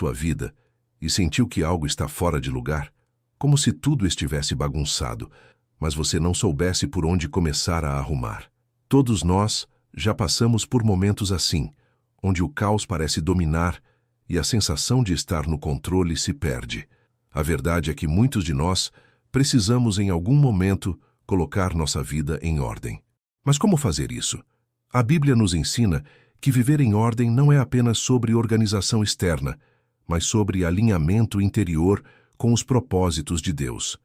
sua vida e sentiu que algo está fora de lugar, como se tudo estivesse bagunçado, mas você não soubesse por onde começar a arrumar. Todos nós já passamos por momentos assim, onde o caos parece dominar e a sensação de estar no controle se perde. A verdade é que muitos de nós precisamos em algum momento colocar nossa vida em ordem. Mas como fazer isso? A Bíblia nos ensina que viver em ordem não é apenas sobre organização externa, mas sobre alinhamento interior com os propósitos de Deus.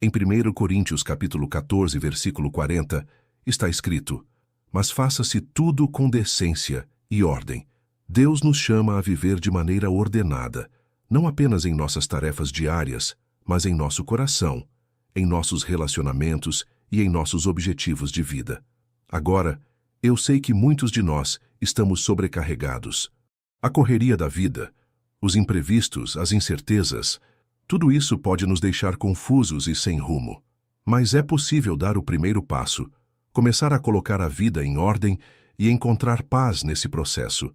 Em 1 Coríntios capítulo 14, versículo 40, está escrito: "Mas faça-se tudo com decência e ordem." Deus nos chama a viver de maneira ordenada, não apenas em nossas tarefas diárias, mas em nosso coração, em nossos relacionamentos e em nossos objetivos de vida. Agora, eu sei que muitos de nós estamos sobrecarregados. A correria da vida, os imprevistos, as incertezas, tudo isso pode nos deixar confusos e sem rumo. Mas é possível dar o primeiro passo, começar a colocar a vida em ordem e encontrar paz nesse processo.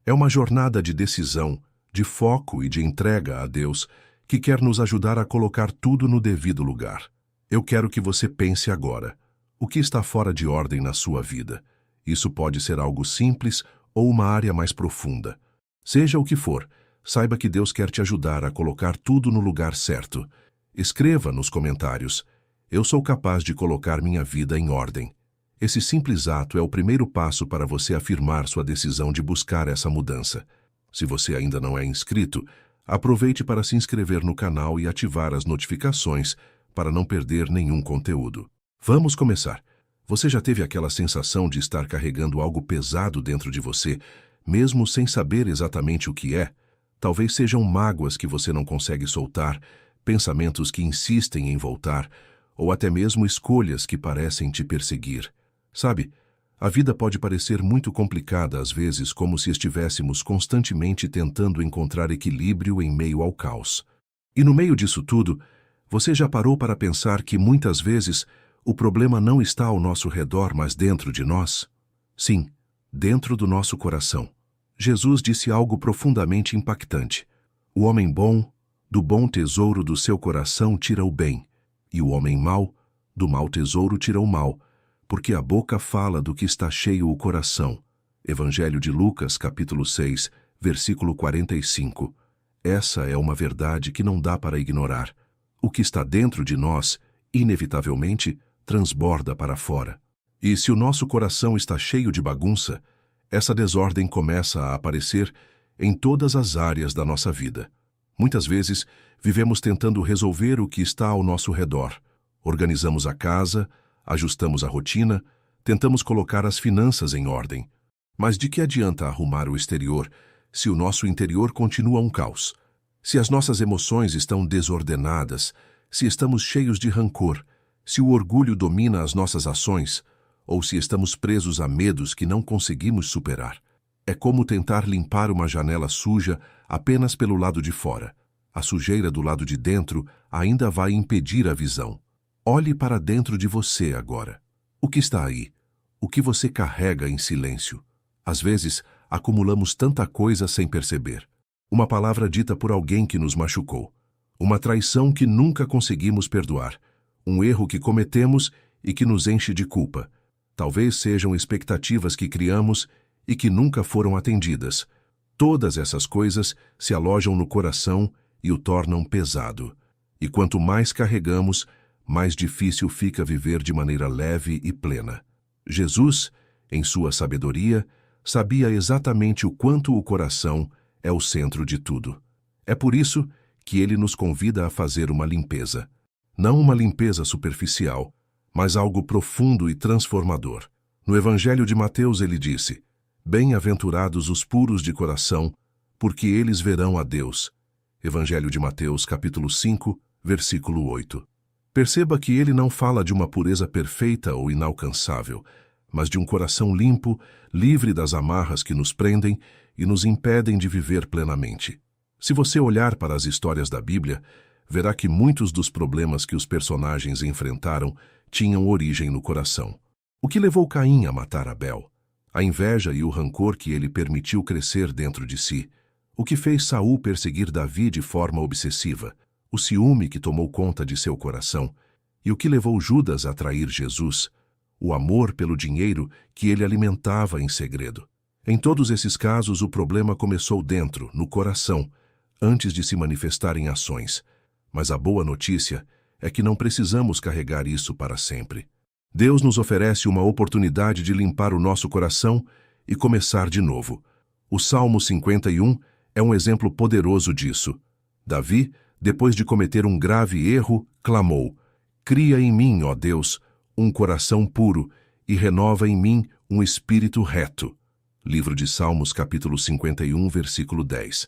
É uma jornada de decisão, de foco e de entrega a Deus, que quer nos ajudar a colocar tudo no devido lugar. Eu quero que você pense agora: o que está fora de ordem na sua vida? Isso pode ser algo simples ou uma área mais profunda. Seja o que for, saiba que Deus quer te ajudar a colocar tudo no lugar certo. Escreva nos comentários: "Eu sou capaz de colocar minha vida em ordem." Esse simples ato é o primeiro passo para você afirmar sua decisão de buscar essa mudança. Se você ainda não é inscrito, aproveite para se inscrever no canal e ativar as notificações para não perder nenhum conteúdo. Vamos começar. Você já teve aquela sensação de estar carregando algo pesado dentro de você, mesmo sem saber exatamente o que é? Talvez sejam mágoas que você não consegue soltar, pensamentos que insistem em voltar, ou até mesmo escolhas que parecem te perseguir. Sabe, a vida pode parecer muito complicada às vezes, como se estivéssemos constantemente tentando encontrar equilíbrio em meio ao caos. E no meio disso tudo, você já parou para pensar que muitas vezes o problema não está ao nosso redor, mas dentro de nós? Sim, dentro do nosso coração. Jesus disse algo profundamente impactante: "O homem bom, do bom tesouro do seu coração tira o bem, e o homem mau, do mau tesouro tira o mal, porque a boca fala do que está cheio o coração." Evangelho de Lucas, capítulo 6, versículo 45. Essa é uma verdade que não dá para ignorar. O que está dentro de nós, inevitavelmente, transborda para fora. E se o nosso coração está cheio de bagunça, essa desordem começa a aparecer em todas as áreas da nossa vida. Muitas vezes, vivemos tentando resolver o que está ao nosso redor. Organizamos a casa, ajustamos a rotina, tentamos colocar as finanças em ordem. Mas de que adianta arrumar o exterior se o nosso interior continua um caos? Se as nossas emoções estão desordenadas, se estamos cheios de rancor, se o orgulho domina as nossas ações, ou se estamos presos a medos que não conseguimos superar. É como tentar limpar uma janela suja apenas pelo lado de fora. A sujeira do lado de dentro ainda vai impedir a visão. Olhe para dentro de você agora. O que está aí? O que você carrega em silêncio? Às vezes, acumulamos tanta coisa sem perceber. Uma palavra dita por alguém que nos machucou. Uma traição que nunca conseguimos perdoar. Um erro que cometemos e que nos enche de culpa. Talvez sejam expectativas que criamos e que nunca foram atendidas. Todas essas coisas se alojam no coração e o tornam pesado. E quanto mais carregamos, mais difícil fica viver de maneira leve e plena. Jesus, em sua sabedoria, sabia exatamente o quanto o coração é o centro de tudo. É por isso que ele nos convida a fazer uma limpeza. Não uma limpeza superficial, mas algo profundo e transformador. No Evangelho de Mateus ele disse: "Bem-aventurados os puros de coração, porque eles verão a Deus." Evangelho de Mateus, capítulo 5, versículo 8. Perceba que ele não fala de uma pureza perfeita ou inalcançável, mas de um coração limpo, livre das amarras que nos prendem e nos impedem de viver plenamente. Se você olhar para as histórias da Bíblia, verá que muitos dos problemas que os personagens enfrentaram tinham origem no coração. O que levou Caim a matar Abel? A inveja e o rancor que ele permitiu crescer dentro de si. O que fez Saul perseguir Davi de forma obsessiva, o ciúme que tomou conta de seu coração, e o que levou Judas a trair Jesus, o amor pelo dinheiro que ele alimentava em segredo. Em todos esses casos, o problema começou dentro, no coração, antes de se manifestar em ações. Mas a boa notícia é que não precisamos carregar isso para sempre. Deus nos oferece uma oportunidade de limpar o nosso coração e começar de novo. O Salmo 51 é um exemplo poderoso disso. Davi, depois de cometer um grave erro, clamou: "Cria em mim, ó Deus, um coração puro e renova em mim um espírito reto." Livro de Salmos, capítulo 51, versículo 10.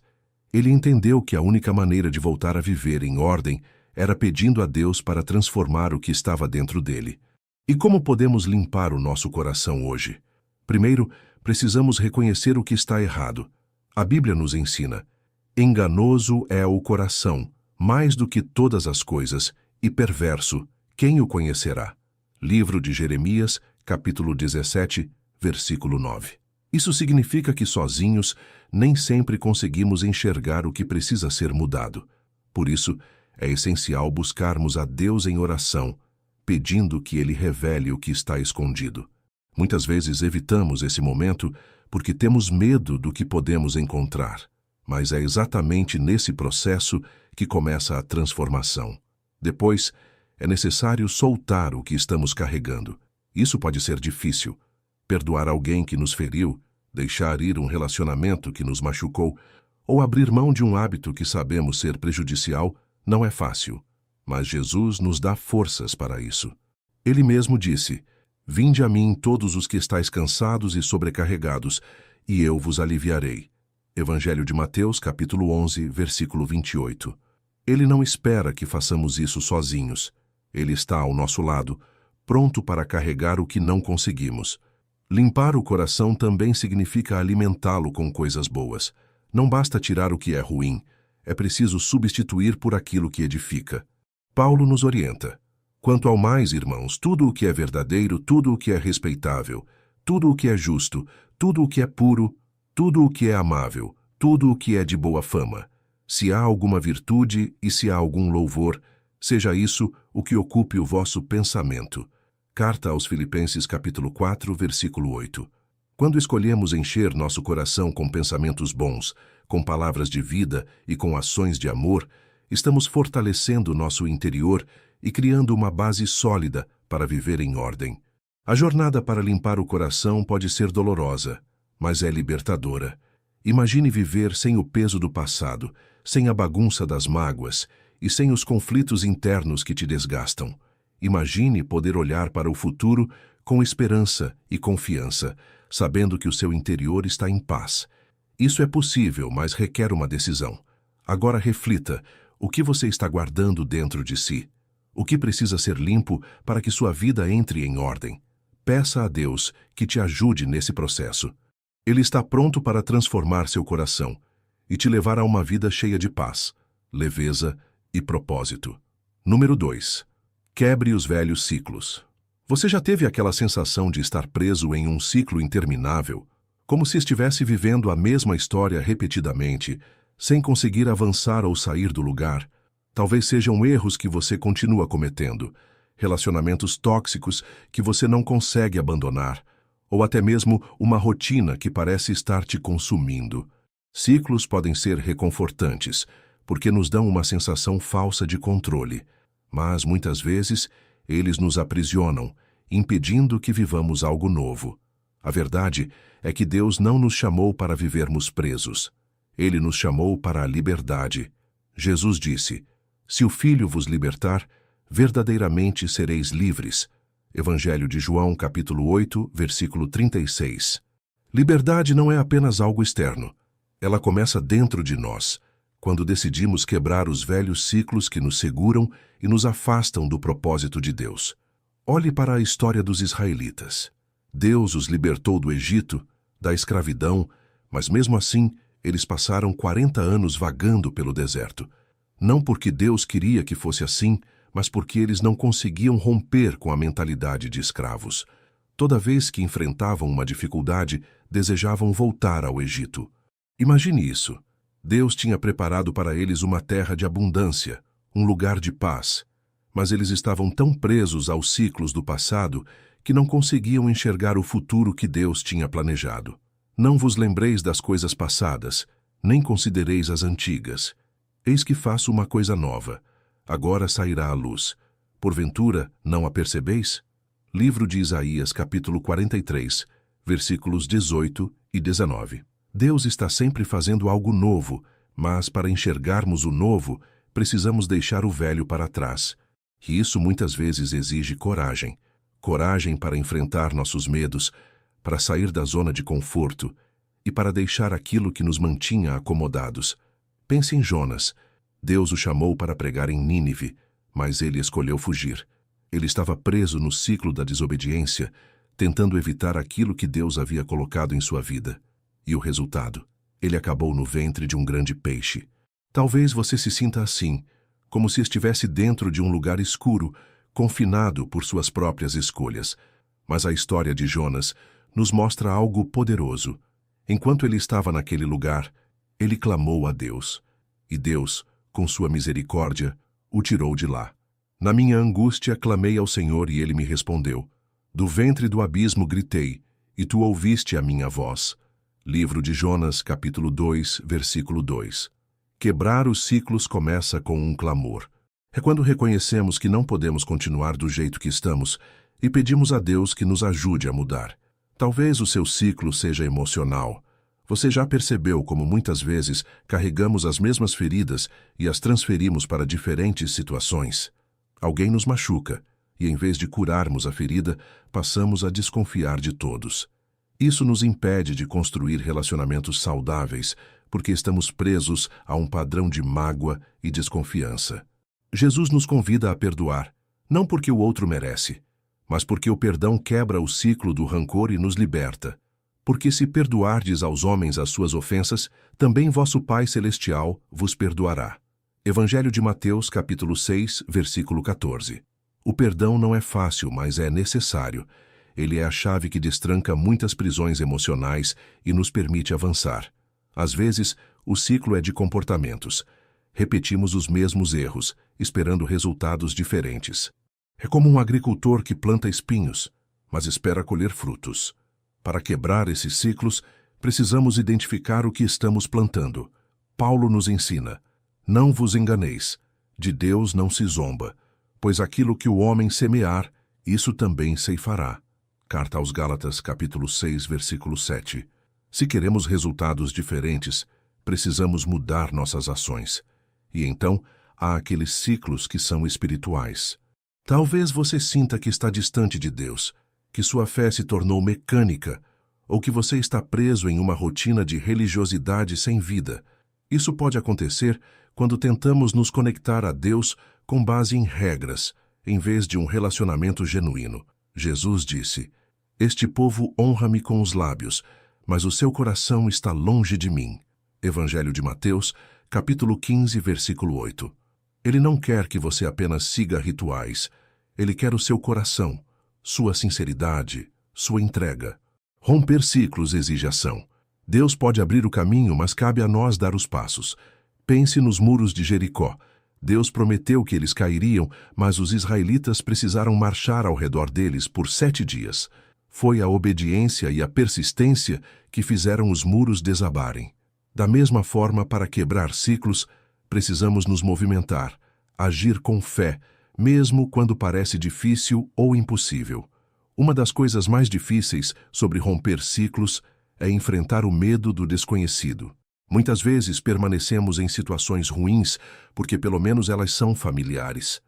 Ele entendeu que a única maneira de voltar a viver em ordem era pedindo a Deus para transformar o que estava dentro dele. E como podemos limpar o nosso coração hoje? Primeiro, precisamos reconhecer o que está errado. A Bíblia nos ensina: enganoso é o coração, mais do que todas as coisas, e perverso, quem o conhecerá? Livro de Jeremias, capítulo 17, versículo 9. Isso significa que sozinhos nem sempre conseguimos enxergar o que precisa ser mudado. Por isso, é essencial buscarmos a Deus em oração, pedindo que Ele revele o que está escondido. Muitas vezes evitamos esse momento porque temos medo do que podemos encontrar, mas é exatamente nesse processo que começa a transformação. Depois, é necessário soltar o que estamos carregando. Isso pode ser difícil. Perdoar alguém que nos feriu, deixar ir um relacionamento que nos machucou, ou abrir mão de um hábito que sabemos ser prejudicial, não é fácil. Mas Jesus nos dá forças para isso. Ele mesmo disse: "Vinde a mim todos os que estáis cansados e sobrecarregados, e eu vos aliviarei." Evangelho de Mateus, capítulo 11, versículo 28. Ele não espera que façamos isso sozinhos. Ele está ao nosso lado, pronto para carregar o que não conseguimos. Limpar o coração também significa alimentá-lo com coisas boas. Não basta tirar o que é ruim, é preciso substituir por aquilo que edifica. Paulo nos orienta: "Quanto ao mais, irmãos, tudo o que é verdadeiro, tudo o que é respeitável, tudo o que é justo, tudo o que é puro, tudo o que é amável, tudo o que é de boa fama. Se há alguma virtude e se há algum louvor, seja isso o que ocupe o vosso pensamento." Carta aos Filipenses, capítulo 4, versículo 8. Quando escolhemos encher nosso coração com pensamentos bons, com palavras de vida e com ações de amor, estamos fortalecendo nosso interior e criando uma base sólida para viver em ordem. A jornada para limpar o coração pode ser dolorosa, mas é libertadora. Imagine viver sem o peso do passado, sem a bagunça das mágoas e sem os conflitos internos que te desgastam. Imagine poder olhar para o futuro com esperança e confiança, sabendo que o seu interior está em paz. Isso é possível, mas requer uma decisão. Agora reflita: o que você está guardando dentro de si? O que precisa ser limpo para que sua vida entre em ordem? Peça a Deus que te ajude nesse processo. Ele está pronto para transformar seu coração e te levar a uma vida cheia de paz, leveza e propósito. Número 2. Quebre os velhos ciclos. Você já teve aquela sensação de estar preso em um ciclo interminável, como se estivesse vivendo a mesma história repetidamente, sem conseguir avançar ou sair do lugar? Talvez sejam erros que você continua cometendo, relacionamentos tóxicos que você não consegue abandonar, ou até mesmo uma rotina que parece estar te consumindo. Ciclos podem ser reconfortantes, porque nos dão uma sensação falsa de controle, mas muitas vezes eles nos aprisionam, impedindo que vivamos algo novo. A verdade é que Deus não nos chamou para vivermos presos. Ele nos chamou para a liberdade. Jesus disse: "Se o Filho vos libertar, verdadeiramente sereis livres." Evangelho de João, capítulo 8, versículo 36. Liberdade não é apenas algo externo. Ela começa dentro de nós, quando decidimos quebrar os velhos ciclos que nos seguram e nos afastam do propósito de Deus. Olhe para a história dos israelitas. Deus os libertou do Egito, da escravidão, mas mesmo assim eles passaram 40 anos vagando pelo deserto. Não porque Deus queria que fosse assim, mas porque eles não conseguiam romper com a mentalidade de escravos. Toda vez que enfrentavam uma dificuldade, desejavam voltar ao Egito. Imagine isso. Deus tinha preparado para eles uma terra de abundância, um lugar de paz. Mas eles estavam tão presos aos ciclos do passado que não conseguiam enxergar o futuro que Deus tinha planejado. Não vos lembreis das coisas passadas, nem considereis as antigas. Eis que faço uma coisa nova. Agora sairá à luz. Porventura, não a percebeis? Livro de Isaías, capítulo 43, versículos 18 e 19. Deus está sempre fazendo algo novo, mas para enxergarmos o novo, precisamos deixar o velho para trás. E isso muitas vezes exige coragem. Coragem para enfrentar nossos medos, para sair da zona de conforto e para deixar aquilo que nos mantinha acomodados. Pense em Jonas. Deus o chamou para pregar em Nínive, mas ele escolheu fugir. Ele estava preso no ciclo da desobediência, tentando evitar aquilo que Deus havia colocado em sua vida. E o resultado? Ele acabou no ventre de um grande peixe. Talvez você se sinta assim, como se estivesse dentro de um lugar escuro, confinado por suas próprias escolhas. Mas a história de Jonas nos mostra algo poderoso. Enquanto ele estava naquele lugar, ele clamou a Deus. E Deus, com sua misericórdia, o tirou de lá. Na minha angústia clamei ao Senhor e ele me respondeu. Do ventre do abismo gritei, e tu ouviste a minha voz. Livro de Jonas, capítulo 2, versículo 2. Quebrar os ciclos começa com um clamor. É quando reconhecemos que não podemos continuar do jeito que estamos e pedimos a Deus que nos ajude a mudar. Talvez o seu ciclo seja emocional. Você já percebeu como muitas vezes carregamos as mesmas feridas e as transferimos para diferentes situações? Alguém nos machuca e, em vez de curarmos a ferida, passamos a desconfiar de todos. Isso nos impede de construir relacionamentos saudáveis, porque estamos presos a um padrão de mágoa e desconfiança. Jesus nos convida a perdoar, não porque o outro merece, mas porque o perdão quebra o ciclo do rancor e nos liberta. Porque se perdoardes aos homens as suas ofensas, também vosso Pai Celestial vos perdoará. Evangelho de Mateus, capítulo 6, versículo 14. O perdão não é fácil, mas é necessário. Ele é a chave que destranca muitas prisões emocionais e nos permite avançar. Às vezes, o ciclo é de comportamentos. Repetimos os mesmos erros, esperando resultados diferentes. É como um agricultor que planta espinhos, mas espera colher frutos. Para quebrar esses ciclos, precisamos identificar o que estamos plantando. Paulo nos ensina: não vos enganeis, de Deus não se zomba, pois aquilo que o homem semear, isso também ceifará. Carta aos Gálatas, capítulo 6, versículo 7. Se queremos resultados diferentes, precisamos mudar nossas ações. E então, há aqueles ciclos que são espirituais. Talvez você sinta que está distante de Deus, que sua fé se tornou mecânica, ou que você está preso em uma rotina de religiosidade sem vida. Isso pode acontecer quando tentamos nos conectar a Deus com base em regras, em vez de um relacionamento genuíno. Jesus disse: este povo honra-me com os lábios, mas o seu coração está longe de mim. Evangelho de Mateus, capítulo 15, versículo 8. Ele não quer que você apenas siga rituais. Ele quer o seu coração, sua sinceridade, sua entrega. Romper ciclos exige ação. Deus pode abrir o caminho, mas cabe a nós dar os passos. Pense nos muros de Jericó. Deus prometeu que eles cairiam, mas os israelitas precisaram marchar ao redor deles por 7 dias. Foi a obediência e a persistência que fizeram os muros desabarem. Da mesma forma, para quebrar ciclos, precisamos nos movimentar, agir com fé, mesmo quando parece difícil ou impossível. Uma das coisas mais difíceis sobre romper ciclos é enfrentar o medo do desconhecido. Muitas vezes permanecemos em situações ruins porque pelo menos elas são familiares.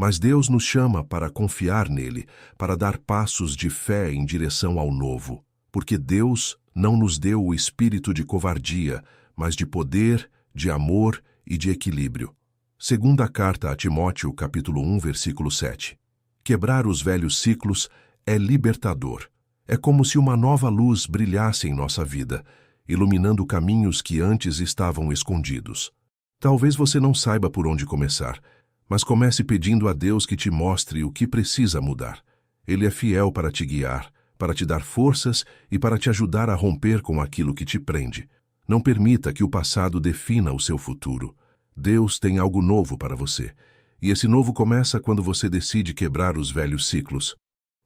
Mas Deus nos chama para confiar nele, para dar passos de fé em direção ao novo. Porque Deus não nos deu o espírito de covardia, mas de poder, de amor e de equilíbrio. Segunda carta a Timóteo, capítulo 1, versículo 7. Quebrar os velhos ciclos é libertador. É como se uma nova luz brilhasse em nossa vida, iluminando caminhos que antes estavam escondidos. Talvez você não saiba por onde começar, mas comece pedindo a Deus que te mostre o que precisa mudar. Ele é fiel para te guiar, para te dar forças e para te ajudar a romper com aquilo que te prende. Não permita que o passado defina o seu futuro. Deus tem algo novo para você. E esse novo começa quando você decide quebrar os velhos ciclos.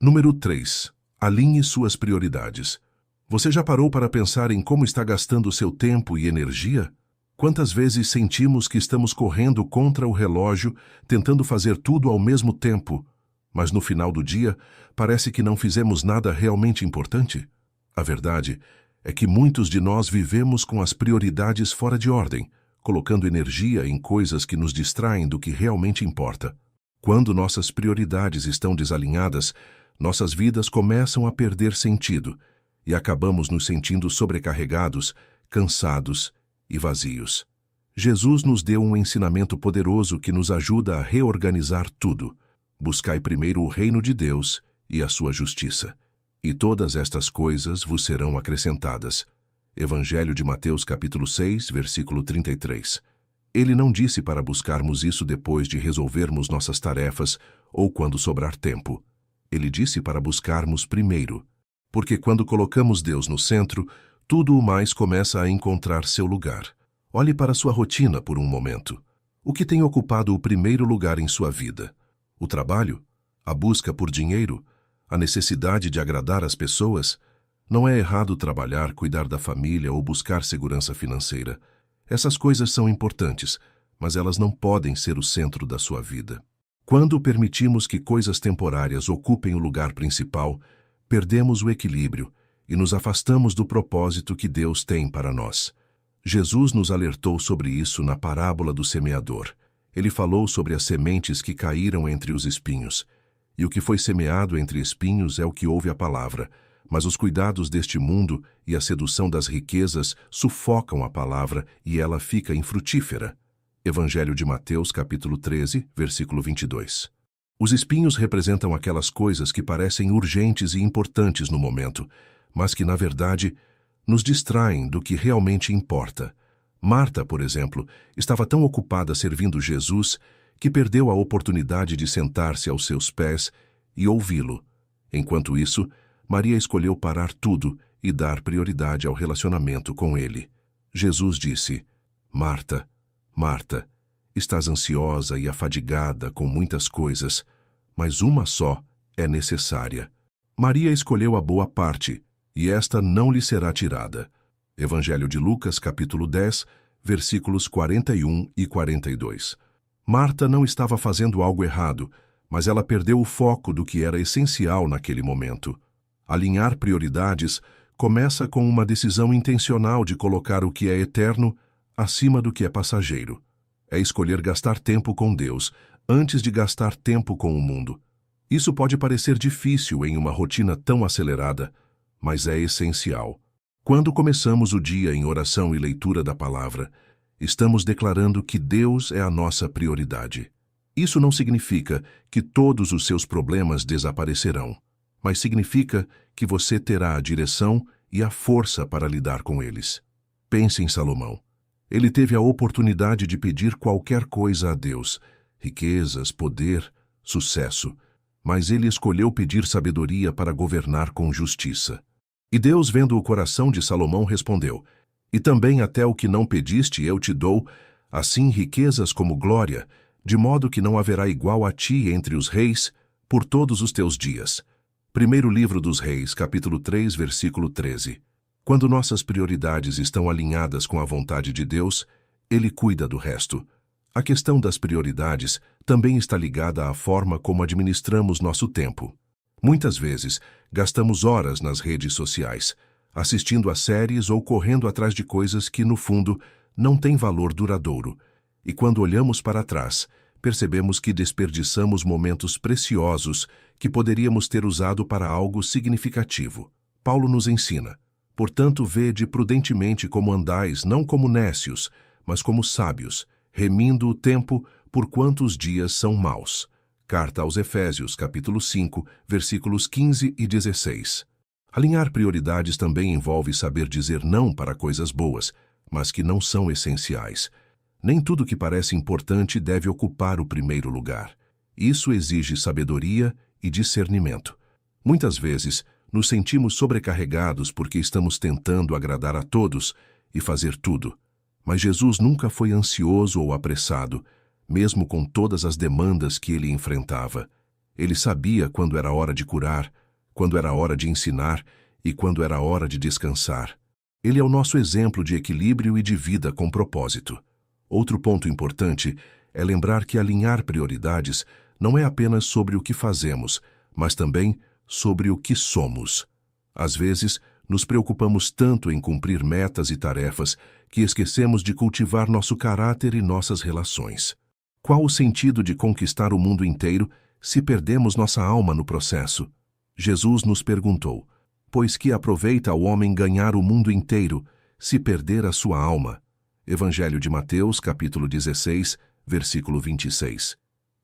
Número 3. Alinhe suas prioridades. Você já parou para pensar em como está gastando seu tempo e energia? Quantas vezes sentimos que estamos correndo contra o relógio, tentando fazer tudo ao mesmo tempo, mas no final do dia parece que não fizemos nada realmente importante? A verdade é que muitos de nós vivemos com as prioridades fora de ordem, colocando energia em coisas que nos distraem do que realmente importa. Quando nossas prioridades estão desalinhadas, nossas vidas começam a perder sentido e acabamos nos sentindo sobrecarregados, cansados e vazios. Jesus nos deu um ensinamento poderoso que nos ajuda a reorganizar tudo. Buscai primeiro o reino de Deus e a sua justiça, e todas estas coisas vos serão acrescentadas. Evangelho de Mateus capítulo 6, versículo 33. Ele não disse para buscarmos isso depois de resolvermos nossas tarefas ou quando sobrar tempo. Ele disse para buscarmos primeiro, porque quando colocamos Deus no centro, tudo o mais começa a encontrar seu lugar. Olhe para sua rotina por um momento. O que tem ocupado o primeiro lugar em sua vida? O trabalho? A busca por dinheiro? A necessidade de agradar as pessoas? Não é errado trabalhar, cuidar da família ou buscar segurança financeira. Essas coisas são importantes, mas elas não podem ser o centro da sua vida. Quando permitimos que coisas temporárias ocupem o lugar principal, perdemos o equilíbrio e nos afastamos do propósito que Deus tem para nós. Jesus nos alertou sobre isso na parábola do semeador. Ele falou sobre as sementes que caíram entre os espinhos. E o que foi semeado entre espinhos é o que ouve a palavra, mas os cuidados deste mundo e a sedução das riquezas sufocam a palavra e ela fica infrutífera. Evangelho de Mateus, capítulo 13, versículo 22. Os espinhos representam aquelas coisas que parecem urgentes e importantes no momento, mas que, na verdade, nos distraem do que realmente importa. Marta, por exemplo, estava tão ocupada servindo Jesus que perdeu a oportunidade de sentar-se aos seus pés e ouvi-lo. Enquanto isso, Maria escolheu parar tudo e dar prioridade ao relacionamento com ele. Jesus disse: Marta, Marta, estás ansiosa e afadigada com muitas coisas, mas uma só é necessária. Maria escolheu a boa parte, e esta não lhe será tirada. Evangelho de Lucas, capítulo 10, versículos 41 e 42. Marta não estava fazendo algo errado, mas ela perdeu o foco do que era essencial naquele momento. Alinhar prioridades começa com uma decisão intencional de colocar o que é eterno acima do que é passageiro. É escolher gastar tempo com Deus antes de gastar tempo com o mundo. Isso pode parecer difícil em uma rotina tão acelerada, mas é essencial. Quando começamos o dia em oração e leitura da palavra, estamos declarando que Deus é a nossa prioridade. Isso não significa que todos os seus problemas desaparecerão, mas significa que você terá a direção e a força para lidar com eles. Pense em Salomão. Ele teve a oportunidade de pedir qualquer coisa a Deus, riquezas, poder, sucesso, mas ele escolheu pedir sabedoria para governar com justiça. E Deus, vendo o coração de Salomão, respondeu: E também até o que não pediste eu te dou, assim riquezas como glória, de modo que não haverá igual a ti entre os reis, por todos os teus dias. Primeiro livro dos Reis, capítulo 3, versículo 13. Quando nossas prioridades estão alinhadas com a vontade de Deus, Ele cuida do resto. A questão das prioridades também está ligada à forma como administramos nosso tempo. Muitas vezes, gastamos horas nas redes sociais, assistindo a séries ou correndo atrás de coisas que, no fundo, não têm valor duradouro. E quando olhamos para trás, percebemos que desperdiçamos momentos preciosos que poderíamos ter usado para algo significativo. Paulo nos ensina: portanto, vede prudentemente como andais, não como nécios, mas como sábios, remindo o tempo, porquanto os dias são maus. Carta aos Efésios, capítulo 5, versículos 15 e 16. Alinhar prioridades também envolve saber dizer não para coisas boas, mas que não são essenciais. Nem tudo que parece importante deve ocupar o primeiro lugar. Isso exige sabedoria e discernimento. Muitas vezes, nos sentimos sobrecarregados porque estamos tentando agradar a todos e fazer tudo. Mas Jesus nunca foi ansioso ou apressado, mesmo com todas as demandas que ele enfrentava. Ele sabia quando era hora de curar, quando era hora de ensinar e quando era hora de descansar. Ele é o nosso exemplo de equilíbrio e de vida com propósito. Outro ponto importante é lembrar que alinhar prioridades não é apenas sobre o que fazemos, mas também sobre o que somos. Às vezes, nos preocupamos tanto em cumprir metas e tarefas que esquecemos de cultivar nosso caráter e nossas relações. Qual o sentido de conquistar o mundo inteiro se perdemos nossa alma no processo? Jesus nos perguntou: pois que aproveita ao homem ganhar o mundo inteiro, se perder a sua alma? Evangelho de Mateus, capítulo 16, versículo 26.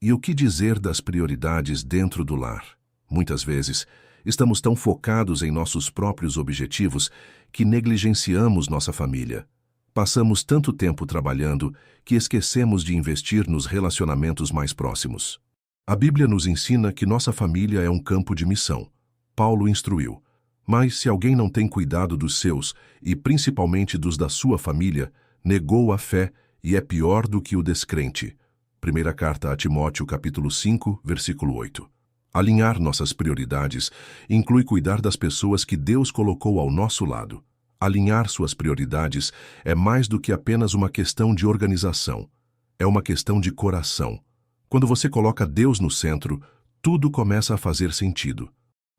E o que dizer das prioridades dentro do lar? Muitas vezes, estamos tão focados em nossos próprios objetivos que negligenciamos nossa família. Passamos tanto tempo trabalhando que esquecemos de investir nos relacionamentos mais próximos. A Bíblia nos ensina que nossa família é um campo de missão. Paulo instruiu: mas se alguém não tem cuidado dos seus, e principalmente dos da sua família, negou a fé e é pior do que o descrente. Primeira carta a Timóteo, capítulo 5, versículo 8. Alinhar nossas prioridades inclui cuidar das pessoas que Deus colocou ao nosso lado. Alinhar suas prioridades é mais do que apenas uma questão de organização. É uma questão de coração. Quando você coloca Deus no centro, tudo começa a fazer sentido.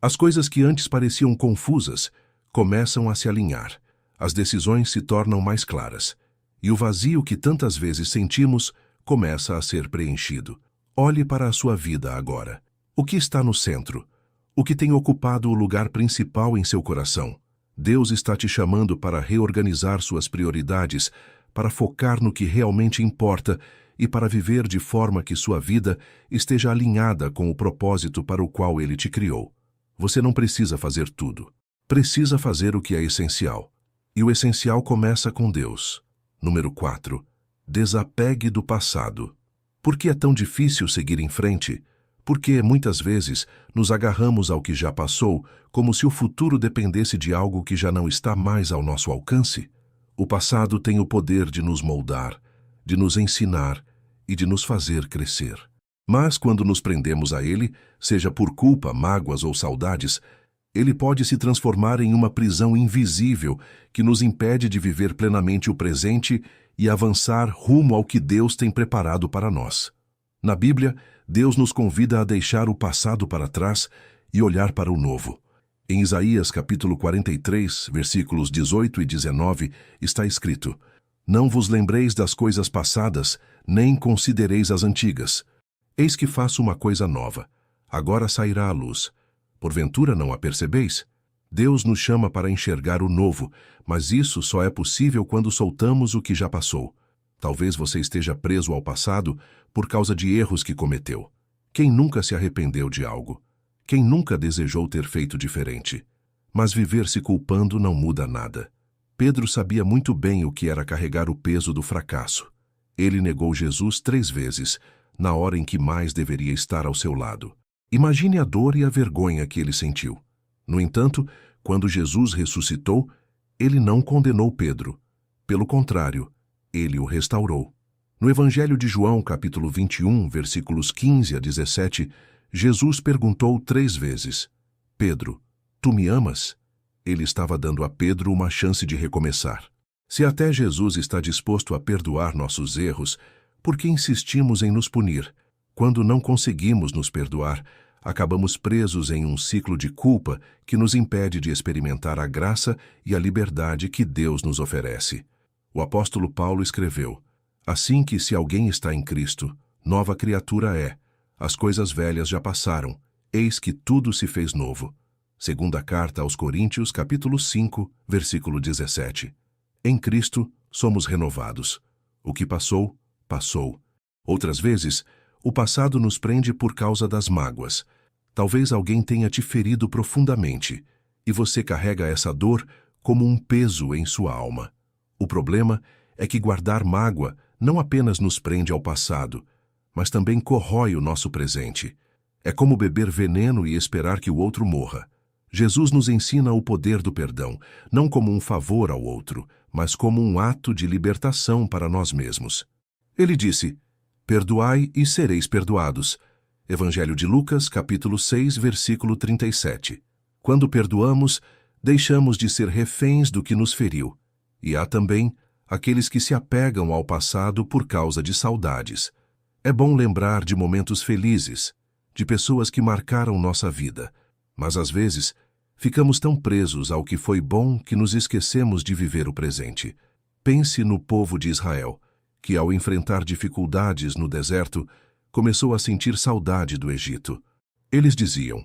As coisas que antes pareciam confusas começam a se alinhar. As decisões se tornam mais claras. E o vazio que tantas vezes sentimos começa a ser preenchido. Olhe para a sua vida agora. O que está no centro? O que tem ocupado o lugar principal em seu coração? Deus está te chamando para reorganizar suas prioridades, para focar no que realmente importa e para viver de forma que sua vida esteja alinhada com o propósito para o qual Ele te criou. Você não precisa fazer tudo. Precisa fazer o que é essencial. E o essencial começa com Deus. Número 4. Desapegue do passado. Por que é tão difícil seguir em frente? Porque, muitas vezes, nos agarramos ao que já passou, como se o futuro dependesse de algo que já não está mais ao nosso alcance. O passado tem o poder de nos moldar, de nos ensinar e de nos fazer crescer. Mas, quando nos prendemos a ele, seja por culpa, mágoas ou saudades, ele pode se transformar em uma prisão invisível que nos impede de viver plenamente o presente e avançar rumo ao que Deus tem preparado para nós. Na Bíblia, Deus nos convida a deixar o passado para trás e olhar para o novo. Em Isaías capítulo 43, versículos 18 e 19, está escrito: não vos lembreis das coisas passadas, nem considereis as antigas. Eis que faço uma coisa nova. Agora sairá à luz. Porventura não a percebeis? Deus nos chama para enxergar o novo, mas isso só é possível quando soltamos o que já passou. Talvez você esteja preso ao passado por causa de erros que cometeu. Quem nunca se arrependeu de algo? Quem nunca desejou ter feito diferente? Mas viver se culpando não muda nada. Pedro sabia muito bem o que era carregar o peso do fracasso. Ele negou Jesus 3 vezes, na hora em que mais deveria estar ao seu lado. Imagine a dor e a vergonha que ele sentiu. No entanto, quando Jesus ressuscitou, ele não condenou Pedro. Pelo contrário, ele o restaurou. No Evangelho de João, capítulo 21, versículos 15 a 17, Jesus perguntou 3 vezes: Pedro, tu me amas? Ele estava dando a Pedro uma chance de recomeçar. Se até Jesus está disposto a perdoar nossos erros, por que insistimos em nos punir? Quando não conseguimos nos perdoar, acabamos presos em um ciclo de culpa que nos impede de experimentar a graça e a liberdade que Deus nos oferece. O apóstolo Paulo escreveu: assim que se alguém está em Cristo, nova criatura é. As coisas velhas já passaram, eis que tudo se fez novo. Segunda carta aos Coríntios, capítulo 5, versículo 17. Em Cristo somos renovados. O que passou, passou. Outras vezes, o passado nos prende por causa das mágoas. Talvez alguém tenha te ferido profundamente, e você carrega essa dor como um peso em sua alma. O problema é que guardar mágoa não apenas nos prende ao passado, mas também corrói o nosso presente. É como beber veneno e esperar que o outro morra. Jesus nos ensina o poder do perdão, não como um favor ao outro, mas como um ato de libertação para nós mesmos. Ele disse: "Perdoai e sereis perdoados." Evangelho de Lucas, capítulo 6, versículo 37. Quando perdoamos, deixamos de ser reféns do que nos feriu. E há também aqueles que se apegam ao passado por causa de saudades. É bom lembrar de momentos felizes, de pessoas que marcaram nossa vida, mas às vezes ficamos tão presos ao que foi bom que nos esquecemos de viver o presente. Pense no povo de Israel, que ao enfrentar dificuldades no deserto, começou a sentir saudade do Egito. Eles diziam: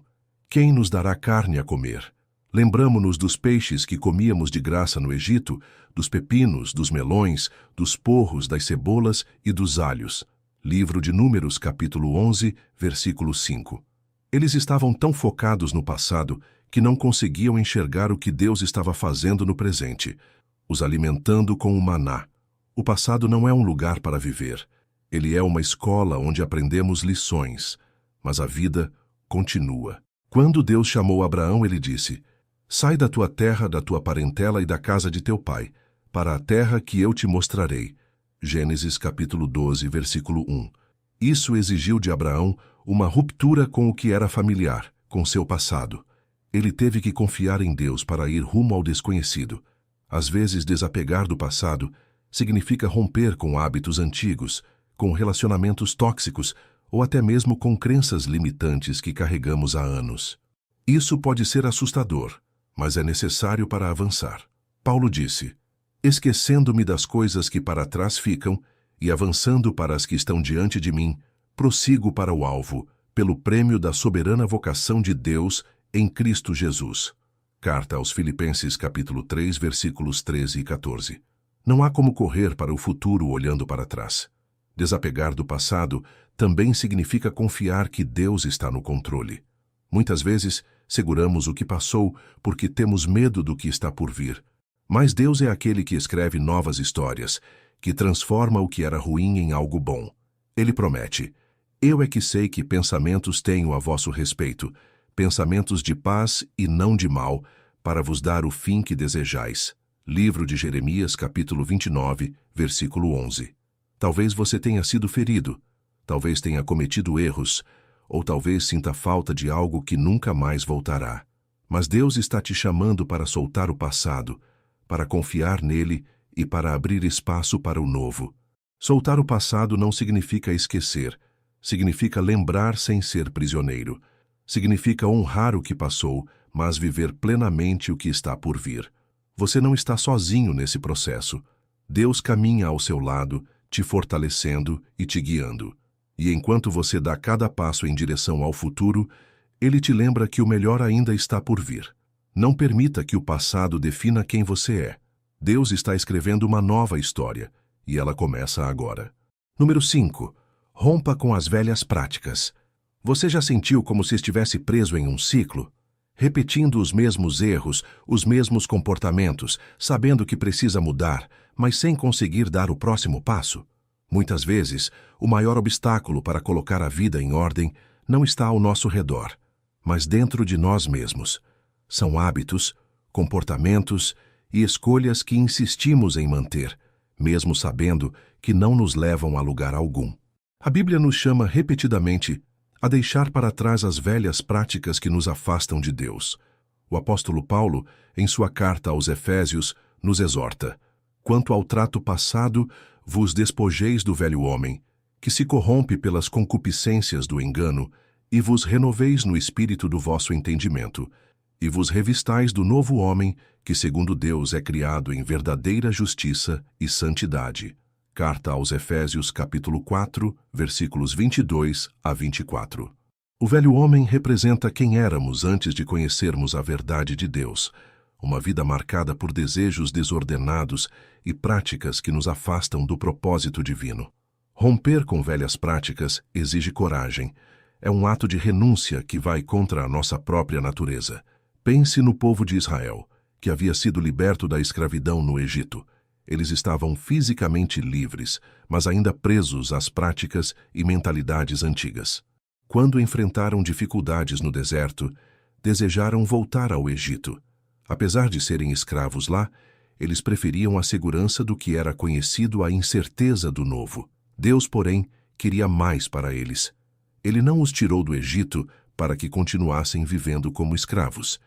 "Quem nos dará carne a comer?" Lembramo-nos dos peixes que comíamos de graça no Egito, dos pepinos, dos melões, dos porros, das cebolas e dos alhos. Livro de Números, capítulo 11, versículo 5. Eles estavam tão focados no passado que não conseguiam enxergar o que Deus estava fazendo no presente, os alimentando com o maná. O passado não é um lugar para viver. Ele é uma escola onde aprendemos lições, mas a vida continua. Quando Deus chamou Abraão, ele disse: "Sai da tua terra, da tua parentela e da casa de teu pai, para a terra que eu te mostrarei." Gênesis capítulo 12, versículo 1. Isso exigiu de Abraão uma ruptura com o que era familiar, com seu passado. Ele teve que confiar em Deus para ir rumo ao desconhecido. Às vezes, desapegar do passado significa romper com hábitos antigos, com relacionamentos tóxicos ou até mesmo com crenças limitantes que carregamos há anos. Isso pode ser assustador, mas é necessário para avançar. Paulo disse: "Esquecendo-me das coisas que para trás ficam e avançando para as que estão diante de mim, prossigo para o alvo, pelo prêmio da soberana vocação de Deus em Cristo Jesus." Carta aos Filipenses, capítulo 3, versículos 13 e 14. Não há como correr para o futuro olhando para trás. Desapegar do passado também significa confiar que Deus está no controle. Muitas vezes, seguramos o que passou porque temos medo do que está por vir. Mas Deus é aquele que escreve novas histórias, que transforma o que era ruim em algo bom. Ele promete: "Eu é que sei que pensamentos tenho a vosso respeito, pensamentos de paz e não de mal, para vos dar o fim que desejais." Livro de Jeremias, capítulo 29, versículo 11. Talvez você tenha sido ferido, talvez tenha cometido erros, ou talvez sinta falta de algo que nunca mais voltará. Mas Deus está te chamando para soltar o passado, para confiar nele e para abrir espaço para o novo. Soltar o passado não significa esquecer, significa lembrar sem ser prisioneiro. Significa honrar o que passou, mas viver plenamente o que está por vir. Você não está sozinho nesse processo. Deus caminha ao seu lado, te fortalecendo e te guiando. E enquanto você dá cada passo em direção ao futuro, Ele te lembra que o melhor ainda está por vir. Não permita que o passado defina quem você é. Deus está escrevendo uma nova história, e ela começa agora. Número 5. Rompa com as velhas práticas. Você já sentiu como se estivesse preso em um ciclo? Repetindo os mesmos erros, os mesmos comportamentos, sabendo que precisa mudar, mas sem conseguir dar o próximo passo? Muitas vezes, o maior obstáculo para colocar a vida em ordem não está ao nosso redor, mas dentro de nós mesmos. São hábitos, comportamentos e escolhas que insistimos em manter, mesmo sabendo que não nos levam a lugar algum. A Bíblia nos chama repetidamente a deixar para trás as velhas práticas que nos afastam de Deus. O apóstolo Paulo, em sua carta aos Efésios, nos exorta: "Quanto ao trato passado, vos despojeis do velho homem, que se corrompe pelas concupiscências do engano, e vos renoveis no espírito do vosso entendimento, e vos revistais do novo homem, que segundo Deus é criado em verdadeira justiça e santidade." Carta aos Efésios, capítulo 4, versículos 22 a 24. O velho homem representa quem éramos antes de conhecermos a verdade de Deus, uma vida marcada por desejos desordenados e práticas que nos afastam do propósito divino. Romper com velhas práticas exige coragem. É um ato de renúncia que vai contra a nossa própria natureza. Pense no povo de Israel, que havia sido liberto da escravidão no Egito. Eles estavam fisicamente livres, mas ainda presos às práticas e mentalidades antigas. Quando enfrentaram dificuldades no deserto, desejaram voltar ao Egito. Apesar de serem escravos lá, eles preferiam a segurança do que era conhecido à incerteza do novo. Deus, porém, queria mais para eles. Ele não os tirou do Egito para que continuassem vivendo como escravos.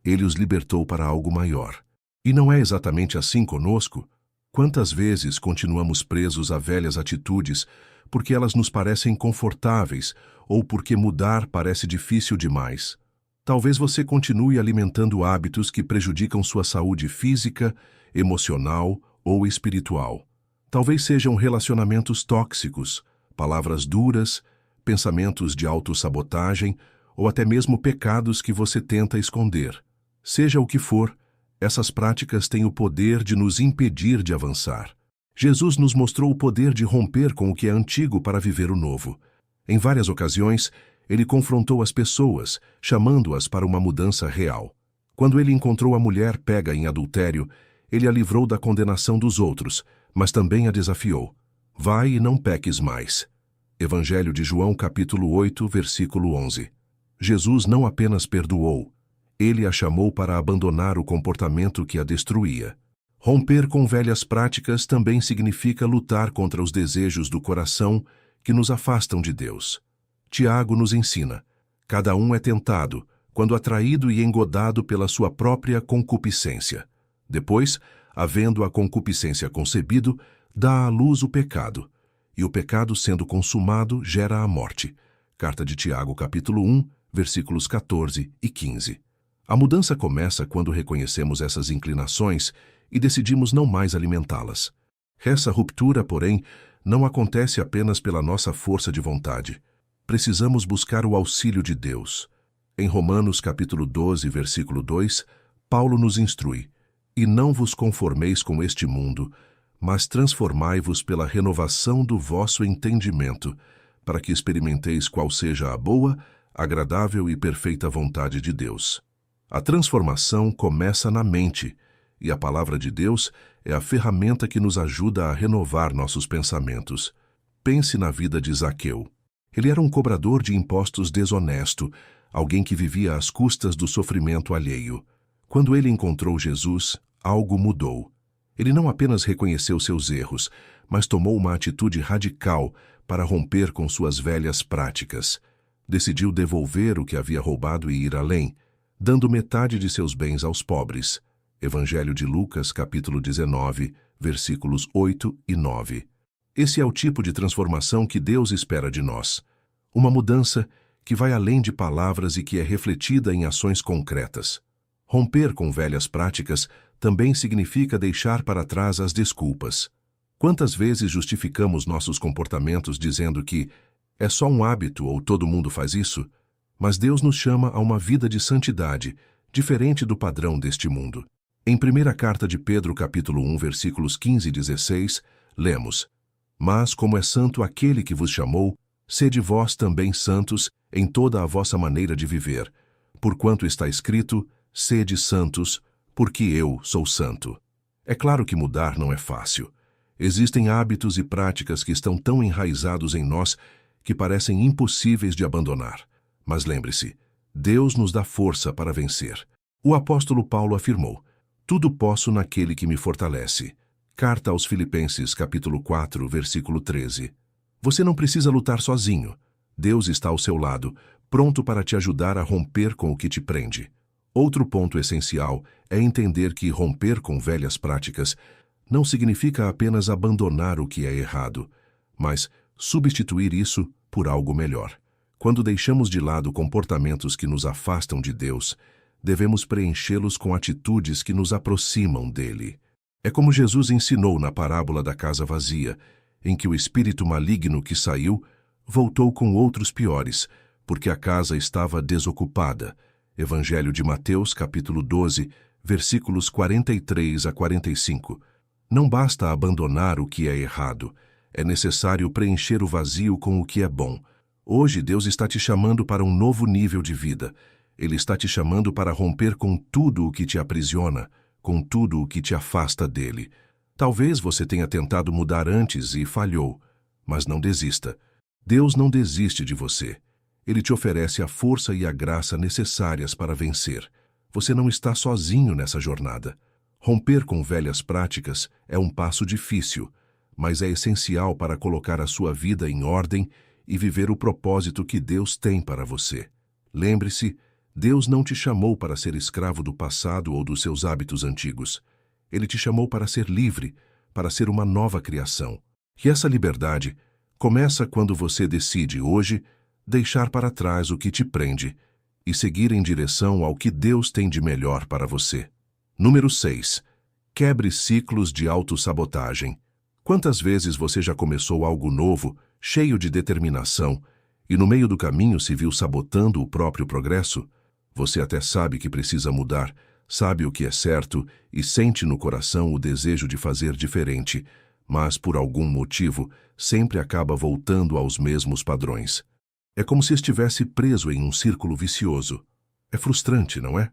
Ele os libertou para algo maior. E não é exatamente assim conosco? Quantas vezes continuamos presos a velhas atitudes porque elas nos parecem confortáveis ou porque mudar parece difícil demais? Talvez você continue alimentando hábitos que prejudicam sua saúde física, emocional ou espiritual. Talvez sejam relacionamentos tóxicos, palavras duras, pensamentos de autossabotagem ou até mesmo pecados que você tenta esconder. Seja o que for, essas práticas têm o poder de nos impedir de avançar. Jesus nos mostrou o poder de romper com o que é antigo para viver o novo. Em várias ocasiões, ele confrontou as pessoas, chamando-as para uma mudança real. Quando ele encontrou a mulher pega em adultério, ele a livrou da condenação dos outros, mas também a desafiou. Vai e não peques mais. Evangelho de João, capítulo 8, versículo 11. Jesus não apenas perdoou, ele a chamou para abandonar o comportamento que a destruía. Romper com velhas práticas também significa lutar contra os desejos do coração que nos afastam de Deus. Tiago nos ensina: cada um é tentado, quando atraído e engodado pela sua própria concupiscência. Depois, havendo a concupiscência concebido, dá à luz o pecado, e o pecado, sendo consumado, gera a morte. Carta de Tiago, capítulo 1, versículos 14 e 15. A mudança começa quando reconhecemos essas inclinações e decidimos não mais alimentá-las. Essa ruptura, porém, não acontece apenas pela nossa força de vontade. Precisamos buscar o auxílio de Deus. Em Romanos capítulo 12, versículo 2, Paulo nos instrui: E não vos conformeis com este mundo, mas transformai-vos pela renovação do vosso entendimento, para que experimenteis qual seja a boa, agradável e perfeita vontade de Deus. A transformação começa na mente, e a palavra de Deus é a ferramenta que nos ajuda a renovar nossos pensamentos. Pense na vida de Zaqueu. Ele era um cobrador de impostos desonesto, alguém que vivia às custas do sofrimento alheio. Quando ele encontrou Jesus, algo mudou. Ele não apenas reconheceu seus erros, mas tomou uma atitude radical para romper com suas velhas práticas. Decidiu devolver o que havia roubado e ir além, dando metade de seus bens aos pobres. Evangelho de Lucas, capítulo 19, versículos 8 e 9. Esse é o tipo de transformação que Deus espera de nós. Uma mudança que vai além de palavras e que é refletida em ações concretas. Romper com velhas práticas também significa deixar para trás as desculpas. Quantas vezes justificamos nossos comportamentos dizendo que é só um hábito ou todo mundo faz isso? Mas Deus nos chama a uma vida de santidade, diferente do padrão deste mundo. Em 1ª carta de Pedro, capítulo 1, versículos 15 e 16, lemos: Mas como é santo aquele que vos chamou, sede vós também santos em toda a vossa maneira de viver, porquanto está escrito: sede santos, porque eu sou santo. É claro que mudar não é fácil. Existem hábitos e práticas que estão tão enraizados em nós que parecem impossíveis de abandonar. Mas lembre-se, Deus nos dá força para vencer. O apóstolo Paulo afirmou: tudo posso naquele que me fortalece. Carta aos Filipenses, capítulo 4, versículo 13. Você não precisa lutar sozinho. Deus está ao seu lado, pronto para te ajudar a romper com o que te prende. Outro ponto essencial é entender que romper com velhas práticas não significa apenas abandonar o que é errado, mas substituir isso por algo melhor. Quando deixamos de lado comportamentos que nos afastam de Deus, devemos preenchê-los com atitudes que nos aproximam dele. É como Jesus ensinou na parábola da casa vazia, em que o espírito maligno que saiu voltou com outros piores, porque a casa estava desocupada. Evangelho de Mateus, capítulo 12, versículos 43 a 45. Não basta abandonar o que é errado, é necessário preencher o vazio com o que é bom. Hoje Deus está te chamando para um novo nível de vida. Ele está te chamando para romper com tudo o que te aprisiona, com tudo o que te afasta dele. Talvez você tenha tentado mudar antes e falhou, mas não desista. Deus não desiste de você. Ele te oferece a força e a graça necessárias para vencer. Você não está sozinho nessa jornada. Romper com velhas práticas é um passo difícil, mas é essencial para colocar a sua vida em ordem e viver o propósito que Deus tem para você. Lembre-se, Deus não te chamou para ser escravo do passado ou dos seus hábitos antigos. Ele te chamou para ser livre, para ser uma nova criação. E essa liberdade começa quando você decide hoje deixar para trás o que te prende e seguir em direção ao que Deus tem de melhor para você. Número 6. Quebre ciclos de autossabotagem. Quantas vezes você já começou algo novo, cheio de determinação, e no meio do caminho se viu sabotando o próprio progresso? Você até sabe que precisa mudar, sabe o que é certo e sente no coração o desejo de fazer diferente, mas por algum motivo sempre acaba voltando aos mesmos padrões. É como se estivesse preso em um círculo vicioso. É frustrante, não é?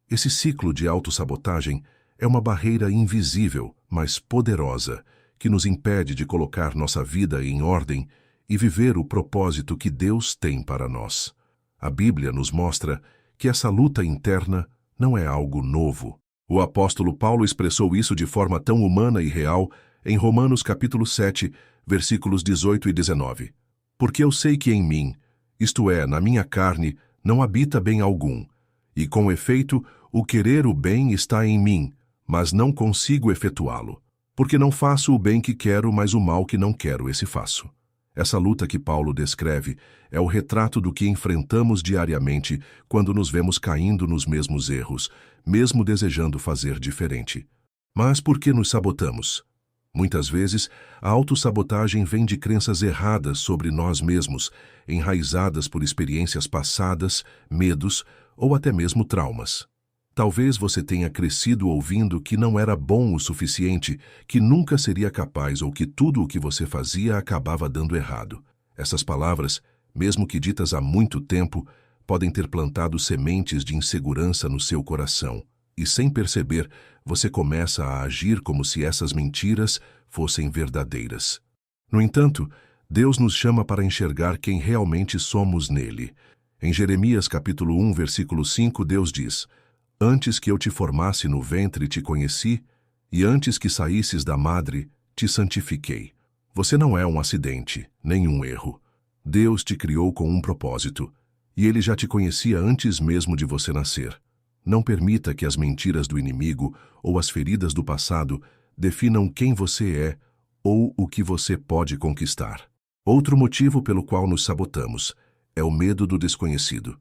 Esse ciclo de autossabotagem é uma barreira invisível, mas poderosa, que nos impede de colocar nossa vida em ordem e viver o propósito que Deus tem para nós. A Bíblia nos mostra que essa luta interna não é algo novo. O apóstolo Paulo expressou isso de forma tão humana e real em Romanos capítulo 7, versículos 18 e 19. Porque eu sei que em mim, isto é, na minha carne, não habita bem algum, e com efeito, o querer o bem está em mim, mas não consigo efetuá-lo. Porque não faço o bem que quero, mas o mal que não quero, esse faço. Essa luta que Paulo descreve é o retrato do que enfrentamos diariamente quando nos vemos caindo nos mesmos erros, mesmo desejando fazer diferente. Mas por que nos sabotamos? Muitas vezes, a autossabotagem vem de crenças erradas sobre nós mesmos, enraizadas por experiências passadas, medos ou até mesmo traumas. Talvez você tenha crescido ouvindo que não era bom o suficiente, que nunca seria capaz ou que tudo o que você fazia acabava dando errado. Essas palavras, mesmo que ditas há muito tempo, podem ter plantado sementes de insegurança no seu coração. E sem perceber, você começa a agir como se essas mentiras fossem verdadeiras. No entanto, Deus nos chama para enxergar quem realmente somos nele. Em Jeremias capítulo 1, versículo 5, Deus diz: Antes que eu te formasse no ventre te conheci, e antes que saísses da madre te santifiquei. Você não é um acidente, nem um erro. Deus te criou com um propósito, e Ele já te conhecia antes mesmo de você nascer. Não permita que as mentiras do inimigo ou as feridas do passado definam quem você é ou o que você pode conquistar. Outro motivo pelo qual nos sabotamos é o medo do desconhecido.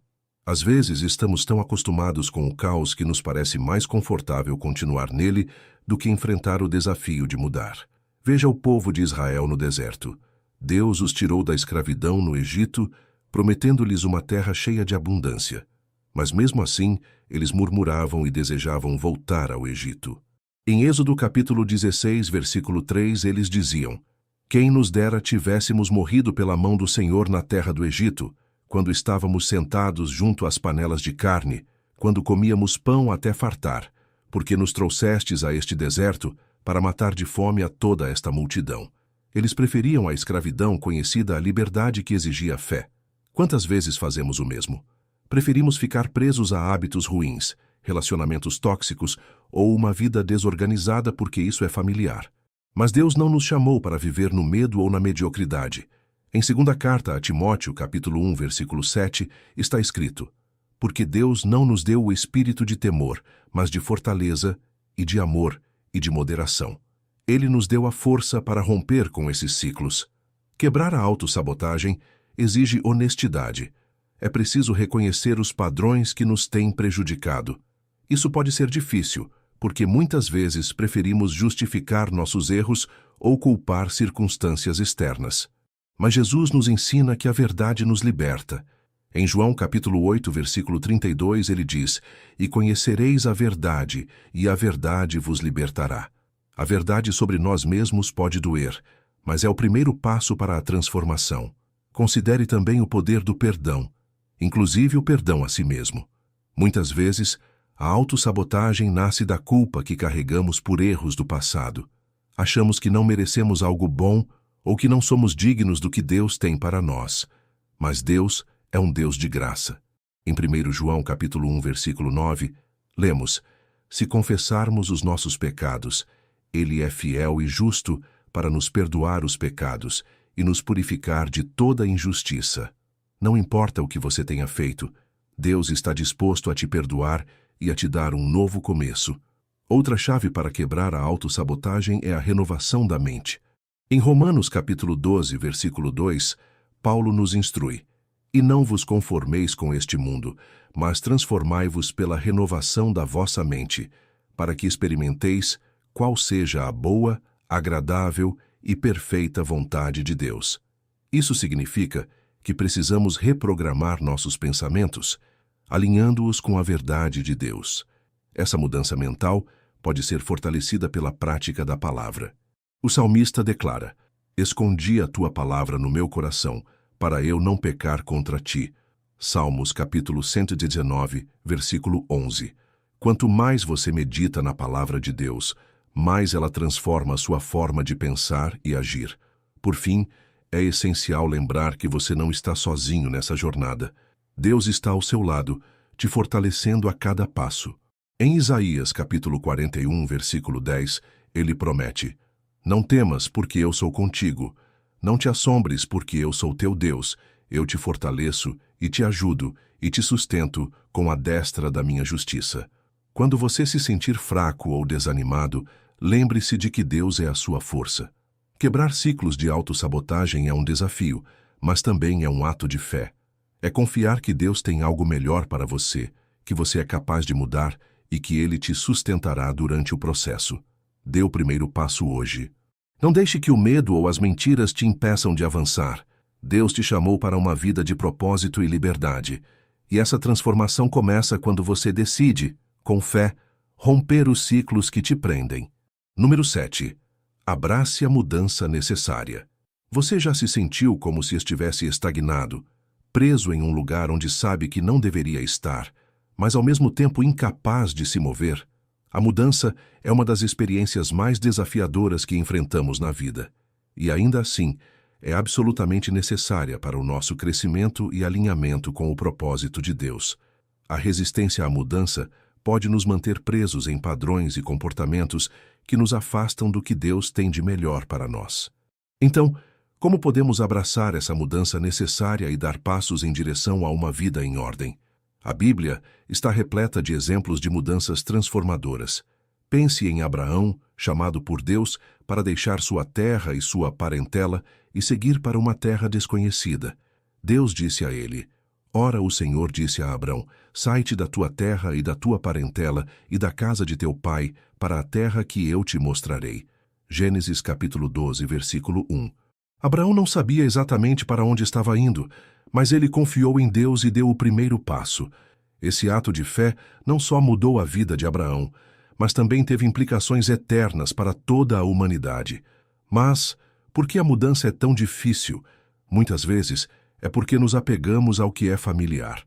Às vezes estamos tão acostumados com o caos que nos parece mais confortável continuar nele do que enfrentar o desafio de mudar. Veja o povo de Israel no deserto. Deus os tirou da escravidão no Egito, prometendo-lhes uma terra cheia de abundância. Mas mesmo assim, eles murmuravam e desejavam voltar ao Egito. Em Êxodo capítulo 16, versículo 3, eles diziam: Quem nos dera tivéssemos morrido pela mão do Senhor na terra do Egito, quando estávamos sentados junto às panelas de carne, quando comíamos pão até fartar, porque nos trouxestes a este deserto para matar de fome a toda esta multidão. Eles preferiam a escravidão conhecida à liberdade que exigia fé. Quantas vezes fazemos o mesmo? Preferimos ficar presos a hábitos ruins, relacionamentos tóxicos ou uma vida desorganizada porque isso é familiar. Mas Deus não nos chamou para viver no medo ou na mediocridade. Em 2ª carta a Timóteo, capítulo 1, versículo 7, está escrito: Porque Deus não nos deu o espírito de temor, mas de fortaleza e de amor e de moderação. Ele nos deu a força para romper com esses ciclos. Quebrar a autossabotagem exige honestidade. É preciso reconhecer os padrões que nos têm prejudicado. Isso pode ser difícil, porque muitas vezes preferimos justificar nossos erros ou culpar circunstâncias externas. Mas Jesus nos ensina que a verdade nos liberta. Em João capítulo 8, versículo 32, ele diz: E conhecereis a verdade, e a verdade vos libertará. A verdade sobre nós mesmos pode doer, mas é o primeiro passo para a transformação. Considere também o poder do perdão, inclusive o perdão a si mesmo. Muitas vezes, a autossabotagem nasce da culpa que carregamos por erros do passado. Achamos que não merecemos algo bom ou que não somos dignos do que Deus tem para nós. Mas Deus é um Deus de graça. Em 1 João capítulo 1, versículo 9, lemos: Se confessarmos os nossos pecados, Ele é fiel e justo para nos perdoar os pecados e nos purificar de toda injustiça. Não importa o que você tenha feito, Deus está disposto a te perdoar e a te dar um novo começo. Outra chave para quebrar a autossabotagem é a renovação da mente. Em Romanos capítulo 12, versículo 2, Paulo nos instrui: E não vos conformeis com este mundo, mas transformai-vos pela renovação da vossa mente, para que experimenteis qual seja a boa, agradável e perfeita vontade de Deus. Isso significa que precisamos reprogramar nossos pensamentos, alinhando-os com a verdade de Deus. Essa mudança mental pode ser fortalecida pela prática da palavra. O salmista declara: Escondi a tua palavra no meu coração, para eu não pecar contra ti. Salmos capítulo 119, versículo 11. Quanto mais você medita na palavra de Deus, mais ela transforma a sua forma de pensar e agir. Por fim, é essencial lembrar que você não está sozinho nessa jornada. Deus está ao seu lado, te fortalecendo a cada passo. Em Isaías capítulo 41, versículo 10, ele promete: Não temas, porque eu sou contigo. Não te assombres, porque eu sou teu Deus. Eu te fortaleço e te ajudo e te sustento com a destra da minha justiça. Quando você se sentir fraco ou desanimado, lembre-se de que Deus é a sua força. Quebrar ciclos de autossabotagem é um desafio, mas também é um ato de fé. É confiar que Deus tem algo melhor para você, que você é capaz de mudar e que Ele te sustentará durante o processo. Dê o primeiro passo hoje. Não deixe que o medo ou as mentiras te impeçam de avançar. Deus te chamou para uma vida de propósito e liberdade. E essa transformação começa quando você decide, com fé, romper os ciclos que te prendem. Número 7. Abrace a mudança necessária. Você já se sentiu como se estivesse estagnado, preso em um lugar onde sabe que não deveria estar, mas ao mesmo tempo incapaz de se mover? A mudança é uma das experiências mais desafiadoras que enfrentamos na vida. E ainda assim, é absolutamente necessária para o nosso crescimento e alinhamento com o propósito de Deus. A resistência à mudança pode nos manter presos em padrões e comportamentos que nos afastam do que Deus tem de melhor para nós. Então, como podemos abraçar essa mudança necessária e dar passos em direção a uma vida em ordem? A Bíblia está repleta de exemplos de mudanças transformadoras. Pense em Abraão, chamado por Deus para deixar sua terra e sua parentela e seguir para uma terra desconhecida. Deus disse a ele: Ora, o Senhor disse a Abrão: Sai-te da tua terra e da tua parentela e da casa de teu pai para a terra que eu te mostrarei. Gênesis capítulo 12, versículo 1. Abraão não sabia exatamente para onde estava indo, mas ele confiou em Deus e deu o primeiro passo. Esse ato de fé não só mudou a vida de Abraão, mas também teve implicações eternas para toda a humanidade. Mas, por que a mudança é tão difícil? Muitas vezes é porque nos apegamos ao que é familiar.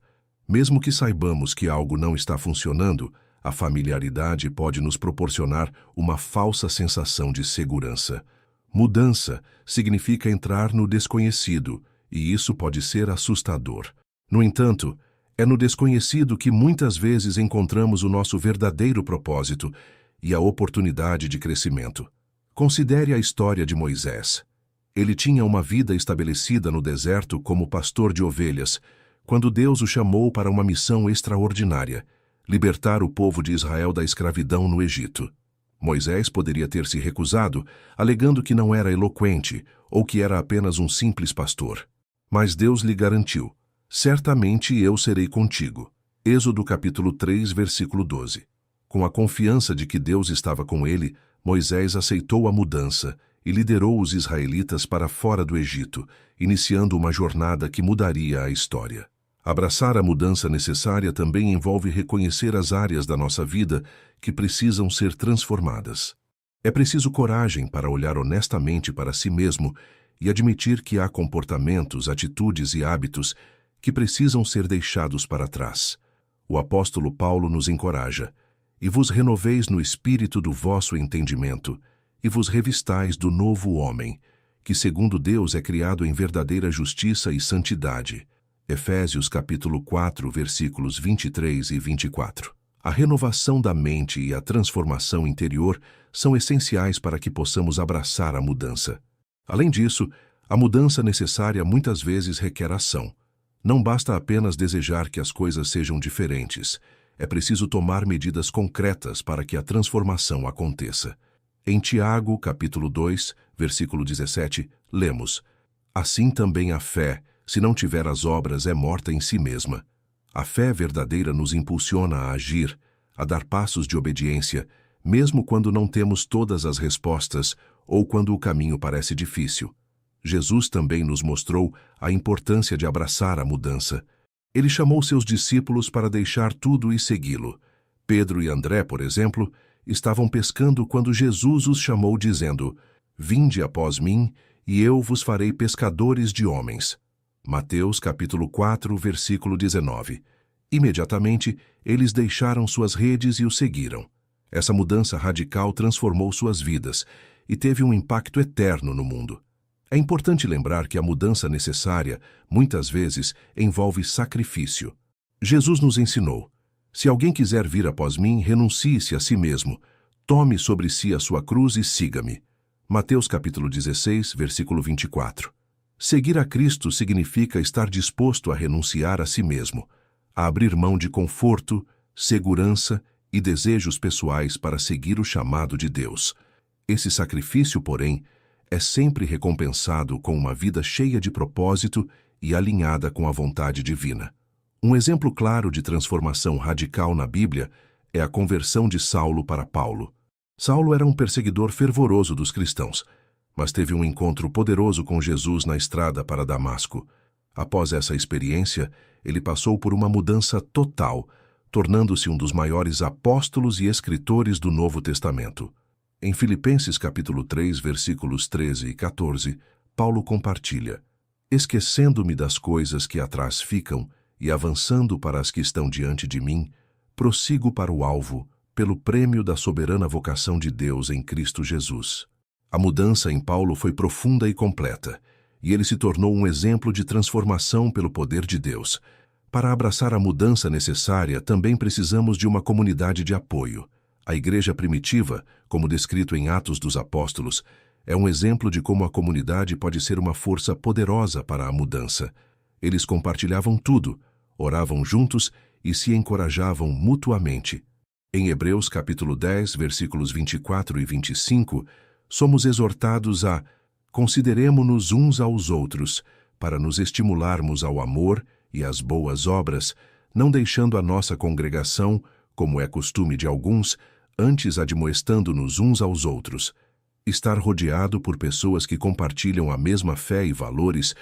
Mesmo que saibamos que algo não está funcionando, a familiaridade pode nos proporcionar uma falsa sensação de segurança. Mudança significa entrar no desconhecido, e isso pode ser assustador. No entanto, é no desconhecido que muitas vezes encontramos o nosso verdadeiro propósito e a oportunidade de crescimento. Considere a história de Moisés. Ele tinha uma vida estabelecida no deserto como pastor de ovelhas, quando Deus o chamou para uma missão extraordinária: libertar o povo de Israel da escravidão no Egito. Moisés poderia ter se recusado, alegando que não era eloquente ou que era apenas um simples pastor. Mas Deus lhe garantiu: Certamente eu serei contigo. Êxodo capítulo 3, versículo 12. Com a confiança de que Deus estava com ele, Moisés aceitou a mudança e liderou os israelitas para fora do Egito, iniciando uma jornada que mudaria a história. Abraçar a mudança necessária também envolve reconhecer as áreas da nossa vida que precisam ser transformadas. É preciso coragem para olhar honestamente para si mesmo e admitir que há comportamentos, atitudes e hábitos que precisam ser deixados para trás. O apóstolo Paulo nos encoraja: E vos renoveis no espírito do vosso entendimento, e vos revistais do novo homem, que segundo Deus é criado em verdadeira justiça e santidade. Efésios capítulo 4, versículos 23 e 24. A renovação da mente e a transformação interior são essenciais para que possamos abraçar a mudança. Além disso, a mudança necessária muitas vezes requer ação. Não basta apenas desejar que as coisas sejam diferentes. É preciso tomar medidas concretas para que a transformação aconteça. Em Tiago, capítulo 2, versículo 17, lemos: Assim também a fé, se não tiver as obras, é morta em si mesma. A fé verdadeira nos impulsiona a agir, a dar passos de obediência, mesmo quando não temos todas as respostas ou quando o caminho parece difícil. Jesus também nos mostrou a importância de abraçar a mudança. Ele chamou seus discípulos para deixar tudo e segui-lo. Pedro e André, por exemplo, estavam pescando quando Jesus os chamou dizendo: Vinde após mim, e eu vos farei pescadores de homens. Mateus capítulo 4, versículo 19. Imediatamente, eles deixaram suas redes e o seguiram. Essa mudança radical transformou suas vidas e teve um impacto eterno no mundo. É importante lembrar que a mudança necessária, muitas vezes, envolve sacrifício. Jesus nos ensinou: se alguém quiser vir após mim, renuncie-se a si mesmo, tome sobre si a sua cruz e siga-me. Mateus capítulo 16, versículo 24. Seguir a Cristo significa estar disposto a renunciar a si mesmo, a abrir mão de conforto, segurança e desejos pessoais para seguir o chamado de Deus. Esse sacrifício, porém, é sempre recompensado com uma vida cheia de propósito e alinhada com a vontade divina. Um exemplo claro de transformação radical na Bíblia é a conversão de Saulo para Paulo. Saulo era um perseguidor fervoroso dos cristãos, mas teve um encontro poderoso com Jesus na estrada para Damasco. Após essa experiência, ele passou por uma mudança total, tornando-se um dos maiores apóstolos e escritores do Novo Testamento. Em Filipenses capítulo 3, versículos 13 e 14, Paulo compartilha: Esquecendo-me das coisas que atrás ficam e avançando para as que estão diante de mim, prossigo para o alvo, pelo prêmio da soberana vocação de Deus em Cristo Jesus. A mudança em Paulo foi profunda e completa, e ele se tornou um exemplo de transformação pelo poder de Deus. Para abraçar a mudança necessária, também precisamos de uma comunidade de apoio. A igreja primitiva, como descrito em Atos dos Apóstolos, é um exemplo de como a comunidade pode ser uma força poderosa para a mudança. Eles compartilhavam tudo, oravam juntos e se encorajavam mutuamente. Em Hebreus capítulo 10, versículos 24 e 25, somos exortados a consideremo-nos uns aos outros, para nos estimularmos ao amor e às boas obras, não deixando a nossa congregação, como é costume de alguns, antes admoestando-nos uns aos outros. Estar rodeado por pessoas que compartilham a mesma fé e valores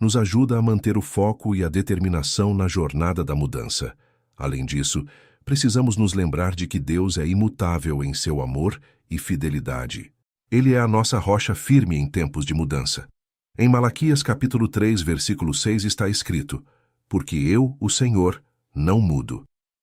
nos ajuda a manter o foco e a determinação na jornada da mudança. Além disso, precisamos nos lembrar de que Deus é imutável em seu amor e fidelidade. Ele é a nossa rocha firme em tempos de mudança. Em Malaquias capítulo 3, versículo 6 está escrito: Porque eu, o Senhor, não mudo.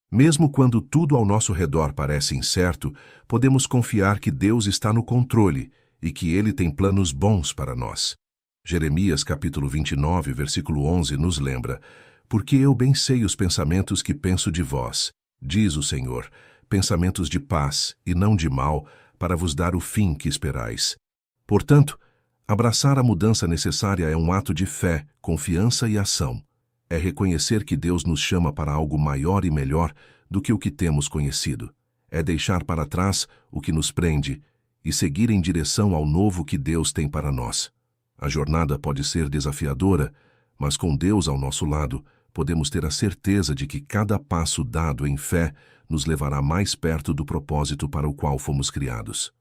Mesmo quando tudo ao nosso redor parece incerto, podemos confiar que Deus está no controle e que Ele tem planos bons para nós. Jeremias capítulo 29, versículo 11 nos lembra: Porque eu bem sei os pensamentos que penso de vós, diz o Senhor, pensamentos de paz e não de mal, para vos dar o fim que esperais. Portanto, abraçar a mudança necessária é um ato de fé, confiança e ação. É reconhecer que Deus nos chama para algo maior e melhor do que o que temos conhecido. É deixar para trás o que nos prende e seguir em direção ao novo que Deus tem para nós. A jornada pode ser desafiadora, mas com Deus ao nosso lado, podemos ter a certeza de que cada passo dado em fé nos levará mais perto do propósito para o qual fomos criados.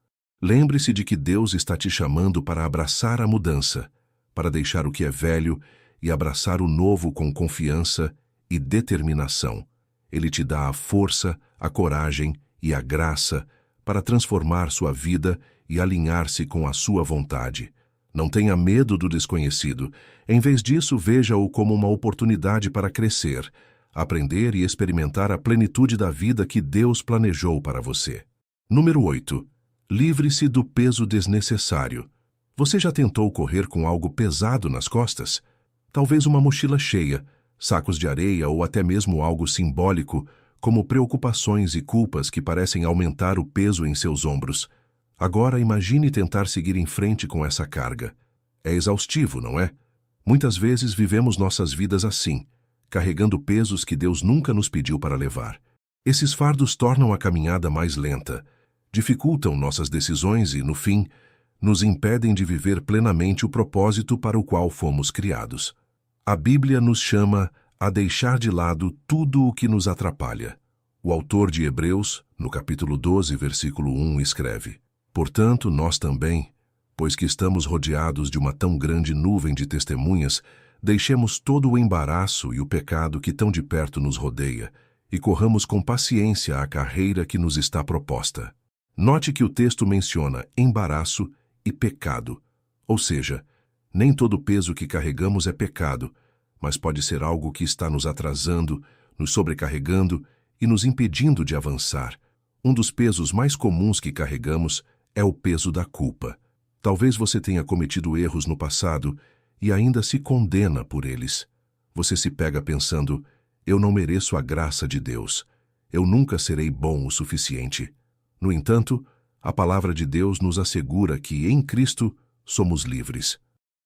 Lembre-se de que Deus está te chamando para abraçar a mudança, para deixar o que é velho e abraçar o novo com confiança e determinação. Ele te dá a força, a coragem e a graça para transformar sua vida e alinhar-se com a sua vontade. Não tenha medo do desconhecido. Em vez disso, veja-o como uma oportunidade para crescer, aprender e experimentar a plenitude da vida que Deus planejou para você. Número 8. Livre-se do peso desnecessário. Você já tentou correr com algo pesado nas costas? Talvez uma mochila cheia, sacos de areia ou até mesmo algo simbólico, como preocupações e culpas que parecem aumentar o peso em seus ombros. Agora imagine tentar seguir em frente com essa carga. É exaustivo, não é? Muitas vezes vivemos nossas vidas assim, carregando pesos que Deus nunca nos pediu para levar. Esses fardos tornam a caminhada mais lenta, dificultam nossas decisões e, no fim, nos impedem de viver plenamente o propósito para o qual fomos criados. A Bíblia nos chama a deixar de lado tudo o que nos atrapalha. O autor de Hebreus, no capítulo 12, versículo 1, escreve: Portanto, nós também, pois que estamos rodeados de uma tão grande nuvem de testemunhas, deixemos todo o embaraço e o pecado que tão de perto nos rodeia e corramos com paciência a carreira que nos está proposta. Note que o texto menciona embaraço e pecado, ou seja, nem todo peso que carregamos é pecado, mas pode ser algo que está nos atrasando, nos sobrecarregando e nos impedindo de avançar. Um dos pesos mais comuns que carregamos é o peso da culpa. Talvez você tenha cometido erros no passado e ainda se condena por eles. Você se pega pensando: eu não mereço a graça de Deus. Eu nunca serei bom o suficiente. No entanto, a palavra de Deus nos assegura que, em Cristo, somos livres.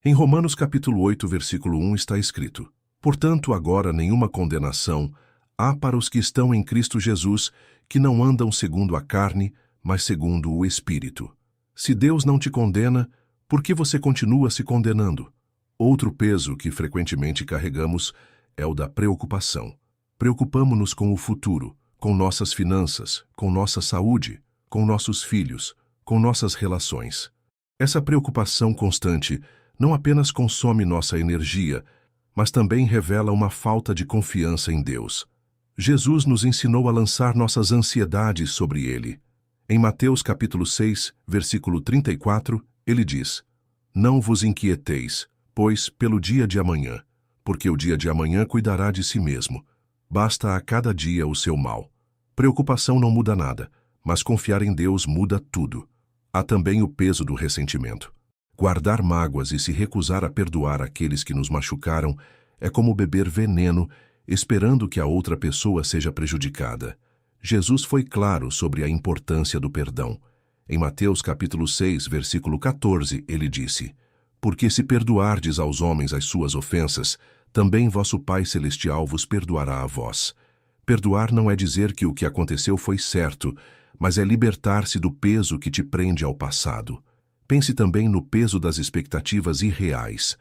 Em Romanos capítulo 8, versículo 1 está escrito: Portanto, agora nenhuma condenação há para os que estão em Cristo Jesus, que não andam segundo a carne, mas segundo o Espírito. Se Deus não te condena, por que você continua se condenando? Outro peso que frequentemente carregamos é o da preocupação. Preocupamo-nos com o futuro, com nossas finanças, com nossa saúde, com nossos filhos, com nossas relações. Essa preocupação constante não apenas consome nossa energia, mas também revela uma falta de confiança em Deus. Jesus nos ensinou a lançar nossas ansiedades sobre Ele. Em Mateus capítulo 6, versículo 34, ele diz: Não vos inquieteis, pois, pelo dia de amanhã, porque o dia de amanhã cuidará de si mesmo. Basta a cada dia o seu mal. Preocupação não muda nada, mas confiar em Deus muda tudo. Há também o peso do ressentimento. Guardar mágoas e se recusar a perdoar aqueles que nos machucaram é como beber veneno, esperando que a outra pessoa seja prejudicada. Jesus foi claro sobre a importância do perdão. Em Mateus capítulo 6, versículo 14, ele disse: Porque se perdoardes aos homens as suas ofensas, também vosso Pai Celestial vos perdoará a vós. Perdoar não é dizer que o que aconteceu foi certo, mas é libertar-se do peso que te prende ao passado. Pense também no peso das expectativas irreais.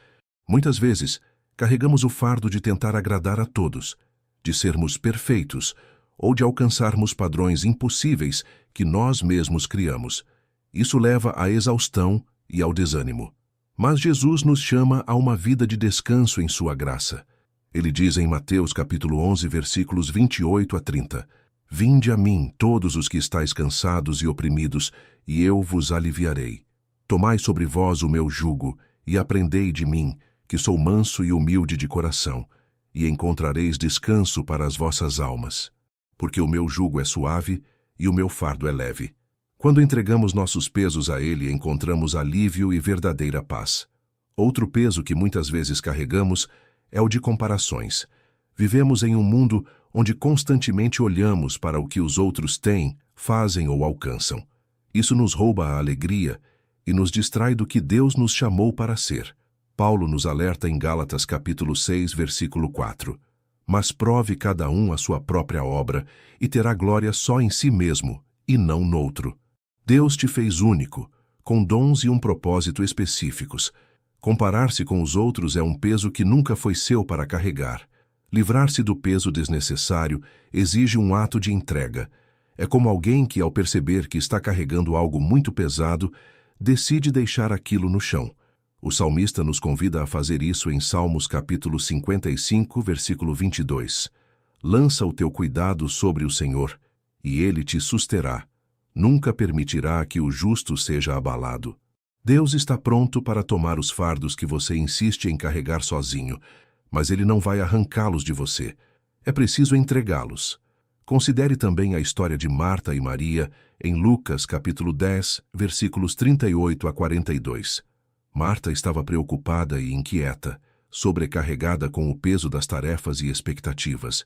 Muitas vezes, carregamos o fardo de tentar agradar a todos, de sermos perfeitos, ou de alcançarmos padrões impossíveis que nós mesmos criamos. Isso leva à exaustão e ao desânimo. Mas Jesus nos chama a uma vida de descanso em sua graça. Ele diz em Mateus capítulo 11, versículos 28 a 30, Vinde a mim, todos os que estáis cansados e oprimidos, e eu vos aliviarei. Tomai sobre vós o meu jugo, e aprendei de mim, que sou manso e humilde de coração, e encontrareis descanso para as vossas almas. Porque o meu jugo é suave e o meu fardo é leve. Quando entregamos nossos pesos a Ele, encontramos alívio e verdadeira paz. Outro peso que muitas vezes carregamos é o de comparações. Vivemos em um mundo onde constantemente olhamos para o que os outros têm, fazem ou alcançam. Isso nos rouba a alegria e nos distrai do que Deus nos chamou para ser. Paulo nos alerta em Gálatas capítulo 6, versículo 4. Mas prove cada um a sua própria obra e terá glória só em si mesmo e não noutro. Deus te fez único, com dons e um propósito específicos. Comparar-se com os outros é um peso que nunca foi seu para carregar. Livrar-se do peso desnecessário exige um ato de entrega. É como alguém que, ao perceber que está carregando algo muito pesado, decide deixar aquilo no chão. O salmista nos convida a fazer isso em Salmos capítulo 55, versículo 22. Lança o teu cuidado sobre o Senhor, e Ele te susterá. Nunca permitirá que o justo seja abalado. Deus está pronto para tomar os fardos que você insiste em carregar sozinho, mas Ele não vai arrancá-los de você. É preciso entregá-los. Considere também a história de Marta e Maria em Lucas capítulo 10, versículos 38 a 42. Marta estava preocupada e inquieta. sobrecarregada com o peso das tarefas e expectativas.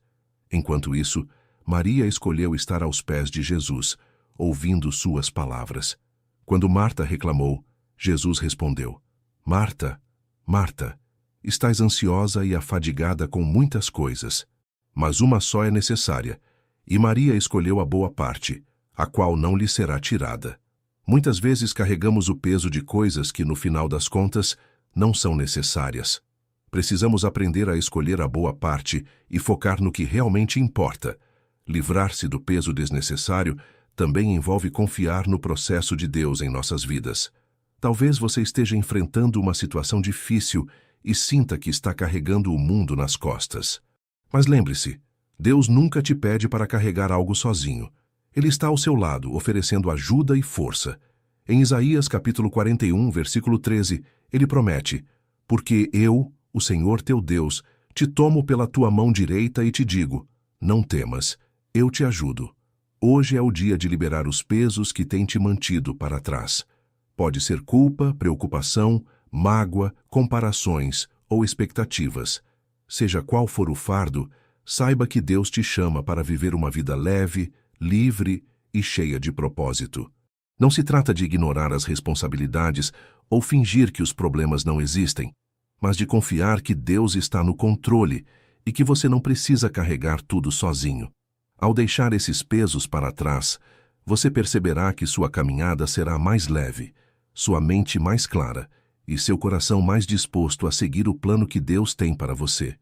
Enquanto isso, Maria escolheu estar aos pés de Jesus, ouvindo suas palavras. Quando Marta reclamou, Jesus respondeu: Marta, Marta, estás ansiosa e afadigada com muitas coisas, mas uma só é necessária, e Maria escolheu a boa parte, a qual não lhe será tirada. Muitas vezes carregamos o peso de coisas que, no final das contas, não são necessárias. Precisamos aprender a escolher a boa parte e focar no que realmente importa. Livrar-se do peso desnecessário também envolve confiar no processo de Deus em nossas vidas. Talvez você esteja enfrentando uma situação difícil e sinta que está carregando o mundo nas costas. Mas lembre-se, Deus nunca te pede para carregar algo sozinho. Ele está ao seu lado, oferecendo ajuda e força. Em Isaías capítulo 41, versículo 13, ele promete: Porque eu, o Senhor teu Deus, te tomo pela tua mão direita e te digo: Não temas, eu te ajudo. Hoje é o dia de liberar os pesos que têm te mantido para trás. Pode ser culpa, preocupação, mágoa, comparações ou expectativas. Seja qual for o fardo, saiba que Deus te chama para viver uma vida leve, livre e cheia de propósito. Não se trata de ignorar as responsabilidades ou fingir que os problemas não existem, mas de confiar que Deus está no controle e que você não precisa carregar tudo sozinho. Ao deixar esses pesos para trás, você perceberá que sua caminhada será mais leve, sua mente mais clara e seu coração mais disposto a seguir o plano que Deus tem para você.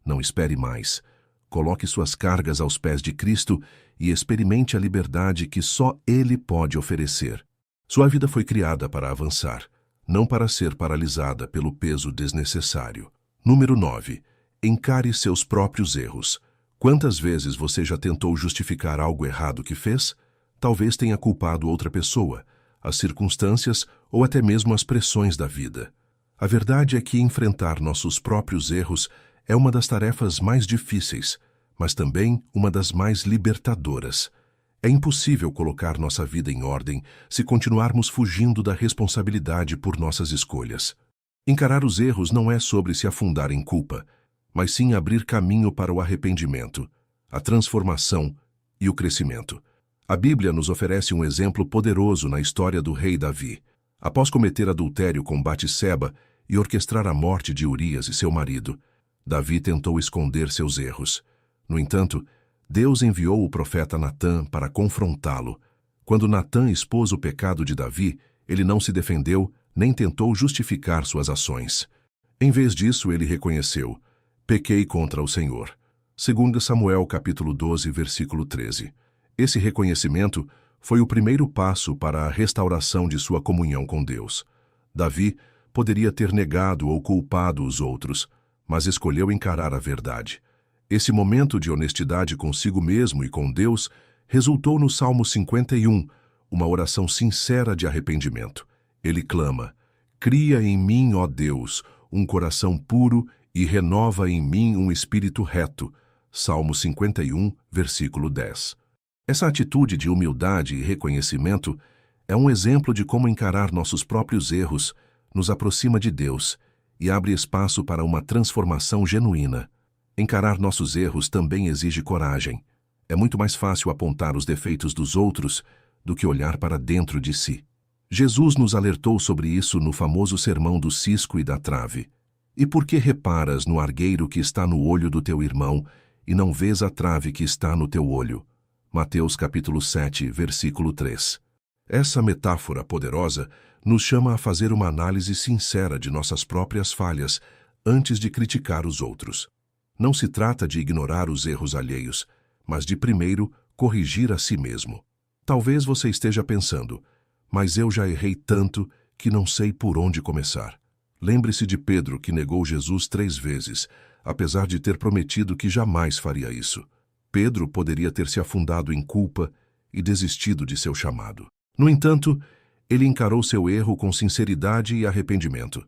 Não espere mais. Coloque suas cargas aos pés de Cristo e experimente a liberdade que só Ele pode oferecer. Sua vida foi criada para avançar, não para ser paralisada pelo peso desnecessário. Número 9. Encare seus próprios erros. Quantas vezes você já tentou justificar algo errado que fez? Talvez tenha culpado outra pessoa, as circunstâncias ou até mesmo as pressões da vida. A verdade é que enfrentar nossos próprios erros é uma das tarefas mais difíceis, mas também uma das mais libertadoras. É impossível colocar nossa vida em ordem se continuarmos fugindo da responsabilidade por nossas escolhas. Encarar os erros não é sobre se afundar em culpa, mas sim abrir caminho para o arrependimento, a transformação e o crescimento. A Bíblia nos oferece um exemplo poderoso na história do rei Davi. Após cometer adultério com Batseba e orquestrar a morte de Urias e seu marido, Davi tentou esconder seus erros. No entanto, Deus enviou o profeta Natã para confrontá-lo. Quando Natã expôs o pecado de Davi, ele não se defendeu nem tentou justificar suas ações. Em vez disso, ele reconheceu: pequei contra o Senhor. 2 Samuel capítulo 12, versículo 13. Esse reconhecimento foi o primeiro passo para a restauração de sua comunhão com Deus. Davi poderia ter negado ou culpado os outros, mas escolheu encarar a verdade. Esse momento de honestidade consigo mesmo e com Deus resultou no Salmo 51, uma oração sincera de arrependimento. Ele clama: cria em mim, ó Deus, um coração puro e renova em mim um espírito reto. Salmo 51, versículo 10. Essa atitude de humildade e reconhecimento é um exemplo de como encarar nossos próprios erros nos aproxima de Deus e abre espaço para uma transformação genuína. Encarar nossos erros também exige coragem. É muito mais fácil apontar os defeitos dos outros do que olhar para dentro de si. Jesus nos alertou sobre isso no famoso sermão do cisco e da trave. E por que reparas no argueiro que está no olho do teu irmão e não vês a trave que está no teu olho? Mateus capítulo 7, versículo 3. Essa metáfora poderosa nos chama a fazer uma análise sincera de nossas próprias falhas antes de criticar os outros. Não se trata de ignorar os erros alheios, mas de primeiro corrigir a si mesmo. Talvez você esteja pensando: mas eu já errei tanto que não sei por onde começar. Lembre-se de Pedro, que negou Jesus 3 vezes, apesar de ter prometido que jamais faria isso. Pedro poderia ter se afundado em culpa e desistido de seu chamado. No entanto, ele encarou seu erro com sinceridade e arrependimento.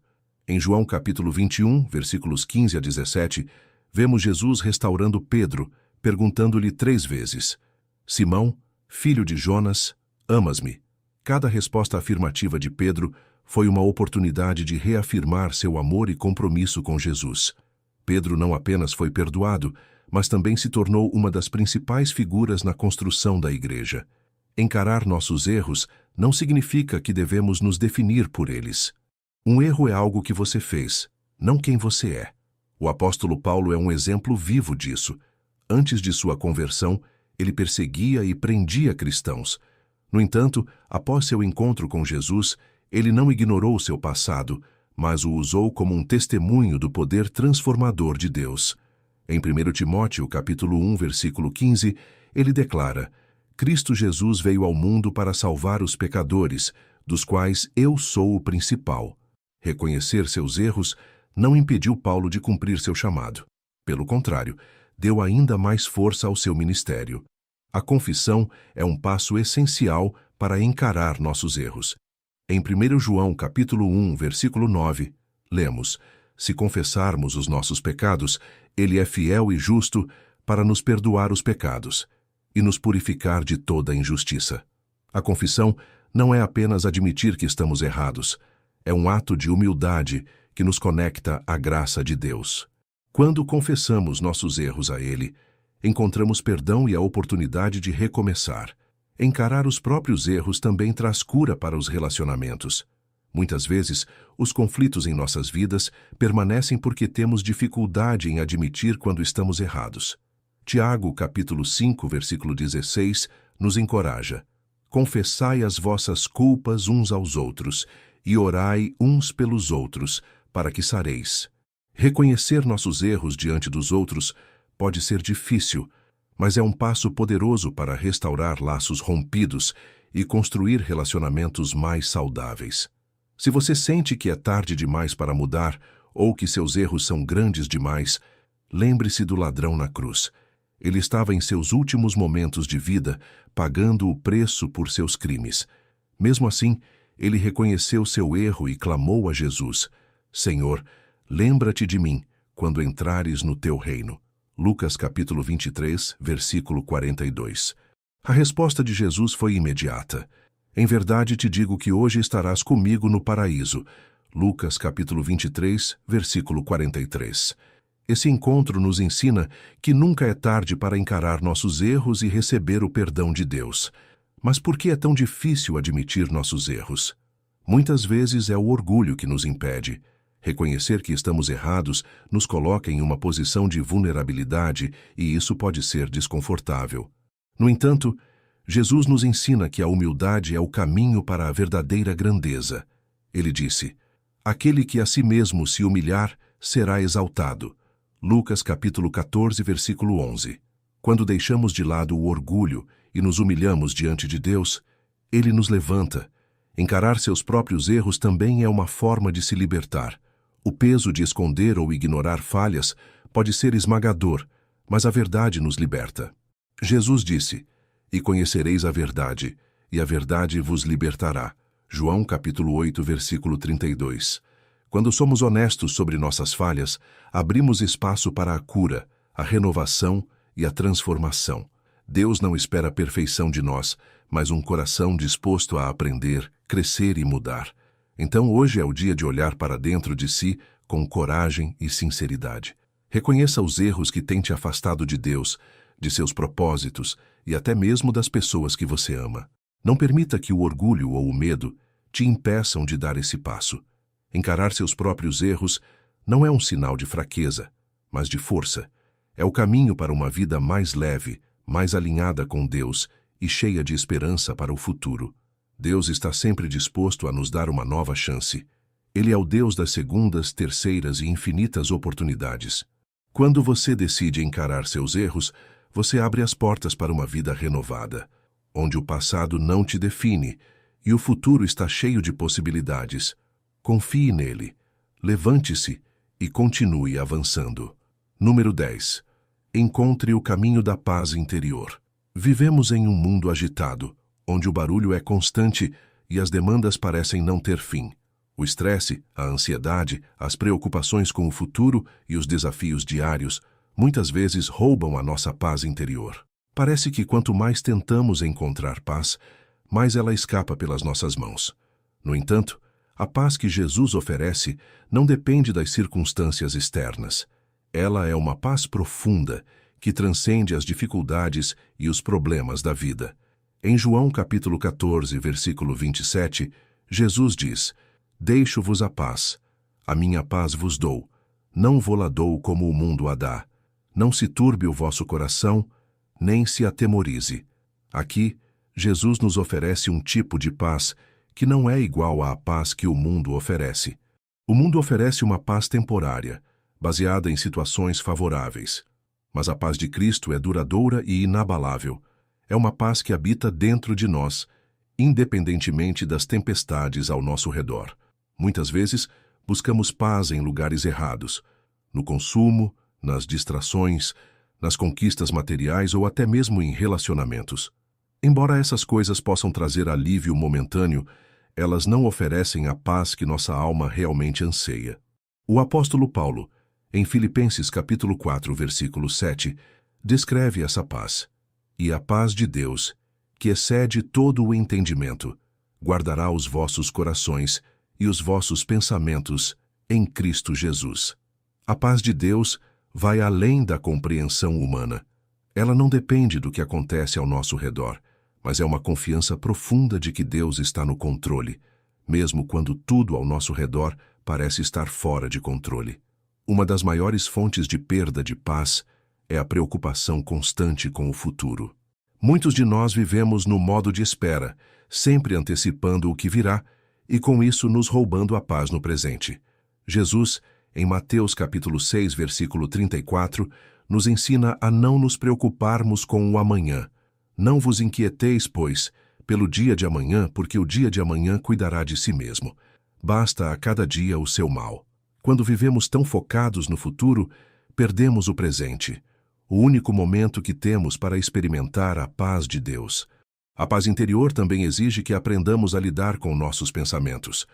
Em João capítulo 21, versículos 15 a 17, vemos Jesus restaurando Pedro, perguntando-lhe 3 vezes: Simão, filho de Jonas, amas-me? Cada resposta afirmativa de Pedro Foi uma oportunidade de reafirmar seu amor e compromisso com Jesus. Pedro não apenas foi perdoado, mas também se tornou uma das principais figuras na construção da igreja. Encarar nossos erros não significa que devemos nos definir por eles. Um erro é algo que você fez, não quem você é. O apóstolo Paulo é um exemplo vivo disso. Antes de sua conversão, ele perseguia e prendia cristãos. No entanto, após seu encontro com Jesus, ele não ignorou seu passado, mas o usou como um testemunho do poder transformador de Deus. Em 1 Timóteo, capítulo 1, versículo 15, ele declara: Cristo Jesus veio ao mundo para salvar os pecadores, dos quais eu sou o principal. Reconhecer seus erros não impediu Paulo de cumprir seu chamado. Pelo contrário, deu ainda mais força ao seu ministério. A confissão é um passo essencial para encarar nossos erros. Em 1 João, capítulo 1, versículo 9, lemos: Se confessarmos os nossos pecados, ele é fiel e justo para nos perdoar os pecados e nos purificar de toda injustiça. A confissão não é apenas admitir que estamos errados, é um ato de humildade que nos conecta à graça de Deus. Quando confessamos nossos erros a Ele, encontramos perdão e a oportunidade de recomeçar. Encarar os próprios erros também traz cura para os relacionamentos. Muitas vezes, os conflitos em nossas vidas permanecem porque temos dificuldade em admitir quando estamos errados. Tiago, capítulo 5, versículo 16, nos encoraja: Confessai as vossas culpas uns aos outros e orai uns pelos outros, para que sareis. Reconhecer nossos erros diante dos outros pode ser difícil, mas é um passo poderoso para restaurar laços rompidos e construir relacionamentos mais saudáveis. Se você sente que é tarde demais para mudar ou que seus erros são grandes demais, lembre-se do ladrão na cruz. Ele estava em seus últimos momentos de vida, pagando o preço por seus crimes. Mesmo assim, ele reconheceu seu erro e clamou a Jesus: Senhor, lembra-te de mim quando entrares no teu reino. Lucas capítulo 23, versículo 42. A resposta de Jesus foi imediata. Em verdade te digo que hoje estarás comigo no paraíso. Lucas capítulo 23, versículo 43. Esse encontro nos ensina que nunca é tarde para encarar nossos erros e receber o perdão de Deus. Mas por que é tão difícil admitir nossos erros? Muitas vezes é o orgulho que nos impede. Reconhecer que estamos errados nos coloca em uma posição de vulnerabilidade e isso pode ser desconfortável. No entanto, Jesus nos ensina que a humildade é o caminho para a verdadeira grandeza. Ele disse: Aquele que a si mesmo se humilhar será exaltado. Lucas capítulo 14, versículo 11. Quando deixamos de lado o orgulho e nos humilhamos diante de Deus, Ele nos levanta. Encarar seus próprios erros também é uma forma de se libertar. O peso de esconder ou ignorar falhas pode ser esmagador, mas a verdade nos liberta. Jesus disse: E conhecereis a verdade, e a verdade vos libertará. João capítulo 8, versículo 32. Quando somos honestos sobre nossas falhas, abrimos espaço para a cura, a renovação e a transformação. Deus não espera a perfeição de nós, mas um coração disposto a aprender, crescer e mudar. Então hoje é o dia de olhar para dentro de si com coragem e sinceridade. Reconheça os erros que têm te afastado de Deus, de seus propósitos e até mesmo das pessoas que você ama. Não permita que o orgulho ou o medo te impeçam de dar esse passo. Encarar seus próprios erros não é um sinal de fraqueza, mas de força. É o caminho para uma vida mais leve, mais alinhada com Deus e cheia de esperança para o futuro. Deus está sempre disposto a nos dar uma nova chance. Ele é o Deus das segundas, terceiras e infinitas oportunidades. Quando você decide encarar seus erros, você abre as portas para uma vida renovada, onde o passado não te define e o futuro está cheio de possibilidades. Confie nele, levante-se e continue avançando. Número 10. Encontre o caminho da paz interior. Vivemos em um mundo agitado, onde o barulho é constante e as demandas parecem não ter fim. O estresse, a ansiedade, as preocupações com o futuro e os desafios diários muitas vezes roubam a nossa paz interior. Parece que quanto mais tentamos encontrar paz, mais ela escapa pelas nossas mãos. No entanto, A paz que Jesus oferece não depende das circunstâncias externas. Ela é uma paz profunda que transcende as dificuldades e os problemas da vida. Em João capítulo 14, versículo 27, Jesus diz: Deixo-vos a paz, a minha paz vos dou, não vô-la dou como o mundo a dá. Não se turbe o vosso coração, nem se atemorize. Aqui, Jesus nos oferece um tipo de paz que não é igual à paz que o mundo oferece. O mundo oferece uma paz temporária, baseada em situações favoráveis. Mas a paz de Cristo é duradoura e inabalável. É uma paz que habita dentro de nós, independentemente das tempestades ao nosso redor. Muitas vezes, buscamos paz em lugares errados, no consumo, nas distrações, nas conquistas materiais ou até mesmo em relacionamentos. Embora essas coisas possam trazer alívio momentâneo, elas não oferecem a paz que nossa alma realmente anseia. O apóstolo Paulo, em Filipenses capítulo 4, versículo 7, descreve essa paz. E a paz de Deus, que excede todo o entendimento, guardará os vossos corações e os vossos pensamentos em Cristo Jesus. A paz de Deus vai além da compreensão humana. Ela não depende do que acontece ao nosso redor, mas é uma confiança profunda de que Deus está no controle, mesmo quando tudo ao nosso redor parece estar fora de controle. Uma das maiores fontes de perda de paz é a preocupação constante com o futuro. Muitos de nós vivemos no modo de espera, sempre antecipando o que virá, e com isso nos roubando a paz no presente. Jesus, em Mateus capítulo 6, versículo 34, nos ensina a não nos preocuparmos com o amanhã. Não vos inquieteis, pois, pelo dia de amanhã, porque o dia de amanhã cuidará de si mesmo. Basta a cada dia o seu mal. Quando vivemos tão focados no futuro, perdemos o presente, o único momento que temos para experimentar a paz de Deus. A paz interior também exige que aprendamos a lidar com nossos pensamentos.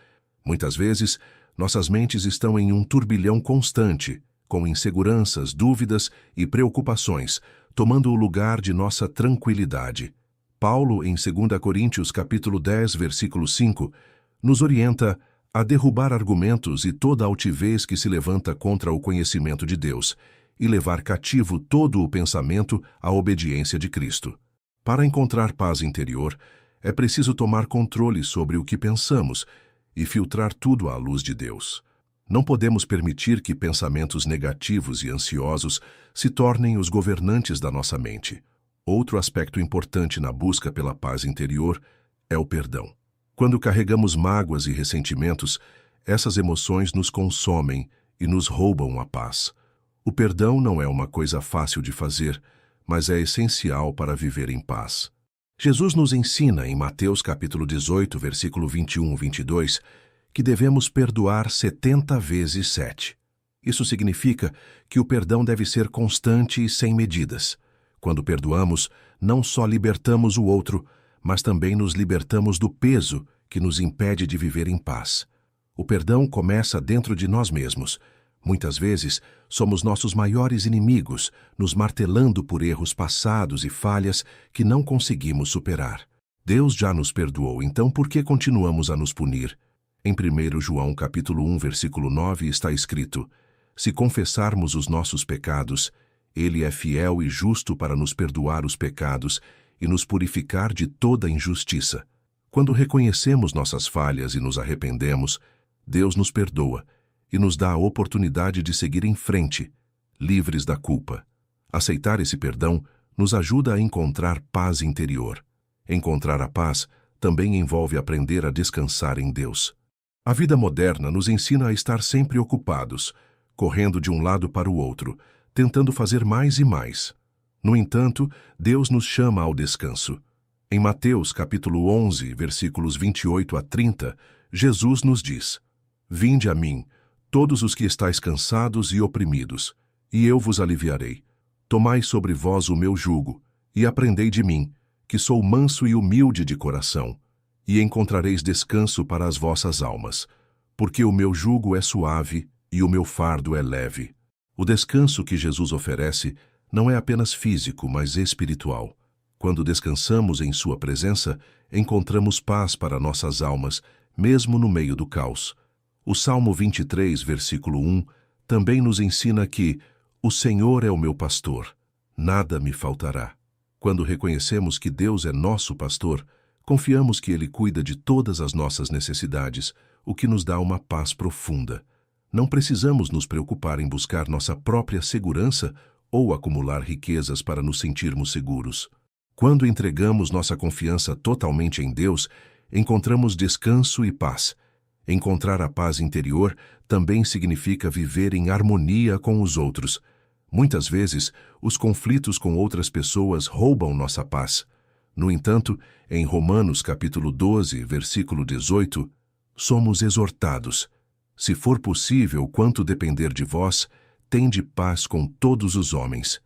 Muitas vezes, nossas mentes estão em um turbilhão constante, com inseguranças, dúvidas e preocupações, tomando o lugar de nossa tranquilidade. Paulo, em 2 Coríntios capítulo 10, versículo 5, nos orienta a derrubar argumentos e toda altivez que se levanta contra o conhecimento de Deus, e levar cativo todo o pensamento à obediência de Cristo. Para encontrar paz interior, é preciso tomar controle sobre o que pensamos e filtrar tudo à luz de Deus. Não podemos permitir que pensamentos negativos e ansiosos se tornem os governantes da nossa mente. Outro aspecto importante na busca pela paz interior é o perdão. Quando carregamos mágoas e ressentimentos, essas emoções nos consomem e nos roubam a paz. O perdão não é uma coisa fácil de fazer, mas é essencial para viver em paz. Jesus nos ensina em Mateus capítulo 18, versículo 21-22, que devemos perdoar 70 vezes 7. Isso significa que o perdão deve ser constante e sem medidas. Quando perdoamos, não só libertamos o outro, mas também nos libertamos do peso que nos impede de viver em paz. O perdão começa dentro de nós mesmos. Muitas vezes, somos nossos maiores inimigos, nos martelando por erros passados e falhas que não conseguimos superar. Deus já nos perdoou, então por que continuamos a nos punir? Em 1 João capítulo 1, versículo 9 está escrito: Se confessarmos os nossos pecados, Ele é fiel e justo para nos perdoar os pecados e nos purificar de toda injustiça. Quando reconhecemos nossas falhas e nos arrependemos, Deus nos perdoa e nos dá a oportunidade de seguir em frente, livres da culpa. Aceitar esse perdão nos ajuda a encontrar paz interior. Encontrar a paz também envolve aprender a descansar em Deus. A vida moderna nos ensina a estar sempre ocupados, correndo de um lado para o outro, tentando fazer mais e mais. No entanto, Deus nos chama ao descanso. Em Mateus capítulo 11, versículos 28 a 30, Jesus nos diz: Vinde a mim, todos os que estáis cansados e oprimidos, e eu vos aliviarei. Tomai sobre vós o meu jugo, e aprendei de mim, que sou manso e humilde de coração, e encontrareis descanso para as vossas almas, porque o meu jugo é suave e o meu fardo é leve. O descanso que Jesus oferece não é apenas físico, mas espiritual. Quando descansamos em sua presença, encontramos paz para nossas almas mesmo no meio do caos. O Salmo 23, versículo 1, também nos ensina que o Senhor é o meu pastor, nada me faltará. Quando reconhecemos que Deus é nosso pastor, confiamos que Ele cuida de todas as nossas necessidades, o que nos dá uma paz profunda. Não precisamos nos preocupar em buscar nossa própria segurança ou acumular riquezas para nos sentirmos seguros. Quando entregamos nossa confiança totalmente em Deus, encontramos descanso e paz. Encontrar a paz interior também significa viver em harmonia com os outros. Muitas vezes, os conflitos com outras pessoas roubam nossa paz. No entanto, em Romanos capítulo 12, versículo 18, somos exortados: se for possível, quanto depender de vós, tende paz com todos os homens.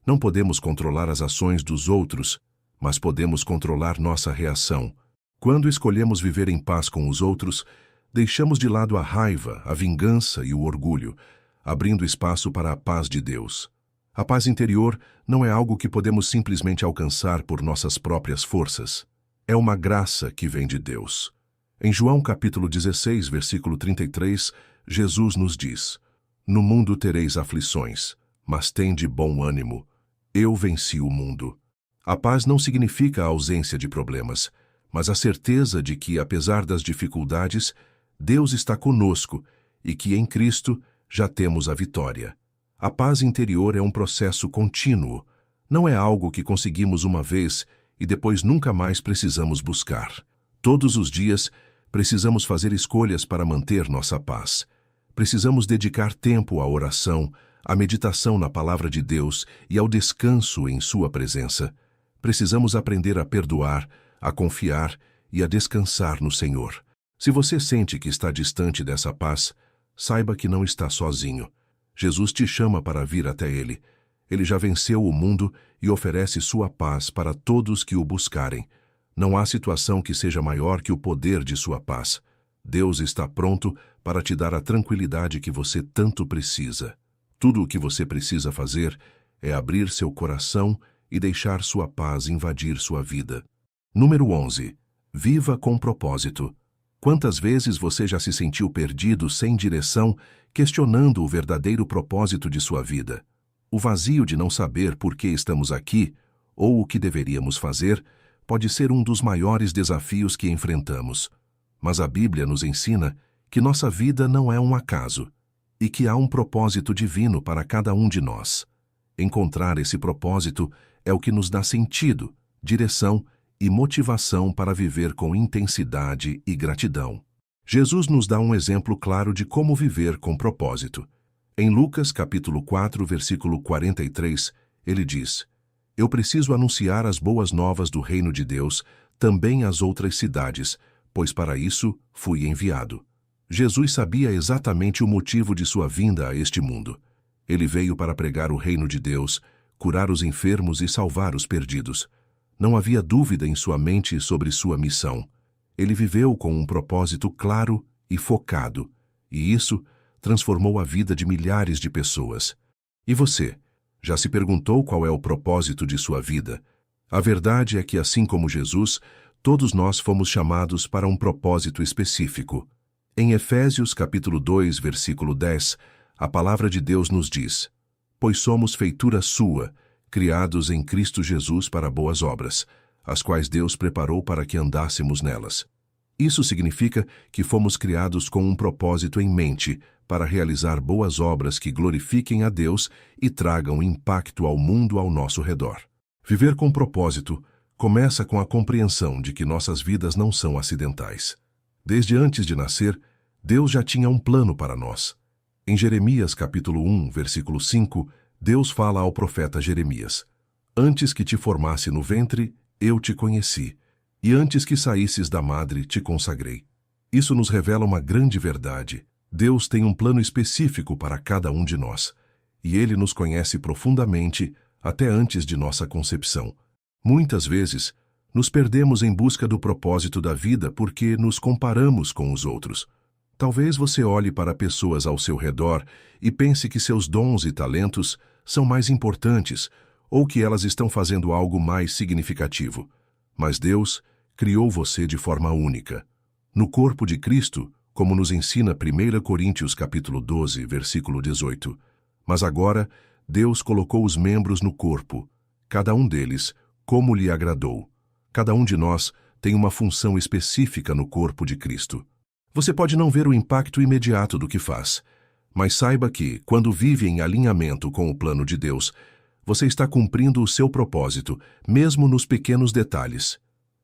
Não podemos controlar as ações dos outros, mas podemos controlar nossa reação. Quando escolhemos viver em paz com os outros, deixamos de lado a raiva, a vingança e o orgulho, abrindo espaço para a paz de Deus. A paz interior não é algo que podemos simplesmente alcançar por nossas próprias forças. É uma graça que vem de Deus. Em João capítulo 16, versículo 33, Jesus nos diz: no mundo tereis aflições, mas tende bom ânimo. Eu venci o mundo. A paz não significa a ausência de problemas, mas a certeza de que, apesar das dificuldades, Deus está conosco e que em Cristo já temos a vitória. A paz interior é um processo contínuo, não é algo que conseguimos uma vez e depois nunca mais precisamos buscar. Todos os dias, precisamos fazer escolhas para manter nossa paz. Precisamos dedicar tempo à oração, à meditação na palavra de Deus e ao descanso em sua presença. Precisamos aprender a perdoar, a confiar e a descansar no Senhor. Se você sente que está distante dessa paz, saiba que não está sozinho. Jesus te chama para vir até Ele. Ele já venceu o mundo e oferece sua paz para todos que o buscarem. Não há situação que seja maior que o poder de sua paz. Deus está pronto para te dar a tranquilidade que você tanto precisa. Tudo o que você precisa fazer é abrir seu coração e deixar sua paz invadir sua vida. Número 11. Viva com propósito. Quantas vezes você já se sentiu perdido, sem direção, questionando o verdadeiro propósito de sua vida? O vazio de não saber por que estamos aqui, ou o que deveríamos fazer, pode ser um dos maiores desafios que enfrentamos. Mas a Bíblia nos ensina que nossa vida não é um acaso, e que há um propósito divino para cada um de nós. Encontrar esse propósito é o que nos dá sentido, direção e motivação para viver com intensidade e gratidão. Jesus nos dá um exemplo claro de como viver com propósito. Em Lucas capítulo 4, versículo 43, ele diz: eu preciso anunciar as boas novas do reino de Deus também às outras cidades, pois para isso fui enviado. Jesus sabia exatamente o motivo de sua vinda a este mundo. Ele veio para pregar o reino de Deus, curar os enfermos e salvar os perdidos. Não havia dúvida em sua mente sobre sua missão. Ele viveu com um propósito claro e focado, e isso transformou a vida de milhares de pessoas. E você, já se perguntou qual é o propósito de sua vida? A verdade é que, assim como Jesus, todos nós fomos chamados para um propósito específico. Em Efésios capítulo 2, versículo 10, a palavra de Deus nos diz: pois somos feitura sua, criados em Cristo Jesus para boas obras, as quais Deus preparou para que andássemos nelas. Isso significa que fomos criados com um propósito em mente, para realizar boas obras que glorifiquem a Deus e tragam impacto ao mundo ao nosso redor. Viver com propósito começa com a compreensão de que nossas vidas não são acidentais. Desde antes de nascer, Deus já tinha um plano para nós. Em Jeremias capítulo 1, versículo 5, Deus fala ao profeta Jeremias: antes que te formasse no ventre, eu te conheci, e antes que saísses da madre, te consagrei. Isso nos revela uma grande verdade. Deus tem um plano específico para cada um de nós, e Ele nos conhece profundamente até antes de nossa concepção. Muitas vezes, nos perdemos em busca do propósito da vida porque nos comparamos com os outros. Talvez você olhe para pessoas ao seu redor e pense que seus dons e talentos são mais importantes ou que elas estão fazendo algo mais significativo. Mas Deus criou você de forma única. No corpo de Cristo, como nos ensina 1 Coríntios capítulo 12, versículo 18. Mas agora, Deus colocou os membros no corpo, cada um deles, como lhe agradou. Cada um de nós tem uma função específica no corpo de Cristo. Você pode não ver o impacto imediato do que faz, mas saiba que, quando vive em alinhamento com o plano de Deus, você está cumprindo o seu propósito, mesmo nos pequenos detalhes.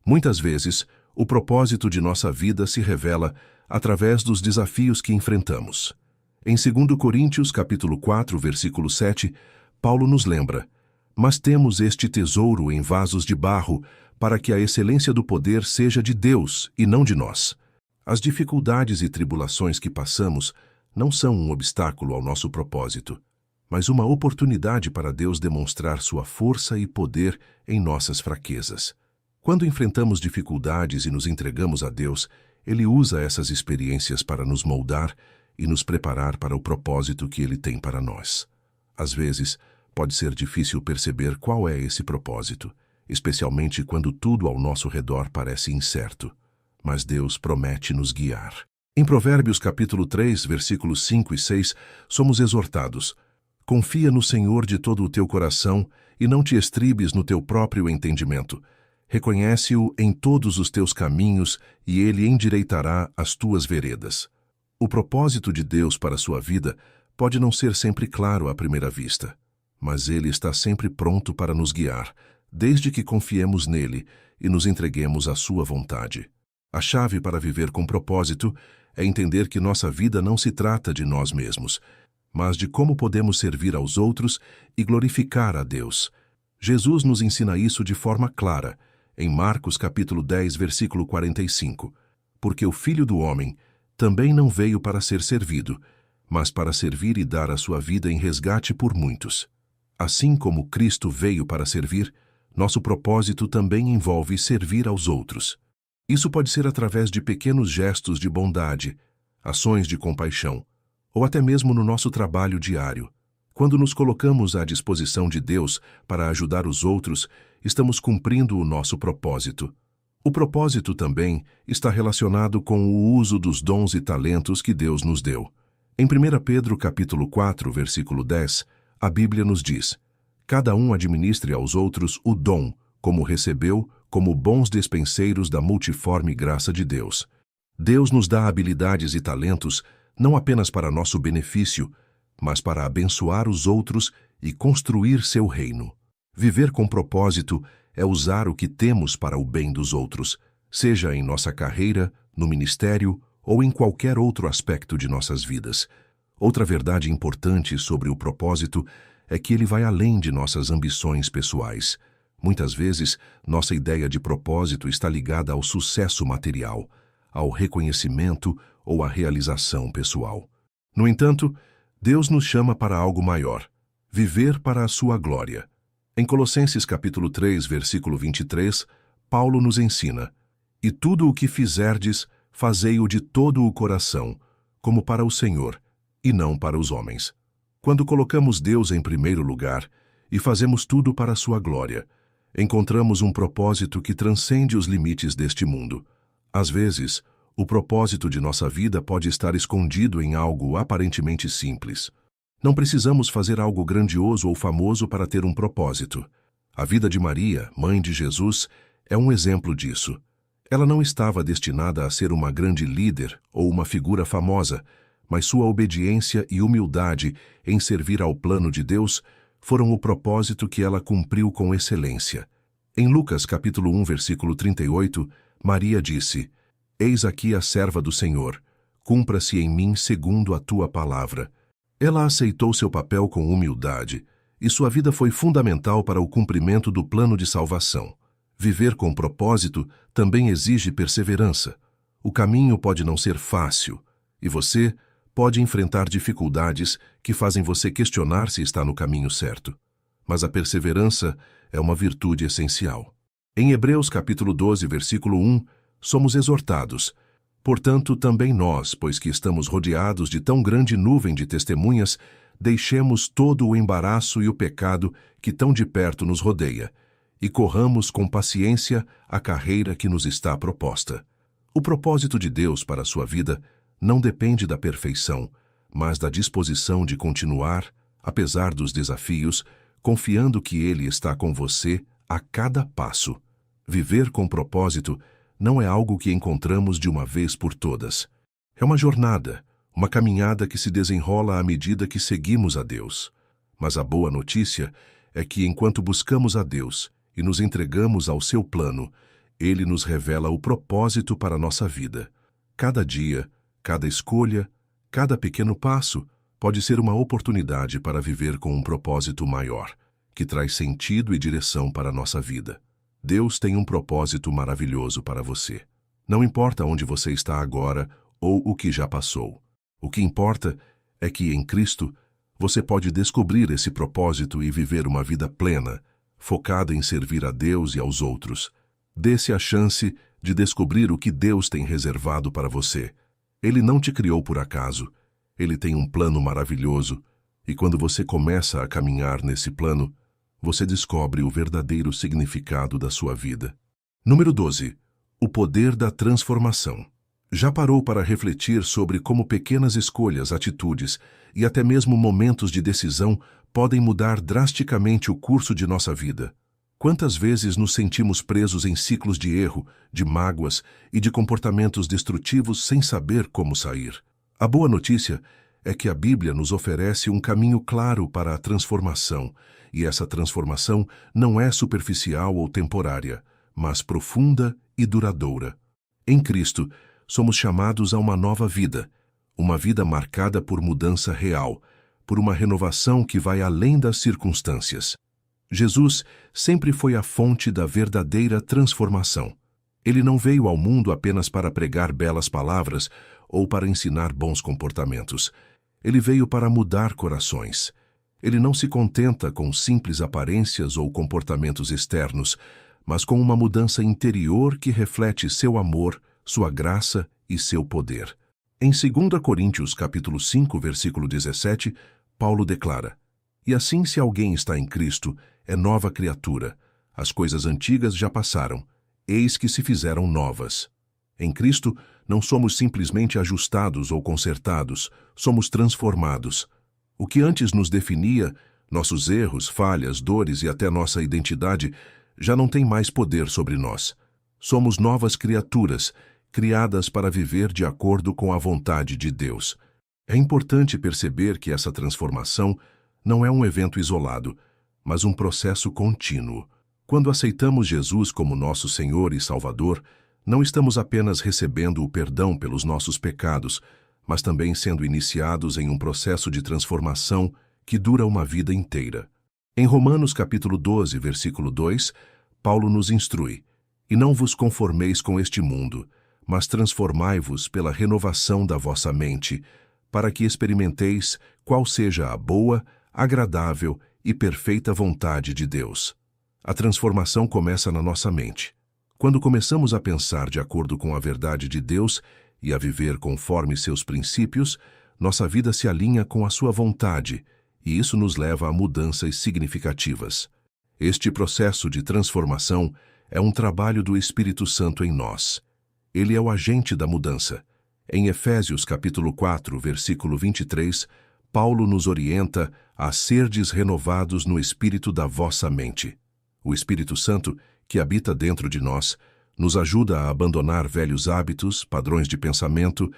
Muitas vezes, o propósito de nossa vida se revela através dos desafios que enfrentamos. Em 2 Coríntios capítulo 4, versículo 7, Paulo nos lembra: mas temos este tesouro em vasos de barro, para que a excelência do poder seja de Deus e não de nós. As dificuldades e tribulações que passamos não são um obstáculo ao nosso propósito, mas uma oportunidade para Deus demonstrar sua força e poder em nossas fraquezas. Quando enfrentamos dificuldades e nos entregamos a Deus, Ele usa essas experiências para nos moldar e nos preparar para o propósito que Ele tem para nós. Às vezes, pode ser difícil perceber qual é esse propósito, especialmente quando tudo ao nosso redor parece incerto. Mas Deus promete nos guiar. Em Provérbios capítulo 3, versículos 5 e 6, somos exortados: confia no Senhor de todo o teu coração e não te estribes no teu próprio entendimento. Reconhece-o em todos os teus caminhos e Ele endireitará as tuas veredas. O propósito de Deus para a sua vida pode não ser sempre claro à primeira vista, mas Ele está sempre pronto para nos guiar, desde que confiemos nele e nos entreguemos à sua vontade. A chave para viver com propósito é entender que nossa vida não se trata de nós mesmos, mas de como podemos servir aos outros e glorificar a Deus. Jesus nos ensina isso de forma clara, em Marcos capítulo 10, versículo 45. Porque o Filho do Homem também não veio para ser servido, mas para servir e dar a sua vida em resgate por muitos. Assim como Cristo veio para servir, nosso propósito também envolve servir aos outros. Isso pode ser através de pequenos gestos de bondade, ações de compaixão, ou até mesmo no nosso trabalho diário. Quando nos colocamos à disposição de Deus para ajudar os outros, estamos cumprindo o nosso propósito. O propósito também está relacionado com o uso dos dons e talentos que Deus nos deu. Em 1 Pedro capítulo 4, versículo 10, a Bíblia nos diz: cada um administre aos outros o dom, como recebeu, como bons despenseiros da multiforme graça de Deus. Deus nos dá habilidades e talentos não apenas para nosso benefício, mas para abençoar os outros e construir seu reino. Viver com propósito é usar o que temos para o bem dos outros, seja em nossa carreira, no ministério ou em qualquer outro aspecto de nossas vidas. Outra verdade importante sobre o propósito é que ele vai além de nossas ambições pessoais. Muitas vezes, nossa ideia de propósito está ligada ao sucesso material, ao reconhecimento ou à realização pessoal. No entanto, Deus nos chama para algo maior: viver para a sua glória. Em Colossenses capítulo 3, versículo 23, Paulo nos ensina: e tudo o que fizerdes, fazei-o de todo o coração, como para o Senhor, e não para os homens. Quando colocamos Deus em primeiro lugar e fazemos tudo para a sua glória, encontramos um propósito que transcende os limites deste mundo. Às vezes, o propósito de nossa vida pode estar escondido em algo aparentemente simples. Não precisamos fazer algo grandioso ou famoso para ter um propósito. A vida de Maria, mãe de Jesus, é um exemplo disso. Ela não estava destinada a ser uma grande líder ou uma figura famosa, mas sua obediência e humildade em servir ao plano de Deus foram o propósito que ela cumpriu com excelência. Em Lucas capítulo 1, versículo 38, Maria disse: eis aqui a serva do Senhor, cumpra-se em mim segundo a tua palavra. Ela aceitou seu papel com humildade, e sua vida foi fundamental para o cumprimento do plano de salvação. Viver com propósito também exige perseverança. O caminho pode não ser fácil, e você pode enfrentar dificuldades que fazem você questionar se está no caminho certo. Mas a perseverança é uma virtude essencial. Em Hebreus capítulo 12, versículo 1, somos exortados: portanto, também nós, pois que estamos rodeados de tão grande nuvem de testemunhas, deixemos todo o embaraço e o pecado que tão de perto nos rodeia, e corramos com paciência a carreira que nos está proposta. O propósito de Deus para a sua vida não depende da perfeição, mas da disposição de continuar, apesar dos desafios, confiando que Ele está com você a cada passo. Viver com propósito não é algo que encontramos de uma vez por todas. É uma jornada, uma caminhada que se desenrola à medida que seguimos a Deus. Mas a boa notícia é que, enquanto buscamos a Deus e nos entregamos ao seu plano, Ele nos revela o propósito para a nossa vida. Cada dia, cada escolha, cada pequeno passo pode ser uma oportunidade para viver com um propósito maior, que traz sentido e direção para a nossa vida. Deus tem um propósito maravilhoso para você. Não importa onde você está agora ou o que já passou. O que importa é que, em Cristo, você pode descobrir esse propósito e viver uma vida plena, focada em servir a Deus e aos outros. Dê-se a chance de descobrir o que Deus tem reservado para você. Ele não te criou por acaso. Ele tem um plano maravilhoso, e quando você começa a caminhar nesse plano, você descobre o verdadeiro significado da sua vida. Número 12. O poder da transformação. Já parou para refletir sobre como pequenas escolhas, atitudes e até mesmo momentos de decisão podem mudar drasticamente o curso de nossa vida? Quantas vezes nos sentimos presos em ciclos de erro, de mágoas e de comportamentos destrutivos sem saber como sair? A boa notícia é que a Bíblia nos oferece um caminho claro para a transformação, e essa transformação não é superficial ou temporária, mas profunda e duradoura. Em Cristo, somos chamados a uma nova vida, uma vida marcada por mudança real, por uma renovação que vai além das circunstâncias. Jesus sempre foi a fonte da verdadeira transformação. Ele não veio ao mundo apenas para pregar belas palavras ou para ensinar bons comportamentos. Ele veio para mudar corações. Ele não se contenta com simples aparências ou comportamentos externos, mas com uma mudança interior que reflete seu amor, sua graça e seu poder. Em 2 Coríntios capítulo 5, versículo 17, Paulo declara: "E assim, se alguém está em Cristo, é nova criatura. As coisas antigas já passaram, eis que se fizeram novas." Em Cristo, não somos simplesmente ajustados ou consertados, somos transformados. O que antes nos definia, nossos erros, falhas, dores e até nossa identidade, já não tem mais poder sobre nós. Somos novas criaturas, criadas para viver de acordo com a vontade de Deus. É importante perceber que essa transformação não é um evento isolado, mas um processo contínuo. Quando aceitamos Jesus como nosso Senhor e Salvador, não estamos apenas recebendo o perdão pelos nossos pecados, mas também sendo iniciados em um processo de transformação que dura uma vida inteira. Em Romanos capítulo 12, versículo 2, Paulo nos instrui: "E não vos conformeis com este mundo, mas transformai-vos pela renovação da vossa mente, para que experimenteis qual seja a boa, agradável e perfeita vontade de Deus." A transformação começa na nossa mente. Quando começamos a pensar de acordo com a verdade de Deus e a viver conforme seus princípios, nossa vida se alinha com a sua vontade, e isso nos leva a mudanças significativas. Este processo de transformação é um trabalho do Espírito Santo em nós. Ele é o agente da mudança. Em Efésios capítulo 4, versículo 23, Paulo nos orienta a serdes renovados no espírito da vossa mente. O Espírito Santo, que habita dentro de nós, nos ajuda a abandonar velhos hábitos, padrões de pensamento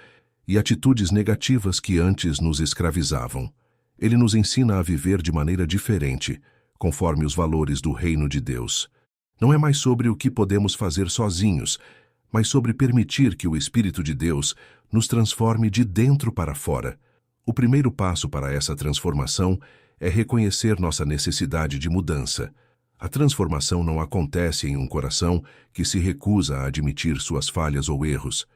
e atitudes negativas que antes nos escravizavam. Ele nos ensina a viver de maneira diferente, conforme os valores do reino de Deus. Não é mais sobre o que podemos fazer sozinhos, mas sobre permitir que o Espírito de Deus nos transforme de dentro para fora. O primeiro passo para essa transformação é reconhecer nossa necessidade de mudança. A transformação não acontece em um coração que se recusa a admitir suas falhas ou erros.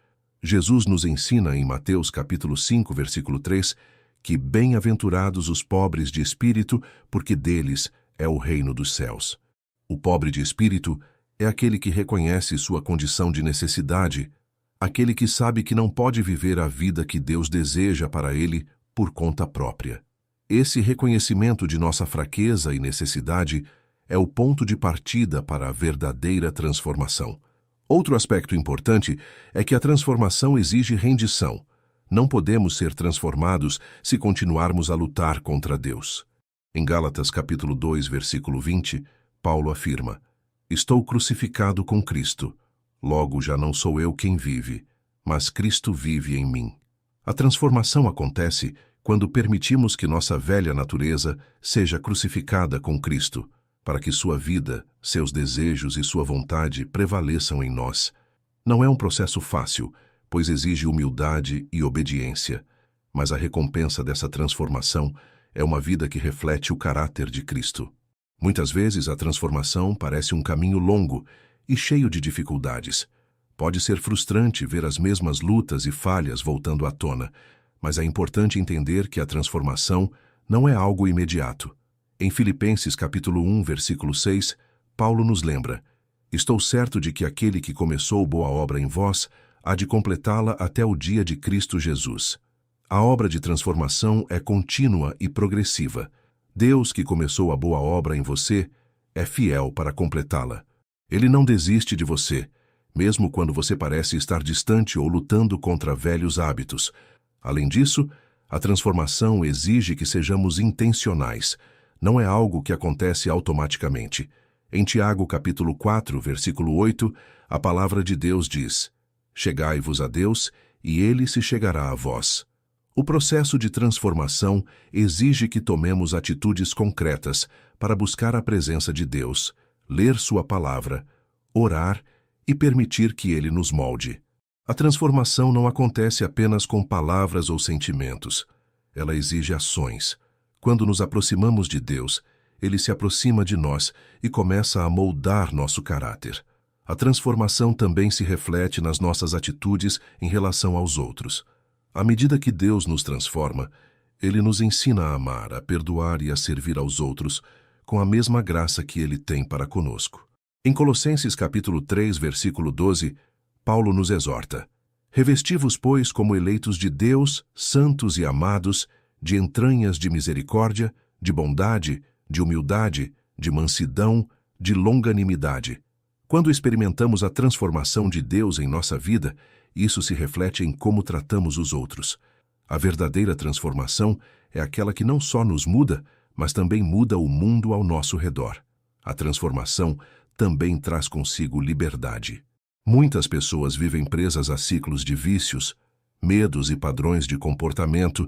Jesus nos ensina em Mateus capítulo 5, versículo 3, que bem-aventurados os pobres de espírito, porque deles é o reino dos céus. O pobre de espírito é aquele que reconhece sua condição de necessidade, aquele que sabe que não pode viver a vida que Deus deseja para ele por conta própria. Esse reconhecimento de nossa fraqueza e necessidade é o ponto de partida para a verdadeira transformação. Outro aspecto importante é que a transformação exige rendição. Não podemos ser transformados se continuarmos a lutar contra Deus. Em Gálatas capítulo 2, versículo 20, Paulo afirma: Estou crucificado com Cristo. Logo já não sou eu quem vive, mas Cristo vive em mim. A transformação acontece quando permitimos que nossa velha natureza seja crucificada com Cristo, para que sua vida, seus desejos e sua vontade prevaleçam em nós. Não é um processo fácil, pois exige humildade e obediência, mas a recompensa dessa transformação é uma vida que reflete o caráter de Cristo. Muitas vezes a transformação parece um caminho longo e cheio de dificuldades. Pode ser frustrante ver as mesmas lutas e falhas voltando à tona, mas é importante entender que a transformação não é algo imediato. Em Filipenses capítulo 1, versículo 6, Paulo nos lembra: Estou certo de que aquele que começou boa obra em vós há de completá-la até o dia de Cristo Jesus. A obra de transformação é contínua e progressiva. Deus, que começou a boa obra em você, é fiel para completá-la. Ele não desiste de você, mesmo quando você parece estar distante ou lutando contra velhos hábitos. Além disso, a transformação exige que sejamos intencionais. Não é algo que acontece automaticamente. Em Tiago capítulo 4, versículo 8, a palavra de Deus diz: Chegai-vos a Deus, e Ele se chegará a vós. O processo de transformação exige que tomemos atitudes concretas para buscar a presença de Deus, ler sua palavra, orar e permitir que Ele nos molde. A transformação não acontece apenas com palavras ou sentimentos. Ela exige ações. Quando nos aproximamos de Deus, Ele se aproxima de nós e começa a moldar nosso caráter. A transformação também se reflete nas nossas atitudes em relação aos outros. À medida que Deus nos transforma, Ele nos ensina a amar, a perdoar e a servir aos outros com a mesma graça que Ele tem para conosco. Em Colossenses capítulo 3, versículo 12, Paulo nos exorta: Revesti-vos, pois, como eleitos de Deus, santos e amados, de entranhas de misericórdia, de bondade, de humildade, de mansidão, de longanimidade. Quando experimentamos a transformação de Deus em nossa vida, isso se reflete em como tratamos os outros. A verdadeira transformação é aquela que não só nos muda, mas também muda o mundo ao nosso redor. A transformação também traz consigo liberdade. Muitas pessoas vivem presas a ciclos de vícios, medos e padrões de comportamento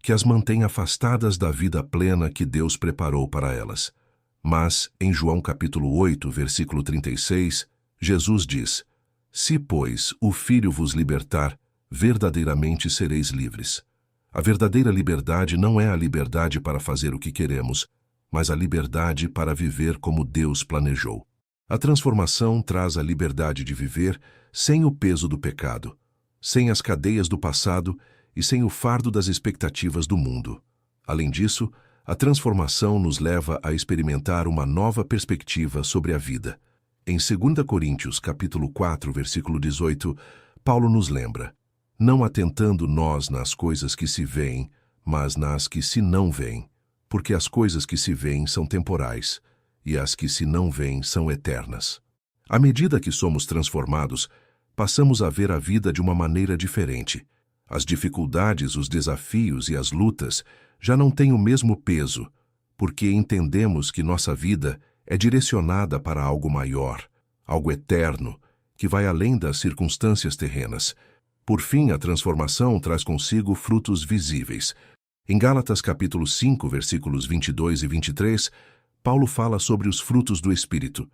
que as mantêm afastadas da vida plena que Deus preparou para elas. Mas, em João capítulo 8, versículo 36, Jesus diz: Se, pois, o Filho vos libertar, verdadeiramente sereis livres. A verdadeira liberdade não é a liberdade para fazer o que queremos, mas a liberdade para viver como Deus planejou. A transformação traz a liberdade de viver sem o peso do pecado, sem as cadeias do passado e sem o fardo das expectativas do mundo. Além disso, a transformação nos leva a experimentar uma nova perspectiva sobre a vida. Em 2 Coríntios, capítulo 4, versículo 18, Paulo nos lembra: Não atentando nós nas coisas que se veem, mas nas que se não veem, porque as coisas que se veem são temporais, e as que se não veem são eternas. À medida que somos transformados, passamos a ver a vida de uma maneira diferente. As dificuldades, os desafios e as lutas já não têm o mesmo peso, porque entendemos que nossa vida é direcionada para algo maior, algo eterno, que vai além das circunstâncias terrenas. Por fim, a transformação traz consigo frutos visíveis. Em Gálatas capítulo 5, versículos 22 e 23, Paulo fala sobre os frutos do Espírito.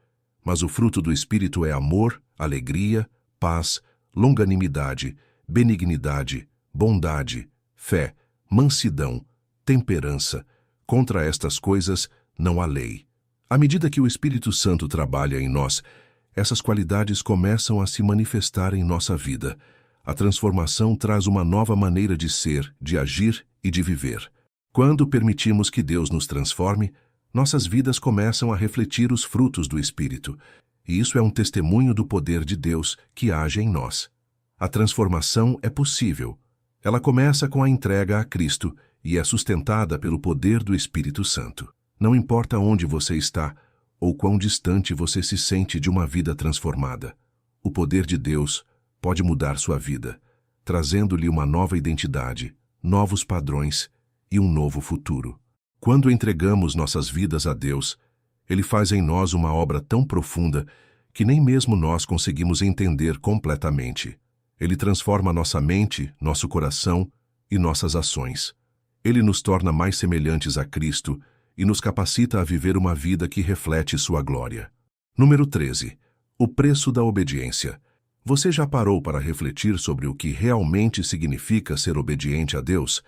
Mas o fruto do Espírito é amor, alegria, paz, longanimidade, benignidade, bondade, fé, mansidão, temperança. Contra estas coisas não há lei. À medida que o Espírito Santo trabalha em nós, essas qualidades começam a se manifestar em nossa vida. A transformação traz uma nova maneira de ser, de agir e de viver. Quando permitimos que Deus nos transforme, nossas vidas começam a refletir os frutos do Espírito, e isso é um testemunho do poder de Deus que age em nós. A transformação é possível. Ela começa com a entrega a Cristo e é sustentada pelo poder do Espírito Santo. Não importa onde você está ou quão distante você se sente de uma vida transformada. O poder de Deus pode mudar sua vida, trazendo-lhe uma nova identidade, novos padrões e um novo futuro. Quando entregamos nossas vidas a Deus, Ele faz em nós uma obra tão profunda que nem mesmo nós conseguimos entender completamente. Ele transforma nossa mente, nosso coração e nossas ações. Ele nos torna mais semelhantes a Cristo e nos capacita a viver uma vida que reflete sua glória. Número 13. O preço da obediência. Você já parou para refletir sobre o que realmente significa ser obediente a Deus?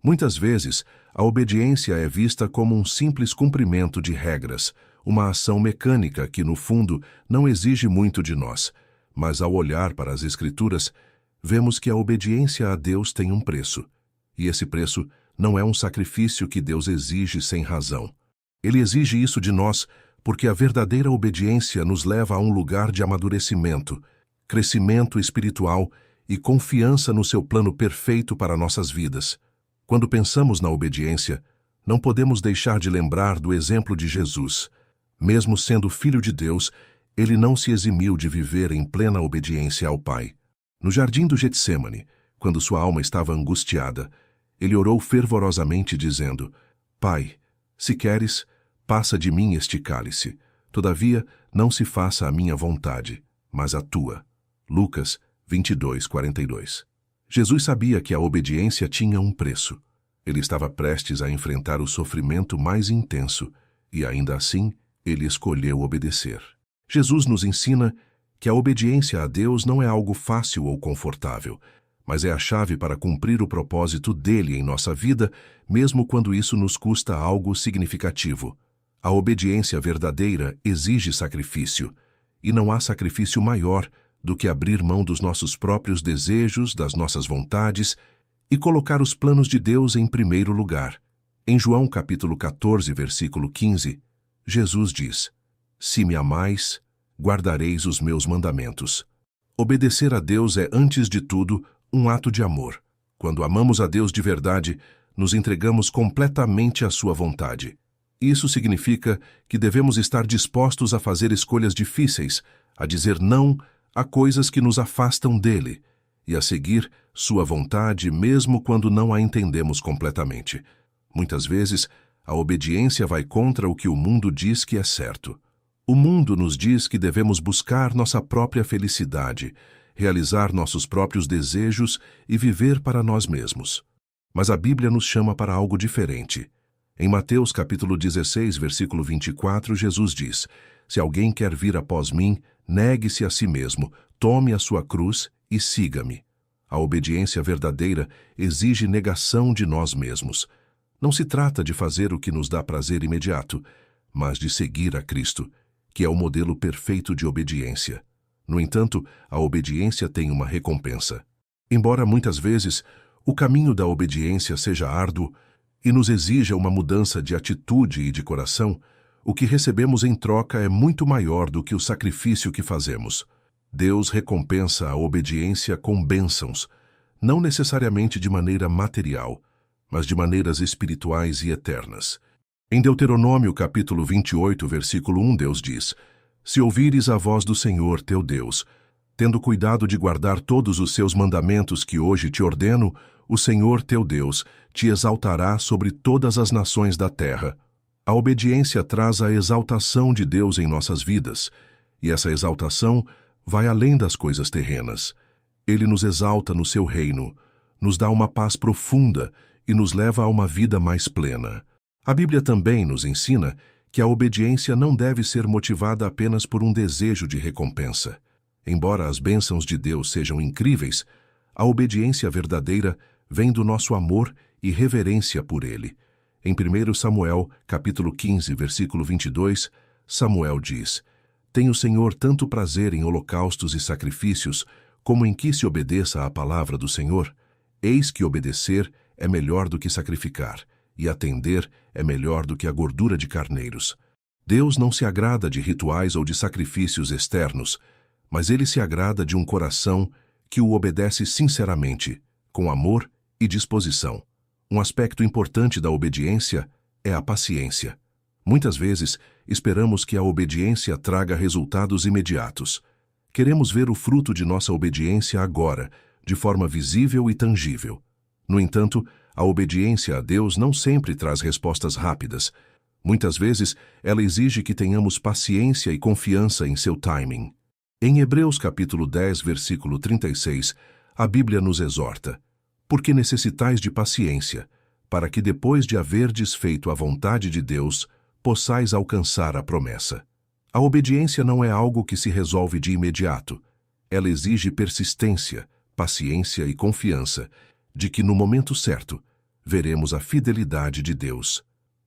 Muitas vezes, a obediência é vista como um simples cumprimento de regras, uma ação mecânica que, no fundo, não exige muito de nós. Mas, ao olhar para as Escrituras, vemos que a obediência a Deus tem um preço. E esse preço não é um sacrifício que Deus exige sem razão. Ele exige isso de nós porque a verdadeira obediência nos leva a um lugar de amadurecimento, crescimento espiritual e confiança no seu plano perfeito para nossas vidas. Quando pensamos na obediência, não podemos deixar de lembrar do exemplo de Jesus. Mesmo sendo Filho de Deus, ele não se eximiu de viver em plena obediência ao Pai. No jardim do Getsêmani, quando sua alma estava angustiada, ele orou fervorosamente dizendo: Pai, se queres, passa de mim este cálice. Todavia, não se faça a minha vontade, mas a tua. Lucas 22:42. Jesus sabia que a obediência tinha um preço. Ele estava prestes a enfrentar o sofrimento mais intenso e, ainda assim, ele escolheu obedecer. Jesus nos ensina que a obediência a Deus não é algo fácil ou confortável, mas é a chave para cumprir o propósito dele em nossa vida, mesmo quando isso nos custa algo significativo. A obediência verdadeira exige sacrifício, e não há sacrifício maior do que abrir mão dos nossos próprios desejos, das nossas vontades e colocar os planos de Deus em primeiro lugar. Em João capítulo 14, versículo 15, Jesus diz: Se me amais, guardareis os meus mandamentos. Obedecer a Deus é, antes de tudo, um ato de amor. Quando amamos a Deus de verdade, nos entregamos completamente à sua vontade. Isso significa que devemos estar dispostos a fazer escolhas difíceis, a dizer não a coisas que nos afastam dele e a seguir sua vontade mesmo quando não a entendemos completamente. Muitas vezes, a obediência vai contra o que o mundo diz que é certo. O mundo nos diz que devemos buscar nossa própria felicidade, realizar nossos próprios desejos e viver para nós mesmos. Mas a Bíblia nos chama para algo diferente. Em Mateus capítulo 16, versículo 24, Jesus diz: Se alguém quer vir após mim, negue-se a si mesmo, tome a sua cruz e siga-me. A obediência verdadeira exige negação de nós mesmos. Não se trata de fazer o que nos dá prazer imediato, mas de seguir a Cristo, que é o modelo perfeito de obediência. No entanto, a obediência tem uma recompensa. Embora muitas vezes o caminho da obediência seja árduo e nos exija uma mudança de atitude e de coração, o que recebemos em troca é muito maior do que o sacrifício que fazemos. Deus recompensa a obediência com bênçãos, não necessariamente de maneira material, mas de maneiras espirituais e eternas. Em Deuteronômio capítulo 28, versículo 1, Deus diz: Se ouvires a voz do Senhor teu Deus, tendo cuidado de guardar todos os seus mandamentos que hoje te ordeno, o Senhor teu Deus te exaltará sobre todas as nações da terra. A obediência traz a exaltação de Deus em nossas vidas, e essa exaltação vai além das coisas terrenas. Ele nos exalta no seu reino, nos dá uma paz profunda e nos leva a uma vida mais plena. A Bíblia também nos ensina que a obediência não deve ser motivada apenas por um desejo de recompensa. Embora as bênçãos de Deus sejam incríveis, a obediência verdadeira vem do nosso amor e reverência por Ele. Em 1 Samuel, capítulo 15, versículo 22, Samuel diz: Tem o Senhor tanto prazer em holocaustos e sacrifícios, como em que se obedeça à palavra do Senhor? Eis que obedecer é melhor do que sacrificar, e atender é melhor do que a gordura de carneiros. Deus não se agrada de rituais ou de sacrifícios externos, mas Ele se agrada de um coração que o obedece sinceramente, com amor e disposição. Um aspecto importante da obediência é a paciência. Muitas vezes, esperamos que a obediência traga resultados imediatos. Queremos ver o fruto de nossa obediência agora, de forma visível e tangível. No entanto, a obediência a Deus não sempre traz respostas rápidas. Muitas vezes, ela exige que tenhamos paciência e confiança em seu timing. Em Hebreus capítulo 10, versículo 36, a Bíblia nos exorta: porque necessitais de paciência, para que depois de haverdes feito a vontade de Deus, possais alcançar a promessa. A obediência não é algo que se resolve de imediato. Ela exige persistência, paciência e confiança, de que no momento certo, veremos a fidelidade de Deus.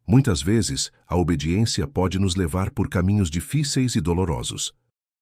Muitas vezes, a obediência pode nos levar por caminhos difíceis e dolorosos.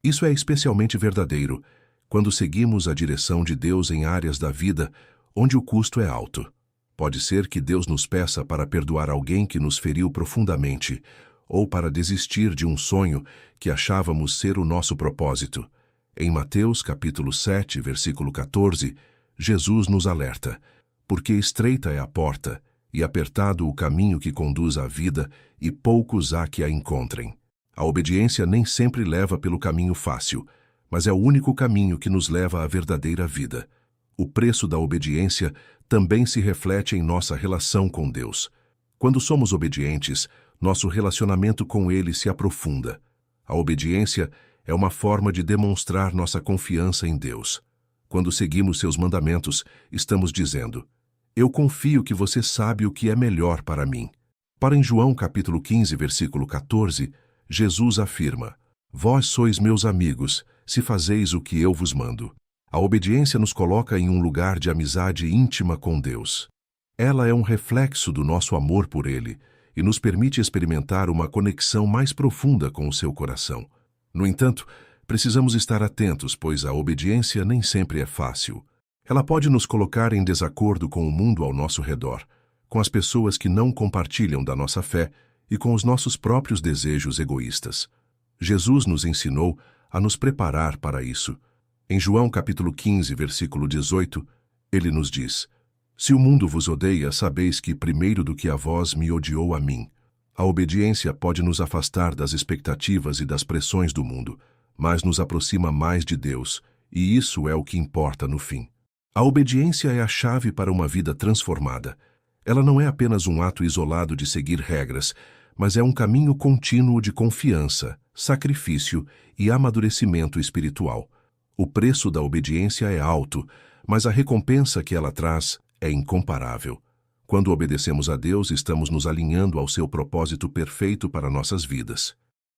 Isso é especialmente verdadeiro quando seguimos a direção de Deus em áreas da vida onde o custo é alto. Pode ser que Deus nos peça para perdoar alguém que nos feriu profundamente, ou para desistir de um sonho que achávamos ser o nosso propósito. Em Mateus capítulo 7, versículo 14, Jesus nos alerta: porque estreita é a porta, e apertado o caminho que conduz à vida, e poucos há que a encontrem. A obediência nem sempre leva pelo caminho fácil, mas é o único caminho que nos leva à verdadeira vida. O preço da obediência também se reflete em nossa relação com Deus. Quando somos obedientes, nosso relacionamento com Ele se aprofunda. A obediência é uma forma de demonstrar nossa confiança em Deus. Quando seguimos seus mandamentos, estamos dizendo: eu confio que você sabe o que é melhor para mim. Para em João capítulo 15, versículo 14, Jesus afirma: vós sois meus amigos, se fazeis o que eu vos mando. A obediência nos coloca em um lugar de amizade íntima com Deus. Ela é um reflexo do nosso amor por Ele e nos permite experimentar uma conexão mais profunda com o seu coração. No entanto, precisamos estar atentos, pois a obediência nem sempre é fácil. Ela pode nos colocar em desacordo com o mundo ao nosso redor, com as pessoas que não compartilham da nossa fé e com os nossos próprios desejos egoístas. Jesus nos ensinou a nos preparar para isso. Em João capítulo 15, versículo 18, ele nos diz: se o mundo vos odeia, sabeis que primeiro do que a vós me odiou a mim. A obediência pode nos afastar das expectativas e das pressões do mundo, mas nos aproxima mais de Deus, e isso é o que importa no fim. A obediência é a chave para uma vida transformada. Ela não é apenas um ato isolado de seguir regras, mas é um caminho contínuo de confiança, sacrifício e amadurecimento espiritual. O preço da obediência é alto, mas a recompensa que ela traz é incomparável. Quando obedecemos a Deus, estamos nos alinhando ao seu propósito perfeito para nossas vidas.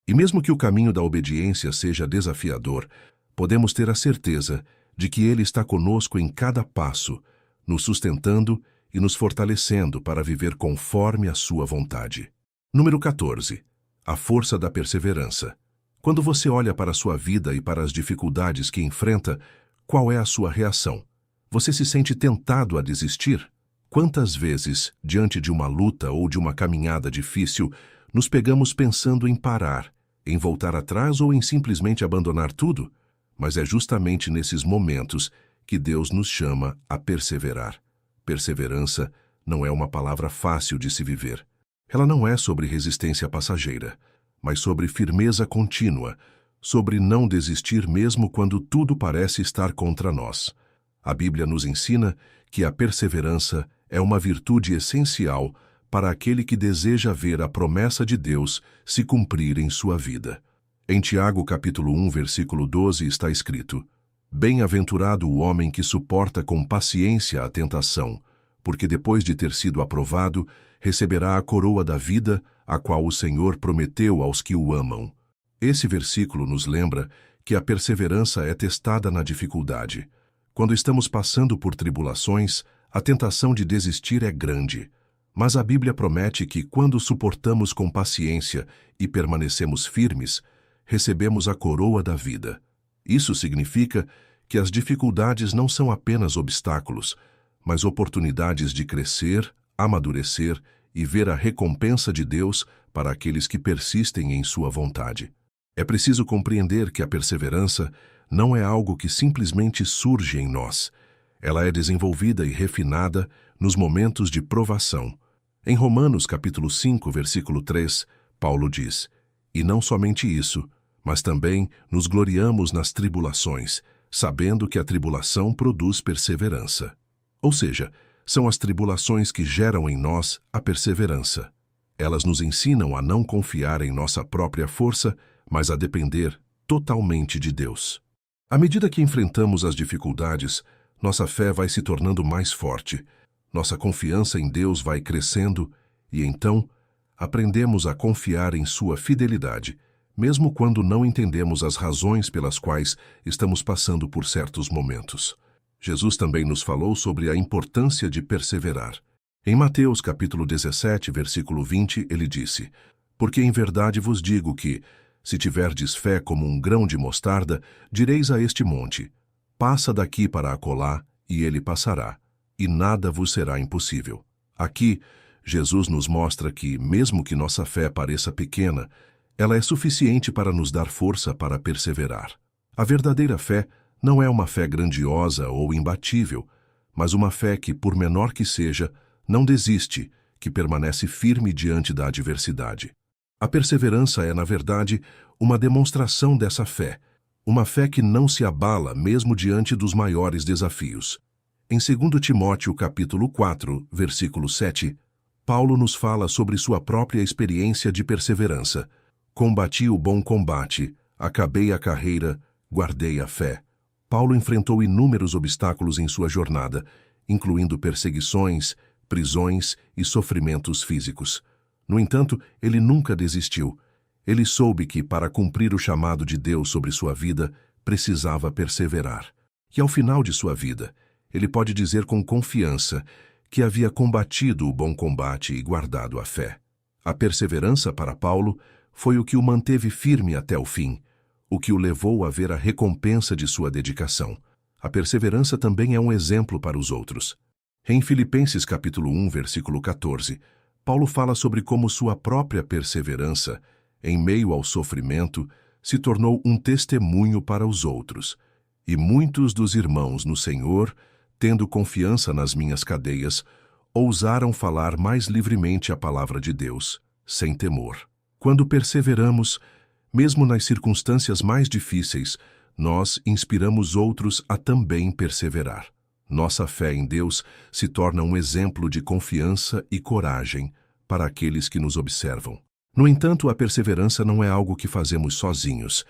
E mesmo que o caminho da obediência seja desafiador, podemos ter a certeza de que Ele está conosco em cada passo, nos sustentando e nos fortalecendo para viver conforme a sua vontade. Número 14. A força da perseverança. Quando você olha para a sua vida e para as dificuldades que enfrenta, qual é a sua reação? Você se sente tentado a desistir? Quantas vezes, diante de uma luta ou de uma caminhada difícil, nos pegamos pensando em parar, em voltar atrás ou em simplesmente abandonar tudo? Mas é justamente nesses momentos que Deus nos chama a perseverar. Perseverança não é uma palavra fácil de se viver. Ela não é sobre resistência passageira, mas sobre firmeza contínua, sobre não desistir mesmo quando tudo parece estar contra nós. A Bíblia nos ensina que a perseverança é uma virtude essencial para aquele que deseja ver a promessa de Deus se cumprir em sua vida. Em Tiago capítulo 1, versículo 12 está escrito: bem-aventurado o homem que suporta com paciência a tentação, porque depois de ter sido aprovado, receberá a coroa da vida, a qual o Senhor prometeu aos que o amam. Esse versículo nos lembra que a perseverança é testada na dificuldade. Quando estamos passando por tribulações, a tentação de desistir é grande. Mas a Bíblia promete que, quando suportamos com paciência e permanecemos firmes, recebemos a coroa da vida. Isso significa que as dificuldades não são apenas obstáculos, mas oportunidades de crescer, amadurecer e ver a recompensa de Deus para aqueles que persistem em sua vontade. É preciso compreender que a perseverança não é algo que simplesmente surge em nós. Ela é desenvolvida e refinada nos momentos de provação. Em Romanos capítulo 5, versículo 3, Paulo diz: e não somente isso, Mas também nos gloriamos nas tribulações, sabendo que a tribulação produz perseverança. Ou seja, são as tribulações que geram em nós a perseverança. Elas nos ensinam a não confiar em nossa própria força, mas a depender totalmente de Deus. À medida que enfrentamos as dificuldades, nossa fé vai se tornando mais forte, nossa confiança em Deus vai crescendo e então aprendemos a confiar em sua fidelidade, mesmo quando não entendemos as razões pelas quais estamos passando por certos momentos. Jesus também nos falou sobre a importância de perseverar. Em Mateus capítulo 17, versículo 20, ele disse: "Porque em verdade vos digo que, se tiverdes fé como um grão de mostarda, direis a este monte: passa daqui para acolá, e ele passará, e nada vos será impossível." Aqui, Jesus nos mostra que, mesmo que nossa fé pareça pequena, ela é suficiente para nos dar força para perseverar. A verdadeira fé não é uma fé grandiosa ou imbatível, mas uma fé que, por menor que seja, não desiste, que permanece firme diante da adversidade. A perseverança é, na verdade, uma demonstração dessa fé, uma fé que não se abala mesmo diante dos maiores desafios. Em 2 Timóteo capítulo 4, versículo 7, Paulo nos fala sobre sua própria experiência de perseverança. "Combati o bom combate, acabei a carreira, guardei a fé." Paulo enfrentou inúmeros obstáculos em sua jornada, incluindo perseguições, prisões e sofrimentos físicos. No entanto, ele nunca desistiu. Ele soube que, para cumprir o chamado de Deus sobre sua vida, precisava perseverar. E ao final de sua vida, ele pode dizer com confiança que havia combatido o bom combate e guardado a fé. A perseverança para Paulo foi o que o manteve firme até o fim, o que o levou a ver a recompensa de sua dedicação. A perseverança também é um exemplo para os outros. Em Filipenses capítulo 1, versículo 14, Paulo fala sobre como sua própria perseverança, em meio ao sofrimento, se tornou um testemunho para os outros. "E muitos dos irmãos no Senhor, tendo confiança nas minhas cadeias, ousaram falar mais livremente a palavra de Deus, sem temor." Quando perseveramos, mesmo nas circunstâncias mais difíceis, nós inspiramos outros a também perseverar. Nossa fé em Deus se torna um exemplo de confiança e coragem para aqueles que nos observam. No entanto, a perseverança não é algo que fazemos sozinhos.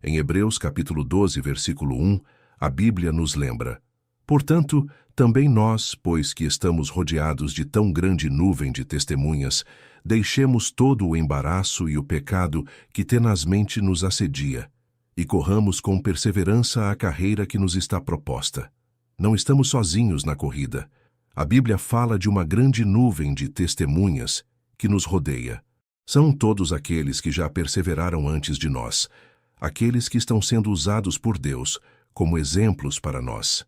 Em Hebreus capítulo 12, versículo 1, a Bíblia nos lembra: "Portanto, também nós, pois que estamos rodeados de tão grande nuvem de testemunhas, deixemos todo o embaraço e o pecado que tenazmente nos assedia, e corramos com perseverança a carreira que nos está proposta." Não estamos sozinhos na corrida. A Bíblia fala de uma grande nuvem de testemunhas que nos rodeia. São todos aqueles que já perseveraram antes de nós, aqueles que estão sendo usados por Deus como exemplos para nós.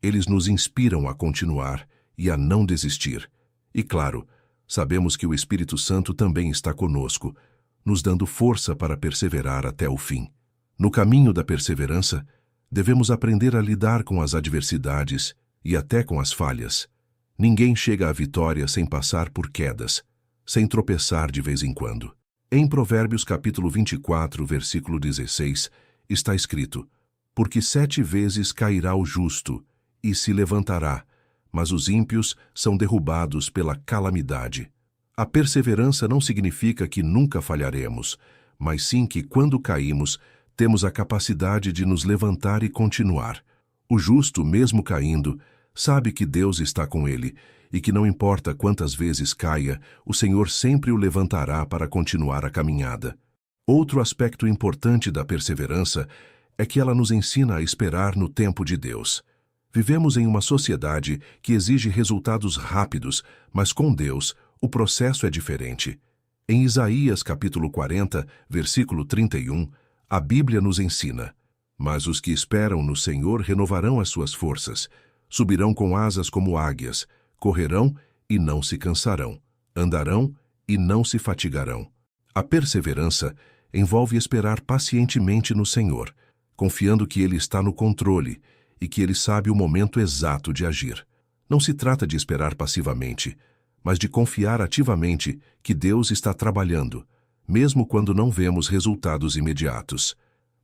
Eles nos inspiram a continuar e a não desistir. E claro, sabemos que o Espírito Santo também está conosco, nos dando força para perseverar até o fim. No caminho da perseverança, devemos aprender a lidar com as adversidades e até com as falhas. Ninguém chega à vitória sem passar por quedas, sem tropeçar de vez em quando. Em Provérbios capítulo 24, versículo 16, está escrito: "Porque 7 vezes cairá o justo, e se levantará, mas os ímpios são derrubados pela calamidade." A perseverança não significa que nunca falharemos, mas sim que, quando caímos, temos a capacidade de nos levantar e continuar. O justo, mesmo caindo, sabe que Deus está com ele e que não importa quantas vezes caia, o Senhor sempre o levantará para continuar a caminhada. Outro aspecto importante da perseverança é que ela nos ensina a esperar no tempo de Deus. Vivemos em uma sociedade que exige resultados rápidos, mas com Deus, o processo é diferente. Em Isaías capítulo 40, versículo 31, a Bíblia nos ensina: "Mas os que esperam no Senhor renovarão as suas forças, subirão com asas como águias, correrão e não se cansarão, andarão e não se fatigarão." A perseverança envolve esperar pacientemente no Senhor, confiando que Ele está no controle e que Ele sabe o momento exato de agir. Não se trata de esperar passivamente, mas de confiar ativamente que Deus está trabalhando, mesmo quando não vemos resultados imediatos.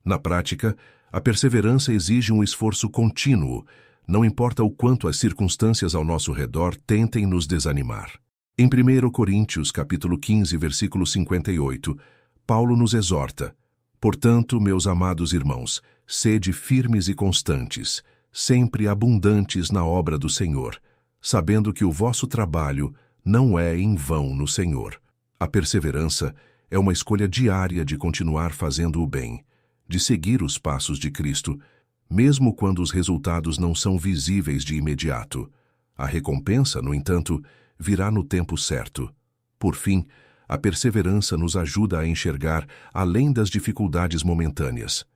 Na prática, a perseverança exige um esforço contínuo, não importa o quanto as circunstâncias ao nosso redor tentem nos desanimar. Em 1 Coríntios, capítulo 15, versículo 58, Paulo nos exorta: portanto, meus amados irmãos, sede firmes e constantes, sempre abundantes na obra do Senhor, sabendo que o vosso trabalho não é em vão no Senhor. A perseverança é uma escolha diária de continuar fazendo o bem, de seguir os passos de Cristo, mesmo quando os resultados não são visíveis de imediato. A recompensa, no entanto, virá no tempo certo. Por fim, a perseverança nos ajuda a enxergar além das dificuldades momentâneas.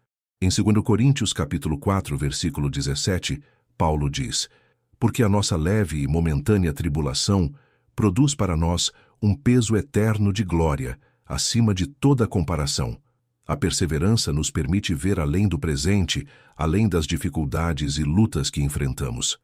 Em 2 Coríntios capítulo 4, versículo 17, Paulo diz: porque a nossa leve e momentânea tribulação produz para nós um peso eterno de glória, acima de toda comparação. A perseverança nos permite ver além do presente, além das dificuldades e lutas que enfrentamos.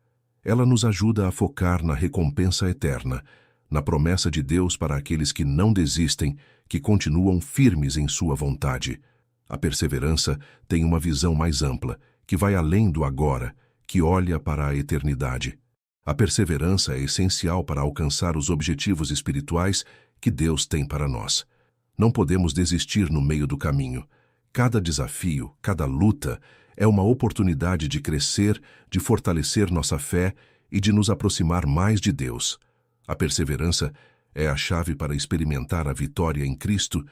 Ela nos ajuda a focar na recompensa eterna, na promessa de Deus para aqueles que não desistem, que continuam firmes em sua vontade. A perseverança tem uma visão mais ampla, que vai além do agora, que olha para a eternidade. A perseverança é essencial para alcançar os objetivos espirituais que Deus tem para nós. Não podemos desistir no meio do caminho. Cada desafio, cada luta, é uma oportunidade de crescer, de fortalecer nossa fé e de nos aproximar mais de Deus. A perseverança é a chave para experimentar a vitória em Cristo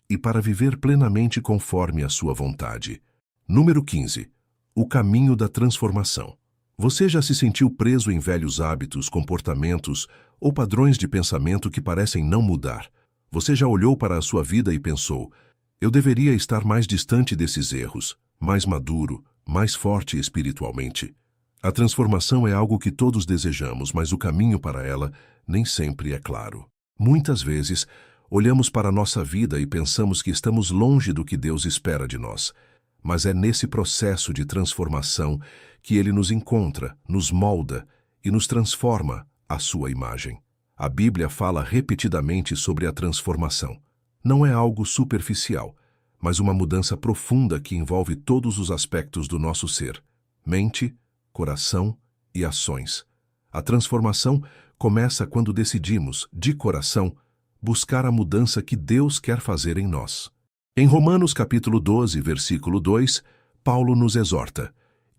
e para viver plenamente conforme a sua vontade. Número 15. O caminho da transformação. Você já se sentiu preso em velhos hábitos, comportamentos ou padrões de pensamento que parecem não mudar? Você já olhou para a sua vida e pensou: eu deveria estar mais distante desses erros, mais maduro, mais forte espiritualmente? A transformação é algo que todos desejamos, mas o caminho para ela nem sempre é claro. Muitas vezes, olhamos para a nossa vida e pensamos que estamos longe do que Deus espera de nós. Mas é nesse processo de transformação que Ele nos encontra, nos molda e nos transforma à sua imagem. A Bíblia fala repetidamente sobre a transformação. Não é algo superficial, mas uma mudança profunda que envolve todos os aspectos do nosso ser: mente, coração e ações. A transformação começa quando decidimos, de coração, buscar a mudança que Deus quer fazer em nós. Em Romanos capítulo 12, versículo 2, Paulo nos exorta: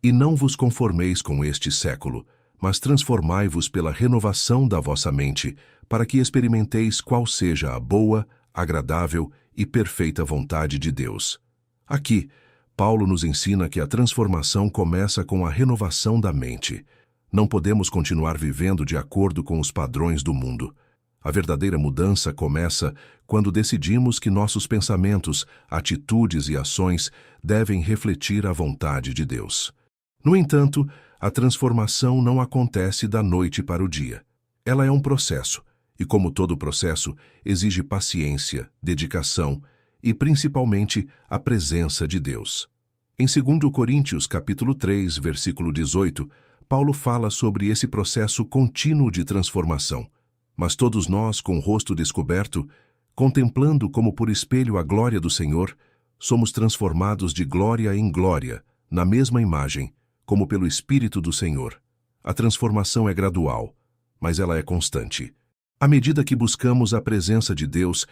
e não vos conformeis com este século, mas transformai-vos pela renovação da vossa mente, para que experimenteis qual seja a boa, agradável e perfeita vontade de Deus. Aqui, Paulo nos ensina que a transformação começa com a renovação da mente. Não podemos continuar vivendo de acordo com os padrões do mundo. A verdadeira mudança começa quando decidimos que nossos pensamentos, atitudes e ações devem refletir a vontade de Deus. No entanto, a transformação não acontece da noite para o dia. Ela é um processo, e como todo processo, exige paciência, dedicação e, principalmente, a presença de Deus. Em 2 Coríntios, capítulo 3, versículo 18, Paulo fala sobre esse processo contínuo de transformação. Mas todos nós, com o rosto descoberto, contemplando como por espelho a glória do Senhor, somos transformados de glória em glória, na mesma imagem, como pelo Espírito do Senhor. A transformação é gradual, mas ela é constante. À medida que buscamos a presença de Deus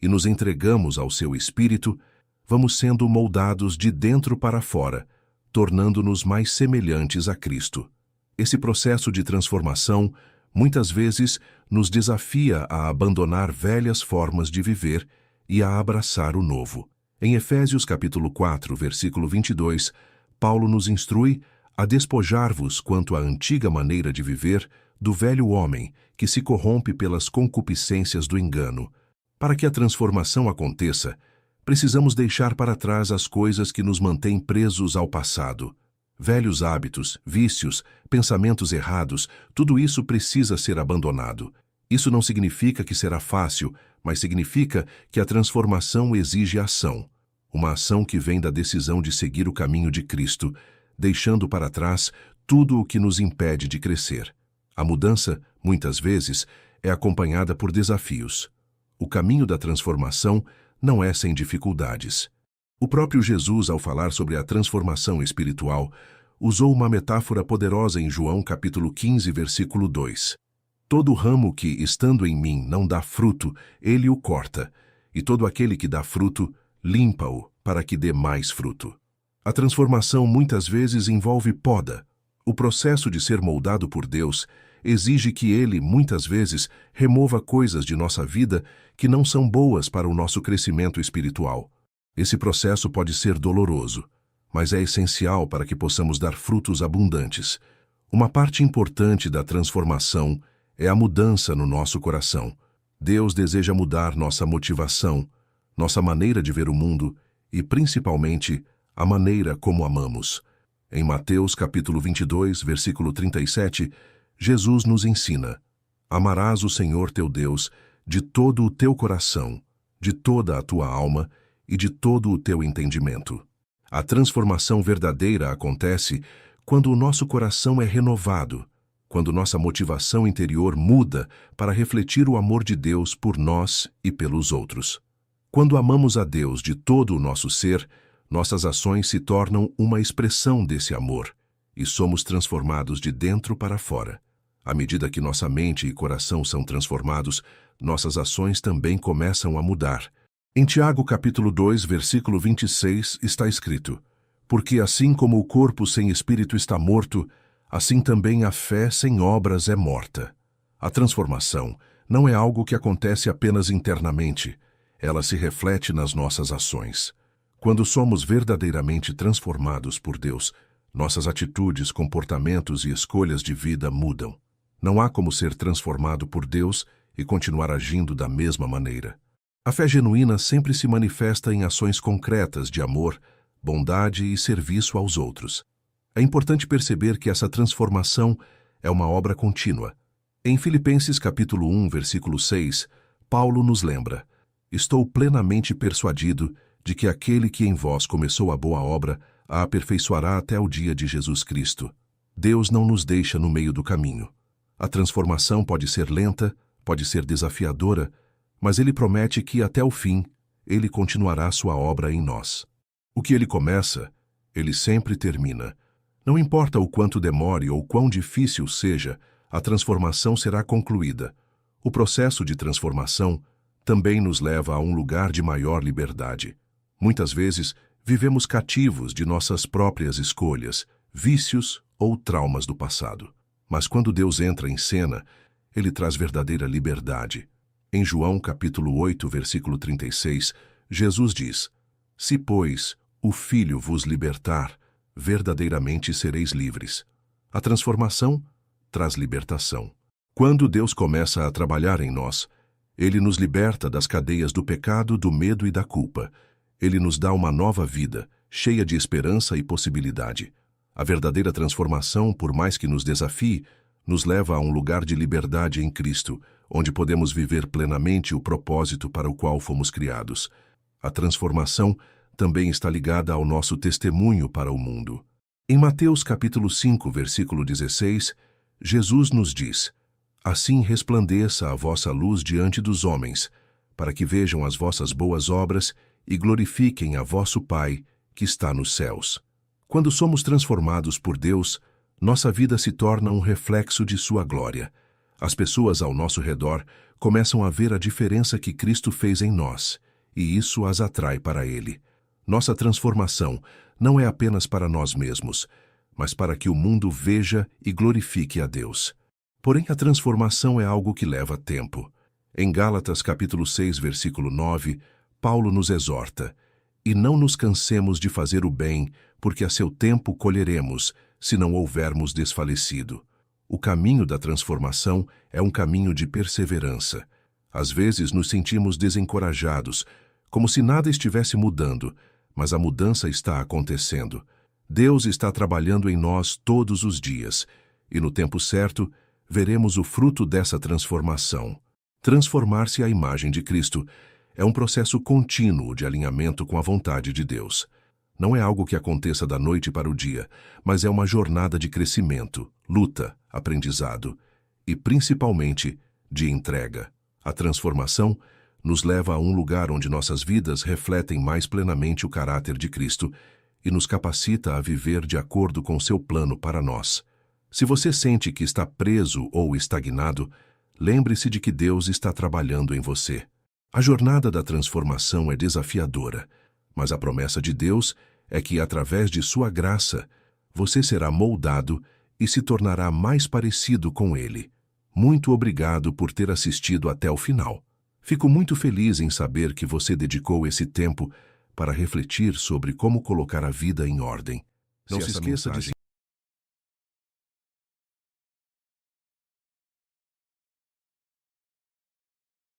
e nos entregamos ao seu Espírito, vamos sendo moldados de dentro para fora, tornando-nos mais semelhantes a Cristo. Esse processo de transformação, muitas vezes, nos desafia a abandonar velhas formas de viver e a abraçar o novo. Em Efésios capítulo 4, versículo 22, Paulo nos instrui a despojar-vos quanto à antiga maneira de viver do velho homem que se corrompe pelas concupiscências do engano. Para que a transformação aconteça, precisamos deixar para trás as coisas que nos mantêm presos ao passado. Velhos hábitos, vícios, pensamentos errados, tudo isso precisa ser abandonado. Isso não significa que será fácil, mas significa que a transformação exige ação. Uma ação que vem da decisão de seguir o caminho de Cristo, deixando para trás tudo o que nos impede de crescer. A mudança, muitas vezes, é acompanhada por desafios. O caminho da transformação não é sem dificuldades. O próprio Jesus, ao falar sobre a transformação espiritual, usou uma metáfora poderosa em João capítulo 15, versículo 2. Todo ramo que, estando em mim, não dá fruto, ele o corta, e todo aquele que dá fruto, limpa-o, para que dê mais fruto. A transformação muitas vezes envolve poda. O processo de ser moldado por Deus exige que Ele, muitas vezes, remova coisas de nossa vida que não são boas para o nosso crescimento espiritual. Esse processo pode ser doloroso, mas é essencial para que possamos dar frutos abundantes. Uma parte importante da transformação é a mudança no nosso coração. Deus deseja mudar nossa motivação, nossa maneira de ver o mundo e, principalmente, a maneira como amamos. Em Mateus capítulo 22, versículo 37, Jesus nos ensina: amarás o Senhor teu Deus de todo o teu coração, de toda a tua alma e de todo o teu entendimento. A transformação verdadeira acontece quando o nosso coração é renovado, quando nossa motivação interior muda para refletir o amor de Deus por nós e pelos outros. Quando amamos a Deus de todo o nosso ser, nossas ações se tornam uma expressão desse amor e somos transformados de dentro para fora. À medida que nossa mente e coração são transformados, nossas ações também começam a mudar. Em Tiago capítulo 2, versículo 26, está escrito: porque assim como o corpo sem espírito está morto, assim também a fé sem obras é morta. A transformação não é algo que acontece apenas internamente, ela se reflete nas nossas ações. Quando somos verdadeiramente transformados por Deus, nossas atitudes, comportamentos e escolhas de vida mudam. Não há como ser transformado por Deus e continuar agindo da mesma maneira. A fé genuína sempre se manifesta em ações concretas de amor, bondade e serviço aos outros. É importante perceber que essa transformação é uma obra contínua. Em Filipenses capítulo 1, versículo 6, Paulo nos lembra: estou plenamente persuadido de que aquele que em vós começou a boa obra a aperfeiçoará até o dia de Jesus Cristo. Deus não nos deixa no meio do caminho. A transformação pode ser lenta, pode ser desafiadora, mas Ele promete que até o fim, Ele continuará sua obra em nós. O que Ele começa, Ele sempre termina. Não importa o quanto demore ou quão difícil seja, a transformação será concluída. O processo de transformação também nos leva a um lugar de maior liberdade. Muitas vezes, vivemos cativos de nossas próprias escolhas, vícios ou traumas do passado. Mas quando Deus entra em cena, Ele traz verdadeira liberdade. Em João capítulo 8, versículo 36, Jesus diz: se, pois, o Filho vos libertar, verdadeiramente sereis livres. A transformação traz libertação. Quando Deus começa a trabalhar em nós, Ele nos liberta das cadeias do pecado, do medo e da culpa. Ele nos dá uma nova vida, cheia de esperança e possibilidade. A verdadeira transformação, por mais que nos desafie, nos leva a um lugar de liberdade em Cristo, onde podemos viver plenamente o propósito para o qual fomos criados. A transformação também está ligada ao nosso testemunho para o mundo. Em Mateus capítulo 5, versículo 16, Jesus nos diz: assim resplandeça a vossa luz diante dos homens, para que vejam as vossas boas obras e glorifiquem a vosso Pai, que está nos céus. Quando somos transformados por Deus, nossa vida se torna um reflexo de sua glória. As pessoas ao nosso redor começam a ver a diferença que Cristo fez em nós, e isso as atrai para Ele. Nossa transformação não é apenas para nós mesmos, mas para que o mundo veja e glorifique a Deus. Porém, a transformação é algo que leva tempo. Em Gálatas capítulo 6, versículo 9, Paulo nos exorta: e não nos cansemos de fazer o bem, porque a seu tempo colheremos, se não houvermos desfalecido. O caminho da transformação é um caminho de perseverança. Às vezes nos sentimos desencorajados, como se nada estivesse mudando, mas a mudança está acontecendo. Deus está trabalhando em nós todos os dias, e no tempo certo, veremos o fruto dessa transformação. Transformar-se à imagem de Cristo é um processo contínuo de alinhamento com a vontade de Deus. Não é algo que aconteça da noite para o dia, mas é uma jornada de crescimento, luta, aprendizado e, principalmente, de entrega. A transformação nos leva a um lugar onde nossas vidas refletem mais plenamente o caráter de Cristo e nos capacita a viver de acordo com seu plano para nós. Se você sente que está preso ou estagnado, lembre-se de que Deus está trabalhando em você. A jornada da transformação é desafiadora, mas a promessa de Deus é que, através de sua graça, você será moldado e se tornará mais parecido com Ele. Muito obrigado por ter assistido até o final. Fico muito feliz em saber que você dedicou esse tempo para refletir sobre como colocar a vida em ordem. Não se esqueça de